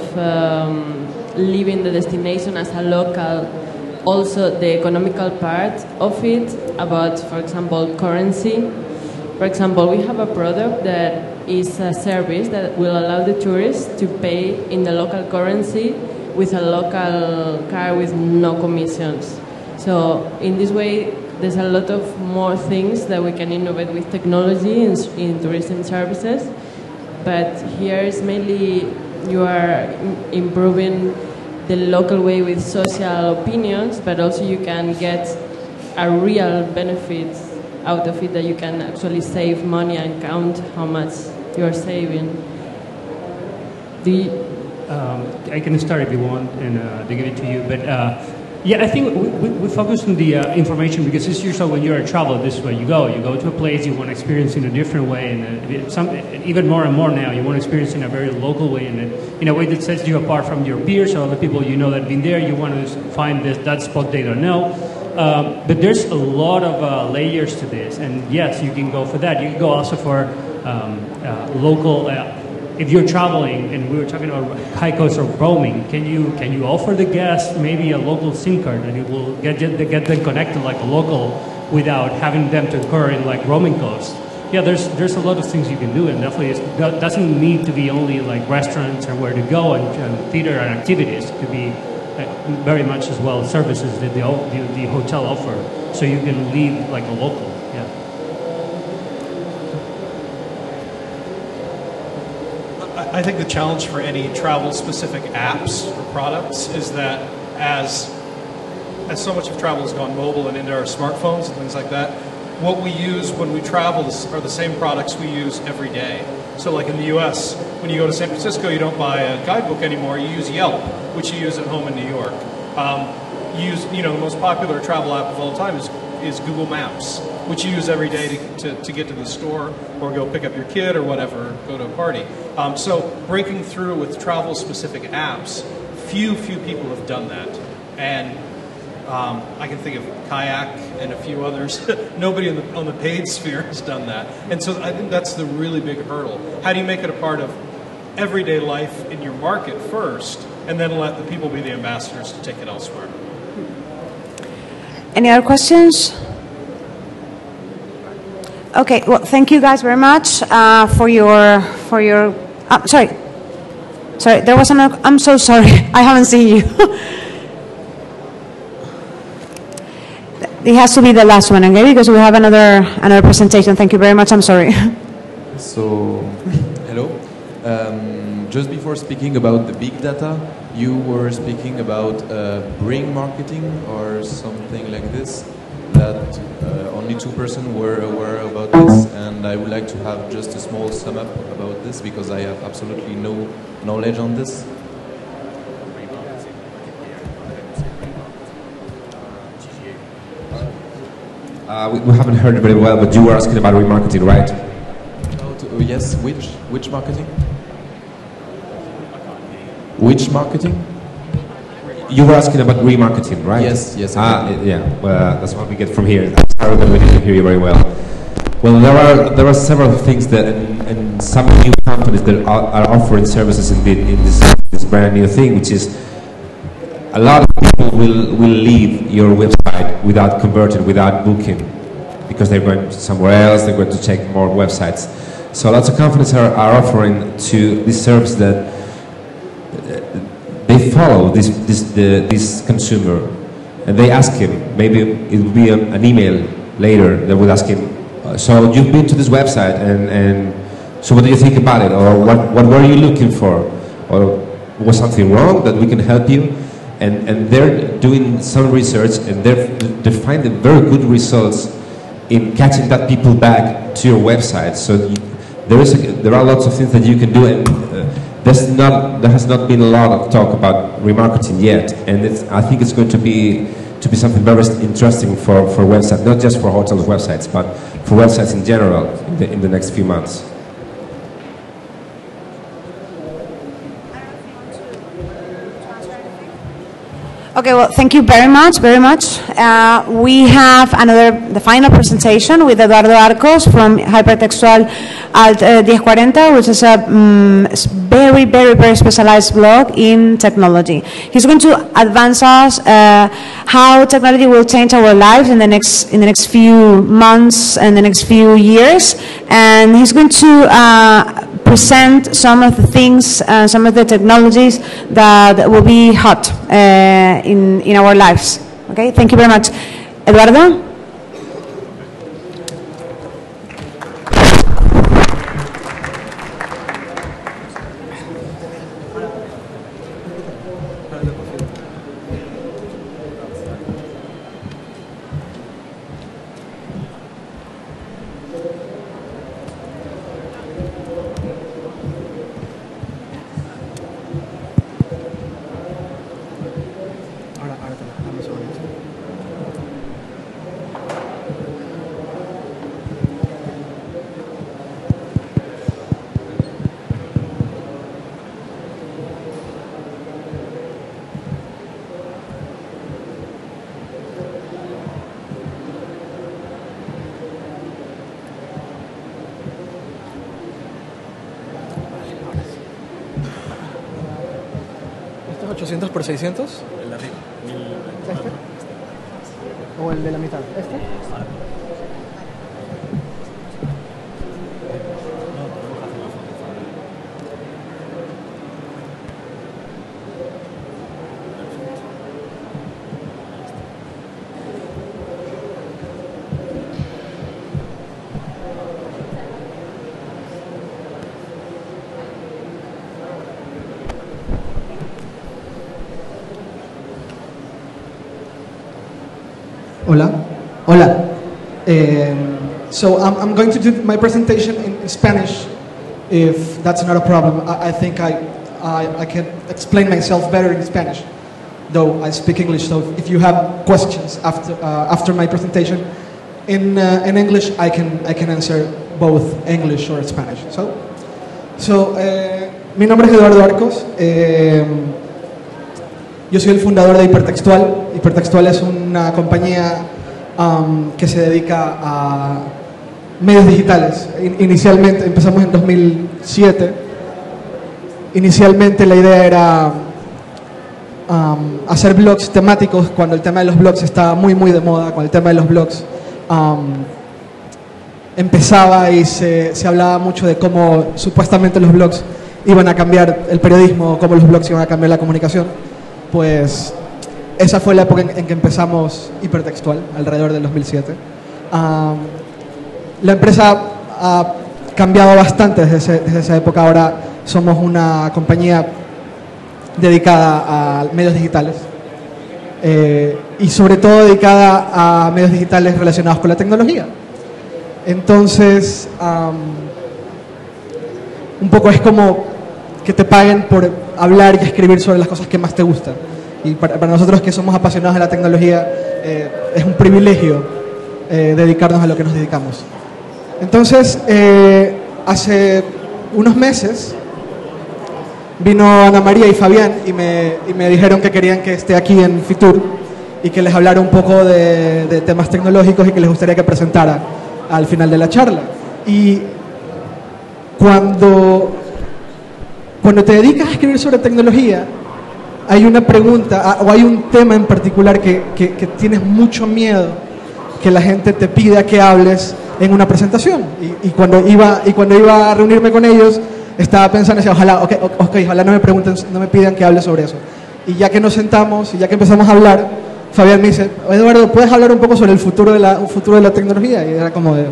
leaving the destination as a local, also the economical part of it, about, for example, currency? For example, we have a product that is a service that will allow the tourists to pay in the local currency with a local card with no commissions. So in this way, there's a lot of more things that we can innovate with technology in tourism services. But here is mainly you are improving the local way with social opinions, but also you can get a real benefit out of it, that you can actually save money and count how much you're saving. I can start if you want and they give it to you. But yeah, I think we focus on the information, because it's usually when you're a traveler, this is where you go to a place, you want to experience in a different way, and even more and more now, you want to experience in a very local way, and in a way that sets you apart from your peers or other people you know that have been there. You want to find that spot they don't know. But there's a lot of layers to this, and yes, you can go for that. You can go also for local. If you're traveling, and we were talking about high cost of roaming, can you offer the guests maybe a local SIM card, and it will get them connected like a local without having them to incur in like roaming costs? Yeah, there's a lot of things you can do, and definitely it doesn't need to be only like restaurants and where to go and theater and activities. It could be very much as well services that the hotel offer, so you can leave like a local. Yeah. I think the challenge for any travel-specific apps or products is that as so much of travel has gone mobile and into our smartphones and things like that, what we use when we travel are the same products we use every day. So like in the US, when you go to San Francisco, you don't buy a guidebook anymore, you use Yelp, which you use at home in New York. The most popular travel app of all time is Google Maps, which you use every day to get to the store or go pick up your kid or whatever, go to a party. So breaking through with travel-specific apps, few people have done that. And I can think of Kayak and a few others. Nobody on the paid sphere has done that. And so I think that's the really big hurdle. How do you make it a part of everyday life in your market first, and then let the people be the ambassadors to take it elsewhere? Any other questions? Okay, well, thank you guys very much for your. Sorry, there was another. I'm so sorry, I haven't seen you. It has to be the last one, okay? Because we have another presentation. Thank you very much. I'm sorry. So, hello. Just before speaking about the big data, you were speaking about bring marketing or something like this. That only 2% were aware about this, and I would like to have just a small sum up about this because I have absolutely no knowledge on this. We haven't heard it very well, but you were asking about remarketing, right? Yes, which marketing? Which marketing? You were asking about remarketing, right? Yes. Yeah. Well, that's what we get from here. I'm sorry that we didn't hear you very well. Well, there are several things that, and some new companies that are offering services in this brand new thing, which is a lot of people will leave your website without converting, without booking, because they're going somewhere else. They're going to check more websites. So lots of companies are offering to this service that they follow this consumer, and they ask him. Maybe it will be an email later that will ask him. So you've been to this website, and so what do you think about it, or what were you looking for, or was something wrong that we can help you? And they're doing some research, and they're finding very good results in catching that people back to your website. So there are lots of things that you can do, and there has not been a lot of talk about remarketing yet, and I think it's going to be something very interesting for websites, not just for hotels websites, but for websites in general in the next few months. Okay, well, thank you very much, very much. We have the final presentation with Eduardo Arcos from Hypertextual Alt 1040, which is a very, very, very specialized blog in technology. He's going to advance us how technology will change our lives in the next few months and the next few years, and he's going to present some of the things, some of the technologies that will be hot in our lives. Okay, thank you very much. Eduardo? ¿800 por 600? El de arriba. ¿Este? ¿O el de la mitad? ¿Este? Hola. Hola. So I'm going to do my presentation in Spanish, if that's not a problem. I think I can explain myself better in Spanish, though I speak English. So if you have questions after my presentation in English, I can answer both English or Spanish. Mi nombre es Eduardo Arcos. Yo soy el fundador de Hipertextual. Hipertextual es una compañía que se dedica a medios digitales. Inicialmente, empezamos en 2007. Inicialmente la idea era hacer blogs temáticos cuando el tema de los blogs estaba muy de moda, cuando el tema de los blogs empezaba y se hablaba mucho de cómo supuestamente los blogs iban a cambiar el periodismo, cómo los blogs iban a cambiar la comunicación. Pues esa fue la época en que empezamos Hipertextual, alrededor del 2007. La empresa ha cambiado bastante desde esa época. Ahora somos una compañía dedicada a medios digitales y sobre todo dedicada a medios digitales relacionados con la tecnología. Entonces, un poco es como que te paguen por hablar y escribir sobre las cosas que más te gustan. Y para nosotros que somos apasionados de la tecnología, es un privilegio dedicarnos a lo que nos dedicamos. Entonces, hace unos meses vino Ana María y Fabián y me dijeron que querían que esté aquí en Fitur y que les hablara un poco de temas tecnológicos y que les gustaría que presentara al final de la charla. Y cuando te dedicas a escribir sobre tecnología, hay una pregunta o hay un tema en particular que tienes mucho miedo que la gente te pida que hables en una presentación. Y cuando iba a reunirme con ellos, estaba pensando, decía, ojalá no me pidan que hable sobre eso. Y ya que nos sentamos y ya que empezamos a hablar, Fabián me dice, Eduardo, ¿puedes hablar un poco sobre el futuro de la tecnología? Y era como de,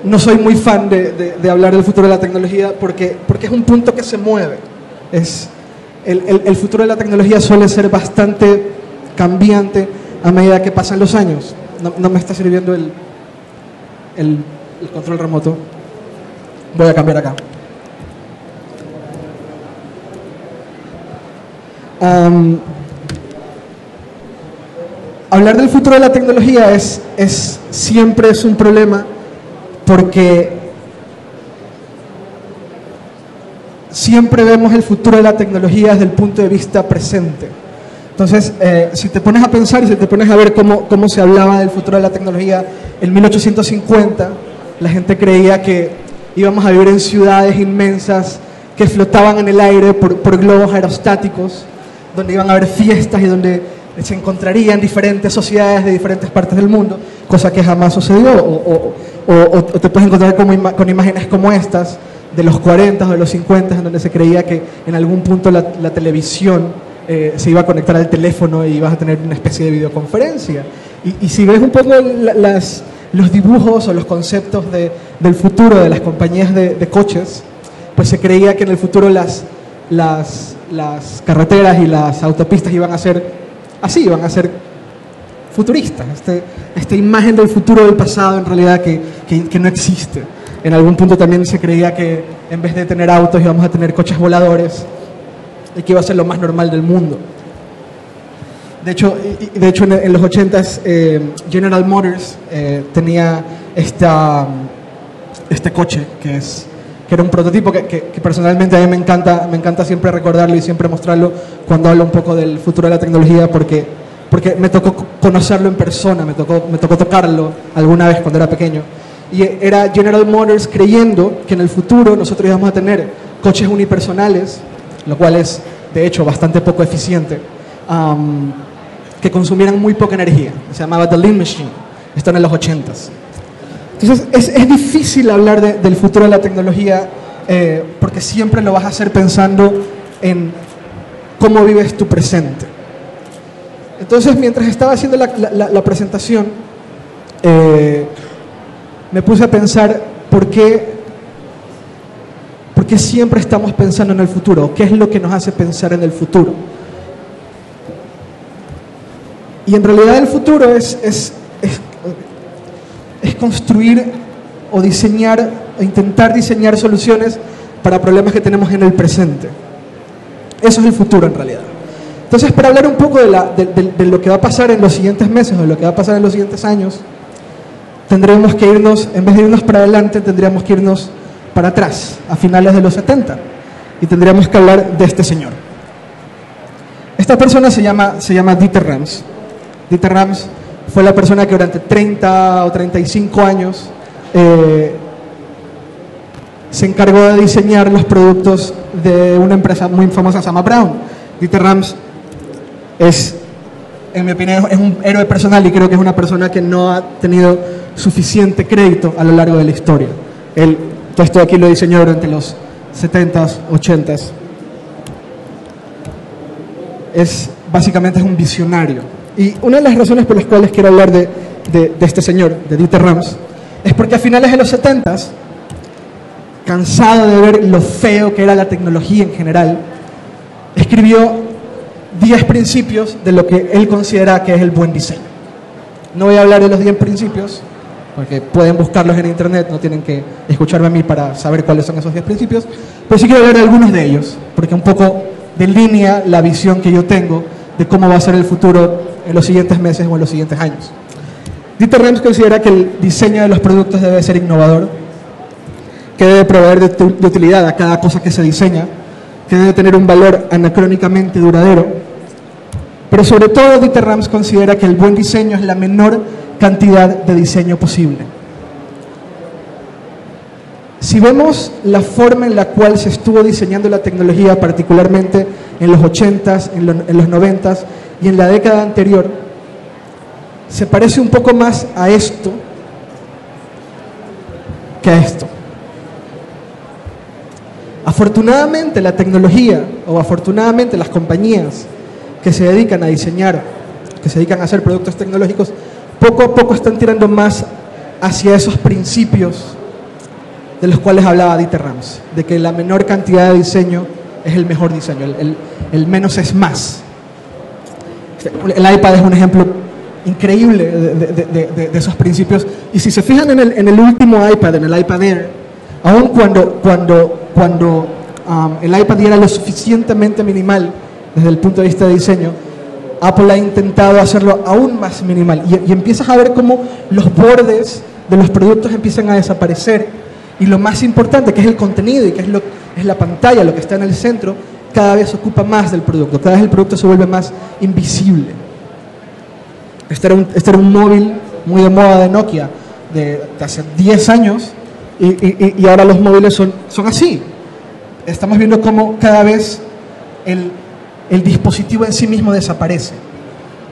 no soy muy fan de hablar del futuro de la tecnología porque es un punto que se mueve. El futuro de la tecnología suele ser bastante cambiante a medida que pasan los años. No me está sirviendo el control remoto. Voy a cambiar acá. Hablar del futuro de la tecnología siempre es un problema porque siempre vemos el futuro de la tecnología desde el punto de vista presente. Entonces, si te pones a pensar y si te pones a ver cómo se hablaba del futuro de la tecnología en 1850, la gente creía que íbamos a vivir en ciudades inmensas que flotaban en el aire por globos aerostáticos, donde iban a haber fiestas y donde se encontrarían diferentes sociedades de diferentes partes del mundo, cosa que jamás sucedió. O te puedes encontrar con imágenes como estas de los 40 o de los 50, en donde se creía que en algún punto la televisión se iba a conectar al teléfono y ibas a tener una especie de videoconferencia. Y si ves un poco los dibujos o los conceptos del futuro de las compañías de coches, pues se creía que en el futuro las carreteras y las autopistas iban a ser así, iban a ser futuristas. Esta imagen del futuro del pasado en realidad que no existe. En algún punto también se creía que en vez de tener autos íbamos a tener coches voladores y que iba a ser lo más normal del mundo. De hecho en los 80s General Motors tenía este coche que era un prototipo que personalmente a mí me encanta siempre recordarlo y siempre mostrarlo cuando hablo un poco del futuro de la tecnología, porque me tocó conocerlo en persona, me tocó tocarlo alguna vez cuando era pequeño. Y era General Motors creyendo que en el futuro nosotros íbamos a tener coches unipersonales, lo cual es de hecho bastante poco eficiente, que consumieran muy poca energía. Se llamaba The Lean Machine. Esto en los 80s. Entonces es difícil hablar del futuro de la tecnología porque siempre lo vas a hacer pensando en cómo vives tu presente. Entonces, mientras estaba haciendo la presentación, me puse a pensar por qué siempre estamos pensando en el futuro, qué es lo que nos hace pensar en el futuro. Y en realidad el futuro es construir o diseñar, o intentar diseñar soluciones para problemas que tenemos en el presente. Eso es el futuro en realidad. Entonces, para hablar un poco de lo que va a pasar en los siguientes meses o de lo que va a pasar en los siguientes años, tendremos que irnos, en vez de irnos para adelante, tendríamos que irnos para atrás, a finales de los 70, y tendríamos que hablar de este señor. Esta persona se llama Dieter Rams. Dieter Rams fue la persona que durante 30 o 35 años se encargó de diseñar los productos de una empresa muy famosa, se llama Brown. Dieter Rams en mi opinión, es un héroe personal y creo que es una persona que no ha tenido suficiente crédito a lo largo de la historia. Todo esto aquí lo diseñó durante los 70s, 80s. Básicamente es un visionario. Y una de las razones por las cuales quiero hablar de este señor, de Dieter Rams, es porque a finales de los 70s, cansado de ver lo feo que era la tecnología en general, escribió 10 principios de lo que él considera que es el buen diseño. No voy a hablar de los 10 principios, porque pueden buscarlos en internet, no tienen que escucharme a mí para saber cuáles son esos 10 principios, pero sí quiero hablar de algunos de ellos, porque un poco delinea la visión que yo tengo de cómo va a ser el futuro en los siguientes meses o en los siguientes años. Dieter Rams considera que el diseño de los productos debe ser innovador, que debe proveer de utilidad a cada cosa que se diseña, que debe tener un valor anacrónicamente duradero, pero sobre todo Dieter Rams considera que el buen diseño es la menor cantidad de diseño posible. Si vemos la forma en la cual se estuvo diseñando la tecnología, particularmente en los 80s, en los 90s y en la década anterior, se parece un poco más a esto que a esto. Afortunadamente la tecnología, o afortunadamente las compañías que se dedican a diseñar, que se dedican a hacer productos tecnológicos, poco a poco están tirando más hacia esos principios de los cuales hablaba Dieter Rams, de que la menor cantidad de diseño es el mejor diseño, el menos es más. El iPad es un ejemplo increíble de esos principios, y si se fijan en el último iPad, en el iPad Air, aun cuando el iPad era lo suficientemente minimal desde el punto de vista de diseño, Apple ha intentado hacerlo aún más minimal, y empiezas a ver cómo los bordes de los productos empiezan a desaparecer Y lo más importante, que es el contenido y que es la pantalla, lo que está en el centro, cada vez ocupa más del producto, cada vez el producto se vuelve más invisible. Este era un móvil muy de moda de Nokia de hace 10 años y ahora los móviles son así. Estamos viendo cómo cada vez el dispositivo en sí mismo desaparece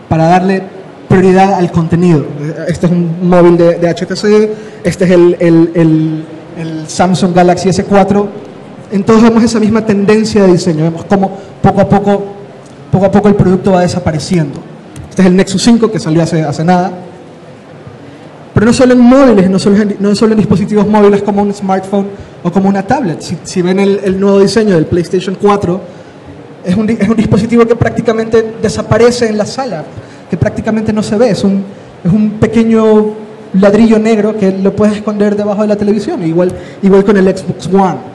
para darle prioridad al contenido. Este es un móvil de HTC, este es el Samsung Galaxy S4. Entonces vemos esa misma tendencia de diseño, vemos cómo poco a poco el producto va desapareciendo. Este es el Nexus 5 que salió hace nada. Pero no solo en móviles, no solo en dispositivos móviles como un smartphone o como una tablet. Si ven el nuevo diseño del PlayStation 4, es un dispositivo que prácticamente desaparece en la sala, que prácticamente no se ve. Es un pequeño ladrillo negro que lo puedes esconder debajo de la televisión, igual con el Xbox One.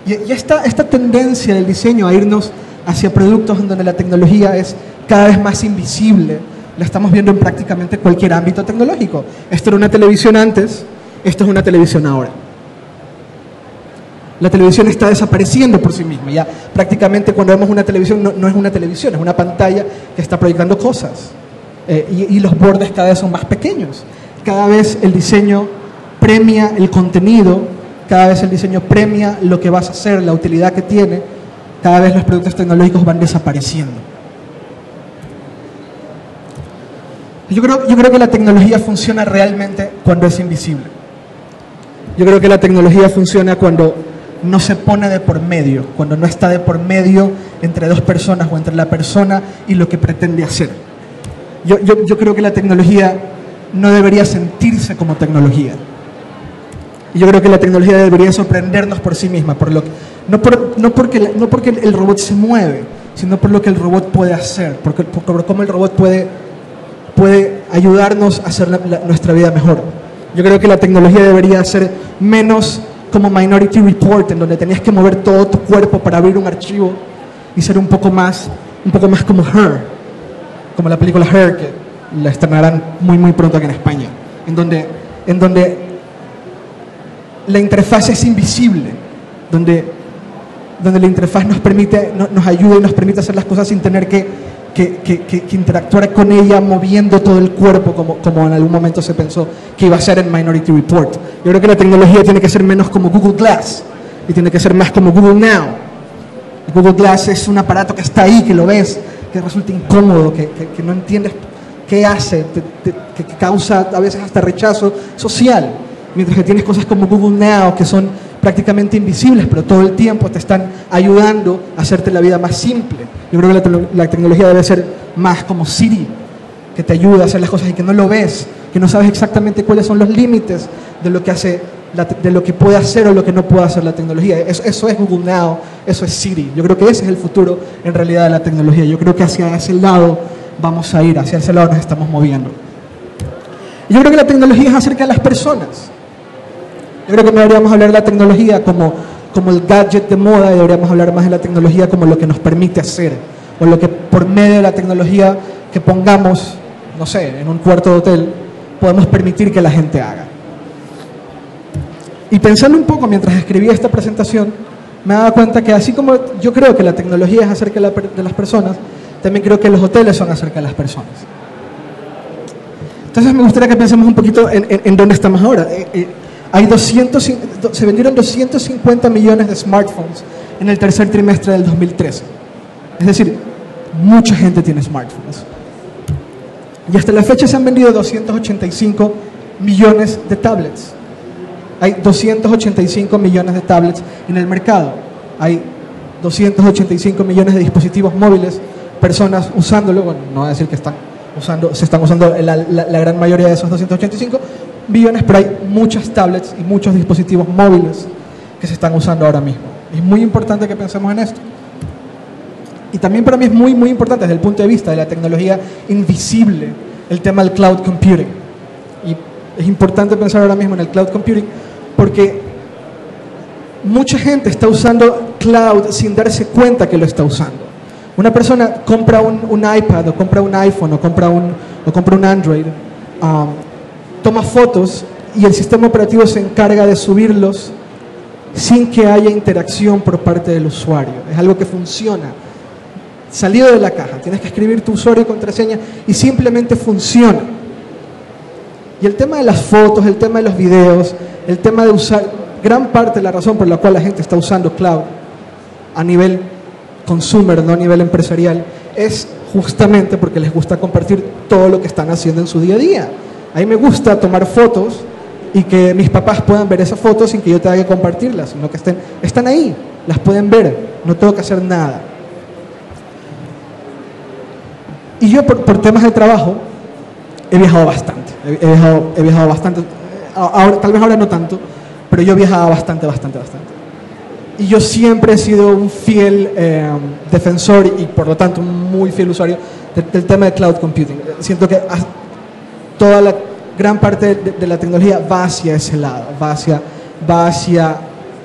Y esta tendencia del diseño a irnos hacia productos en donde la tecnología es cada vez más invisible, la estamos viendo en prácticamente cualquier ámbito tecnológico. Esto era una televisión antes, esto es una televisión ahora. La televisión está desapareciendo por sí misma. Ya prácticamente cuando vemos una televisión no es una televisión, es una pantalla que está proyectando cosas. Y los bordes cada vez son más pequeños. Cada vez el diseño premia el contenido, cada vez el diseño premia lo que vas a hacer, la utilidad que tiene. Cada vez los productos tecnológicos van desapareciendo. Yo creo que la tecnología funciona realmente cuando es invisible. Yo creo que la tecnología funciona cuando no se pone de por medio, cuando no está de por medio entre dos personas o entre la persona y lo que pretende hacer. Yo creo que la tecnología no debería sentirse como tecnología. Y yo creo que la tecnología debería sorprendernos por sí misma, no porque el robot se mueve, sino por lo que el robot puede hacer, por cómo el robot puede ayudarnos a hacer nuestra vida mejor. Yo creo que la tecnología debería ser menos como Minority Report, en donde tenías que mover todo tu cuerpo para abrir un archivo, y ser un poco más como Her, como la película Her, que la estrenarán muy pronto aquí en España, en donde la interfaz es invisible, donde la interfaz nos ayuda y nos permite hacer las cosas sin tener que interactuar con ella moviendo todo el cuerpo como en algún momento se pensó que iba a ser en Minority Report. Yo creo que la tecnología tiene que ser menos como Google Glass y tiene que ser más como Google Now. Google Glass es un aparato que está ahí, que lo ves, que resulta incómodo, que no entiendes qué hace, que causa a veces hasta rechazo social. Mientras que tienes cosas como Google Now que son prácticamente invisibles, pero todo el tiempo te están ayudando a hacerte la vida más simple. Yo creo que la tecnología debe ser más como Siri, que te ayuda a hacer las cosas y que no lo ves, que no sabes exactamente cuáles son los límites de lo que hace, de lo que puede hacer o lo que no puede hacer la tecnología. Eso es Google Now, eso es Siri. Yo creo que ese es el futuro en realidad de la tecnología. Yo creo que hacia ese lado vamos a ir, hacia ese lado nos estamos moviendo. Yo creo que la tecnología es acerca de las personas. Yo creo que no deberíamos hablar de la tecnología como el gadget de moda, y deberíamos hablar más de la tecnología como lo que nos permite hacer, o lo que por medio de la tecnología que pongamos, no sé, en un cuarto de hotel, podemos permitir que la gente haga. Y pensando un poco mientras escribía esta presentación, me daba cuenta que así como yo creo que la tecnología es acerca de las personas, también creo que los hoteles son acerca de las personas. Entonces me gustaría que pensemos un poquito en dónde estamos ahora. Se vendieron 250 millones de smartphones en el tercer trimestre del 2013. Es decir, mucha gente tiene smartphones. Y hasta la fecha se han vendido 285 millones de tablets. Hay 285 millones de tablets en el mercado. Hay 285 millones de dispositivos móviles, personas usándolo. Bueno, no voy a decir que se están usando la gran mayoría de esos 285 billones, pero hay muchas tablets y muchos dispositivos móviles que se están usando ahora mismo. Es muy importante que pensemos en esto. Y también para mí es muy importante desde el punto de vista de la tecnología invisible el tema del cloud computing. Y es importante pensar ahora mismo en el cloud computing porque mucha gente está usando cloud sin darse cuenta que lo está usando. Una persona compra un iPad o compra un iPhone o compra un Android, toma fotos y el sistema operativo se encarga de subirlos sin que haya interacción por parte del usuario. Es algo que funciona. Salido de la caja, tienes que escribir tu usuario y contraseña y simplemente funciona. Y el tema de las fotos, el tema de los videos, el tema de usar, gran parte de la razón por la cual la gente está usando cloud a nivel consumer, no a nivel empresarial, es justamente porque les gusta compartir todo lo que están haciendo en su día a día. A mí me gusta tomar fotos y que mis papás puedan ver esas fotos sin que yo tenga que compartirlas, sino que están ahí, las pueden ver, no tengo que hacer nada. Y yo por temas de trabajo he viajado bastante, he viajado bastante, ahora, tal vez ahora no tanto, pero yo viajaba bastante. Y yo siempre he sido un fiel defensor y por lo tanto un muy fiel usuario del tema de cloud computing. Siento que toda la gran parte de la tecnología va hacia ese lado, va hacia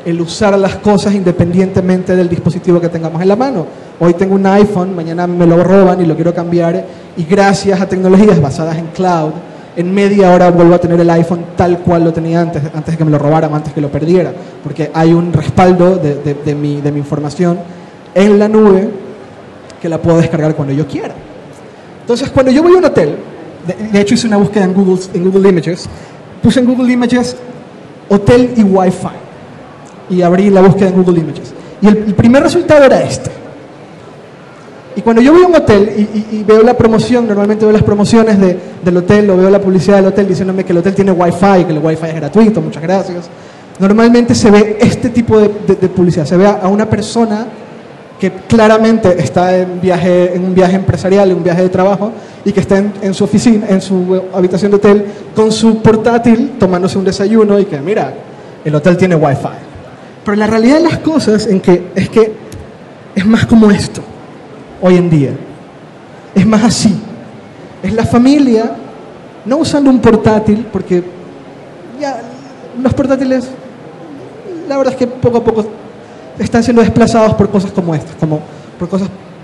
el usar las cosas independientemente del dispositivo que tengamos en la mano. Hoy tengo un iPhone, mañana me lo roban y lo quiero cambiar, y gracias a tecnologías basadas en cloud, en media hora vuelvo a tener el iPhone tal cual lo tenía antes de que me lo robaran, antes que lo perdiera, porque hay un respaldo de mi información en la nube que la puedo descargar cuando yo quiera. Entonces, cuando yo voy a un hotel, de hecho hice una búsqueda en Google Images, puse en Google Images hotel y Wi-Fi, y abrí la búsqueda en Google Images. Y el primer resultado era este. Y cuando yo voy a un hotel y veo la promoción, normalmente veo las promociones del hotel o veo la publicidad del hotel diciéndome que el hotel tiene Wi-Fi, que el Wi-Fi es gratuito, muchas gracias. Normalmente se ve este tipo de publicidad. Se ve a una persona que claramente está en un viaje empresarial, en un viaje de trabajo, y que está en su oficina, en su habitación de hotel, con su portátil, tomándose un desayuno y que, mira, el hotel tiene Wi-Fi. Pero la realidad de las cosas es que es más como esto. Hoy en día es más así, es la familia no usando un portátil, porque ya los portátiles, la verdad es que poco a poco están siendo desplazados por cosas como estas, como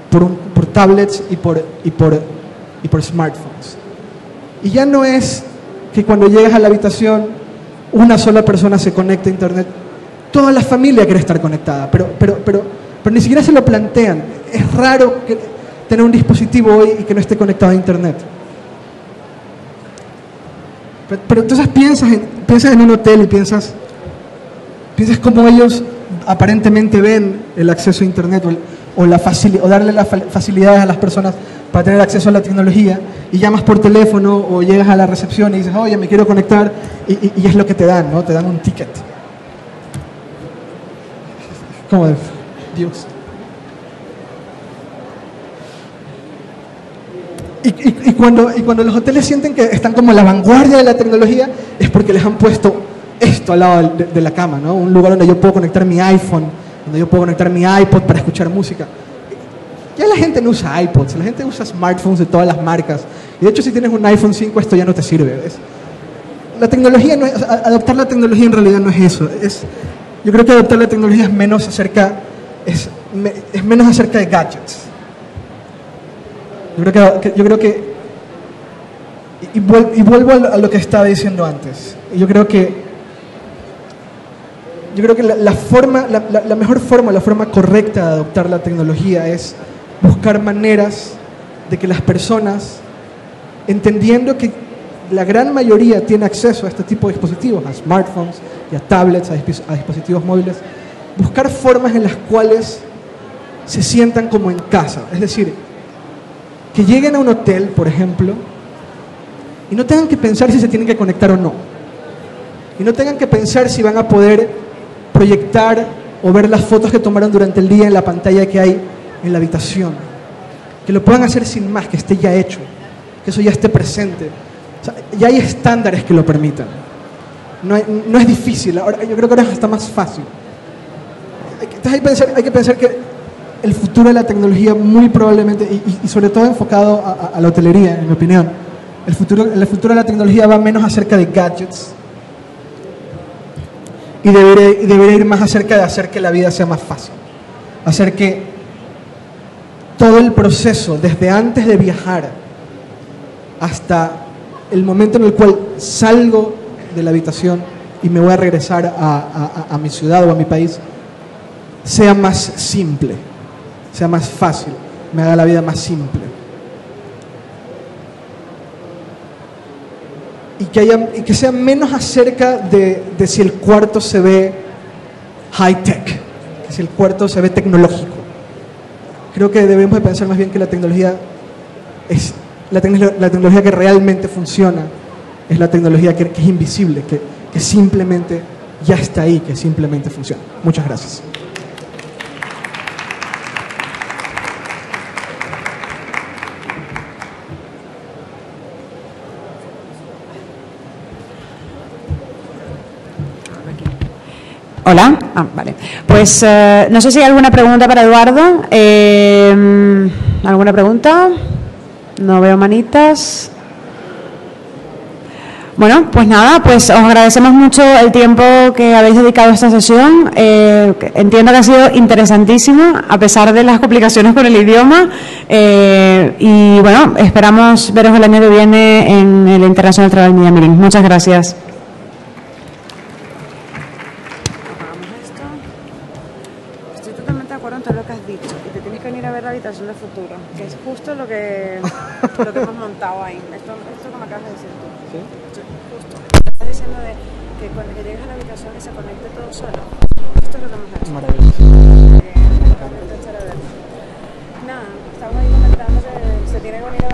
por tablets y por smartphones. Y ya no es que cuando llegas a la habitación una sola persona se conecta a internet, toda la familia quiere estar conectada, pero ni siquiera se lo plantean. Es raro tener un dispositivo hoy y que no esté conectado a internet. Pero entonces piensas en un hotel y piensas cómo ellos aparentemente ven el acceso a internet o darle las facilidades a las personas para tener acceso a la tecnología, y llamas por teléfono o llegas a la recepción y dices, oye, me quiero conectar, y es lo que te dan, ¿no? Te dan un ticket. ¿Cómo es? Dios. Y cuando los hoteles sienten que están como a la vanguardia de la tecnología, es porque les han puesto esto al lado de la cama, ¿no? Un lugar donde yo puedo conectar mi iPhone, donde yo puedo conectar mi iPod para escuchar música. Ya la gente no usa iPods, la gente usa smartphones de todas las marcas. Y de hecho, si tienes un iPhone 5, esto ya no te sirve, ¿ves? La tecnología no es, adoptar la tecnología en realidad no es eso. Yo creo que adoptar la tecnología es menos acerca de gadgets. Yo creo que y vuelvo a lo que estaba diciendo antes. Yo creo que la mejor forma, la forma correcta de adoptar la tecnología es buscar maneras de que las personas, entendiendo que la gran mayoría tiene acceso a este tipo de dispositivos, a smartphones y a tablets, a dispositivos móviles, buscar formas en las cuales se sientan como en casa. Es decir, que lleguen a un hotel, por ejemplo, y no tengan que pensar si se tienen que conectar o no. Y no tengan que pensar si van a poder proyectar o ver las fotos que tomaron durante el día en la pantalla que hay en la habitación. Que lo puedan hacer sin más, que esté ya hecho, que eso ya esté presente. O sea, ya hay estándares que lo permitan. No es difícil, ahora, yo creo que ahora es hasta más fácil. Entonces hay que pensar que el futuro de la tecnología muy probablemente, y sobre todo enfocado a la hotelería, en mi opinión, el futuro de la tecnología va menos acerca de gadgets y debería ir más acerca de hacer que la vida sea más fácil, hacer que todo el proceso, desde antes de viajar hasta el momento en el cual salgo de la habitación y me voy a regresar a mi ciudad o a mi país, sea más simple, sea más fácil, me haga la vida más simple. Y que sea menos acerca de si el cuarto se ve high-tech, que si el cuarto se ve tecnológico. Creo que debemos de pensar más bien que la tecnología es la tecnología que realmente funciona, es la tecnología que es invisible, que simplemente ya está ahí, que simplemente funciona. Muchas gracias. Hola. Vale. Pues no sé si hay alguna pregunta para Eduardo. ¿Alguna pregunta? No veo manitas. Bueno, pues nada, pues os agradecemos mucho el tiempo que habéis dedicado a esta sesión. Entiendo que ha sido interesantísimo, a pesar de las complicaciones con el idioma. Y bueno, esperamos veros el año que viene en el International Travel Media Meeting. Muchas gracias. Estoy totalmente de acuerdo en todo lo que has dicho y te tienes que venir a ver la habitación de futuro, que es justo lo que hemos montado ahí. Esto que me acabas de decir tú. ¿Sí? Justo. Estás diciendo que cuando llegues a la habitación y se conecte todo solo. Esto es lo que hemos hecho. Maravilloso. Nada, estamos ahí comentando que se tiene que venir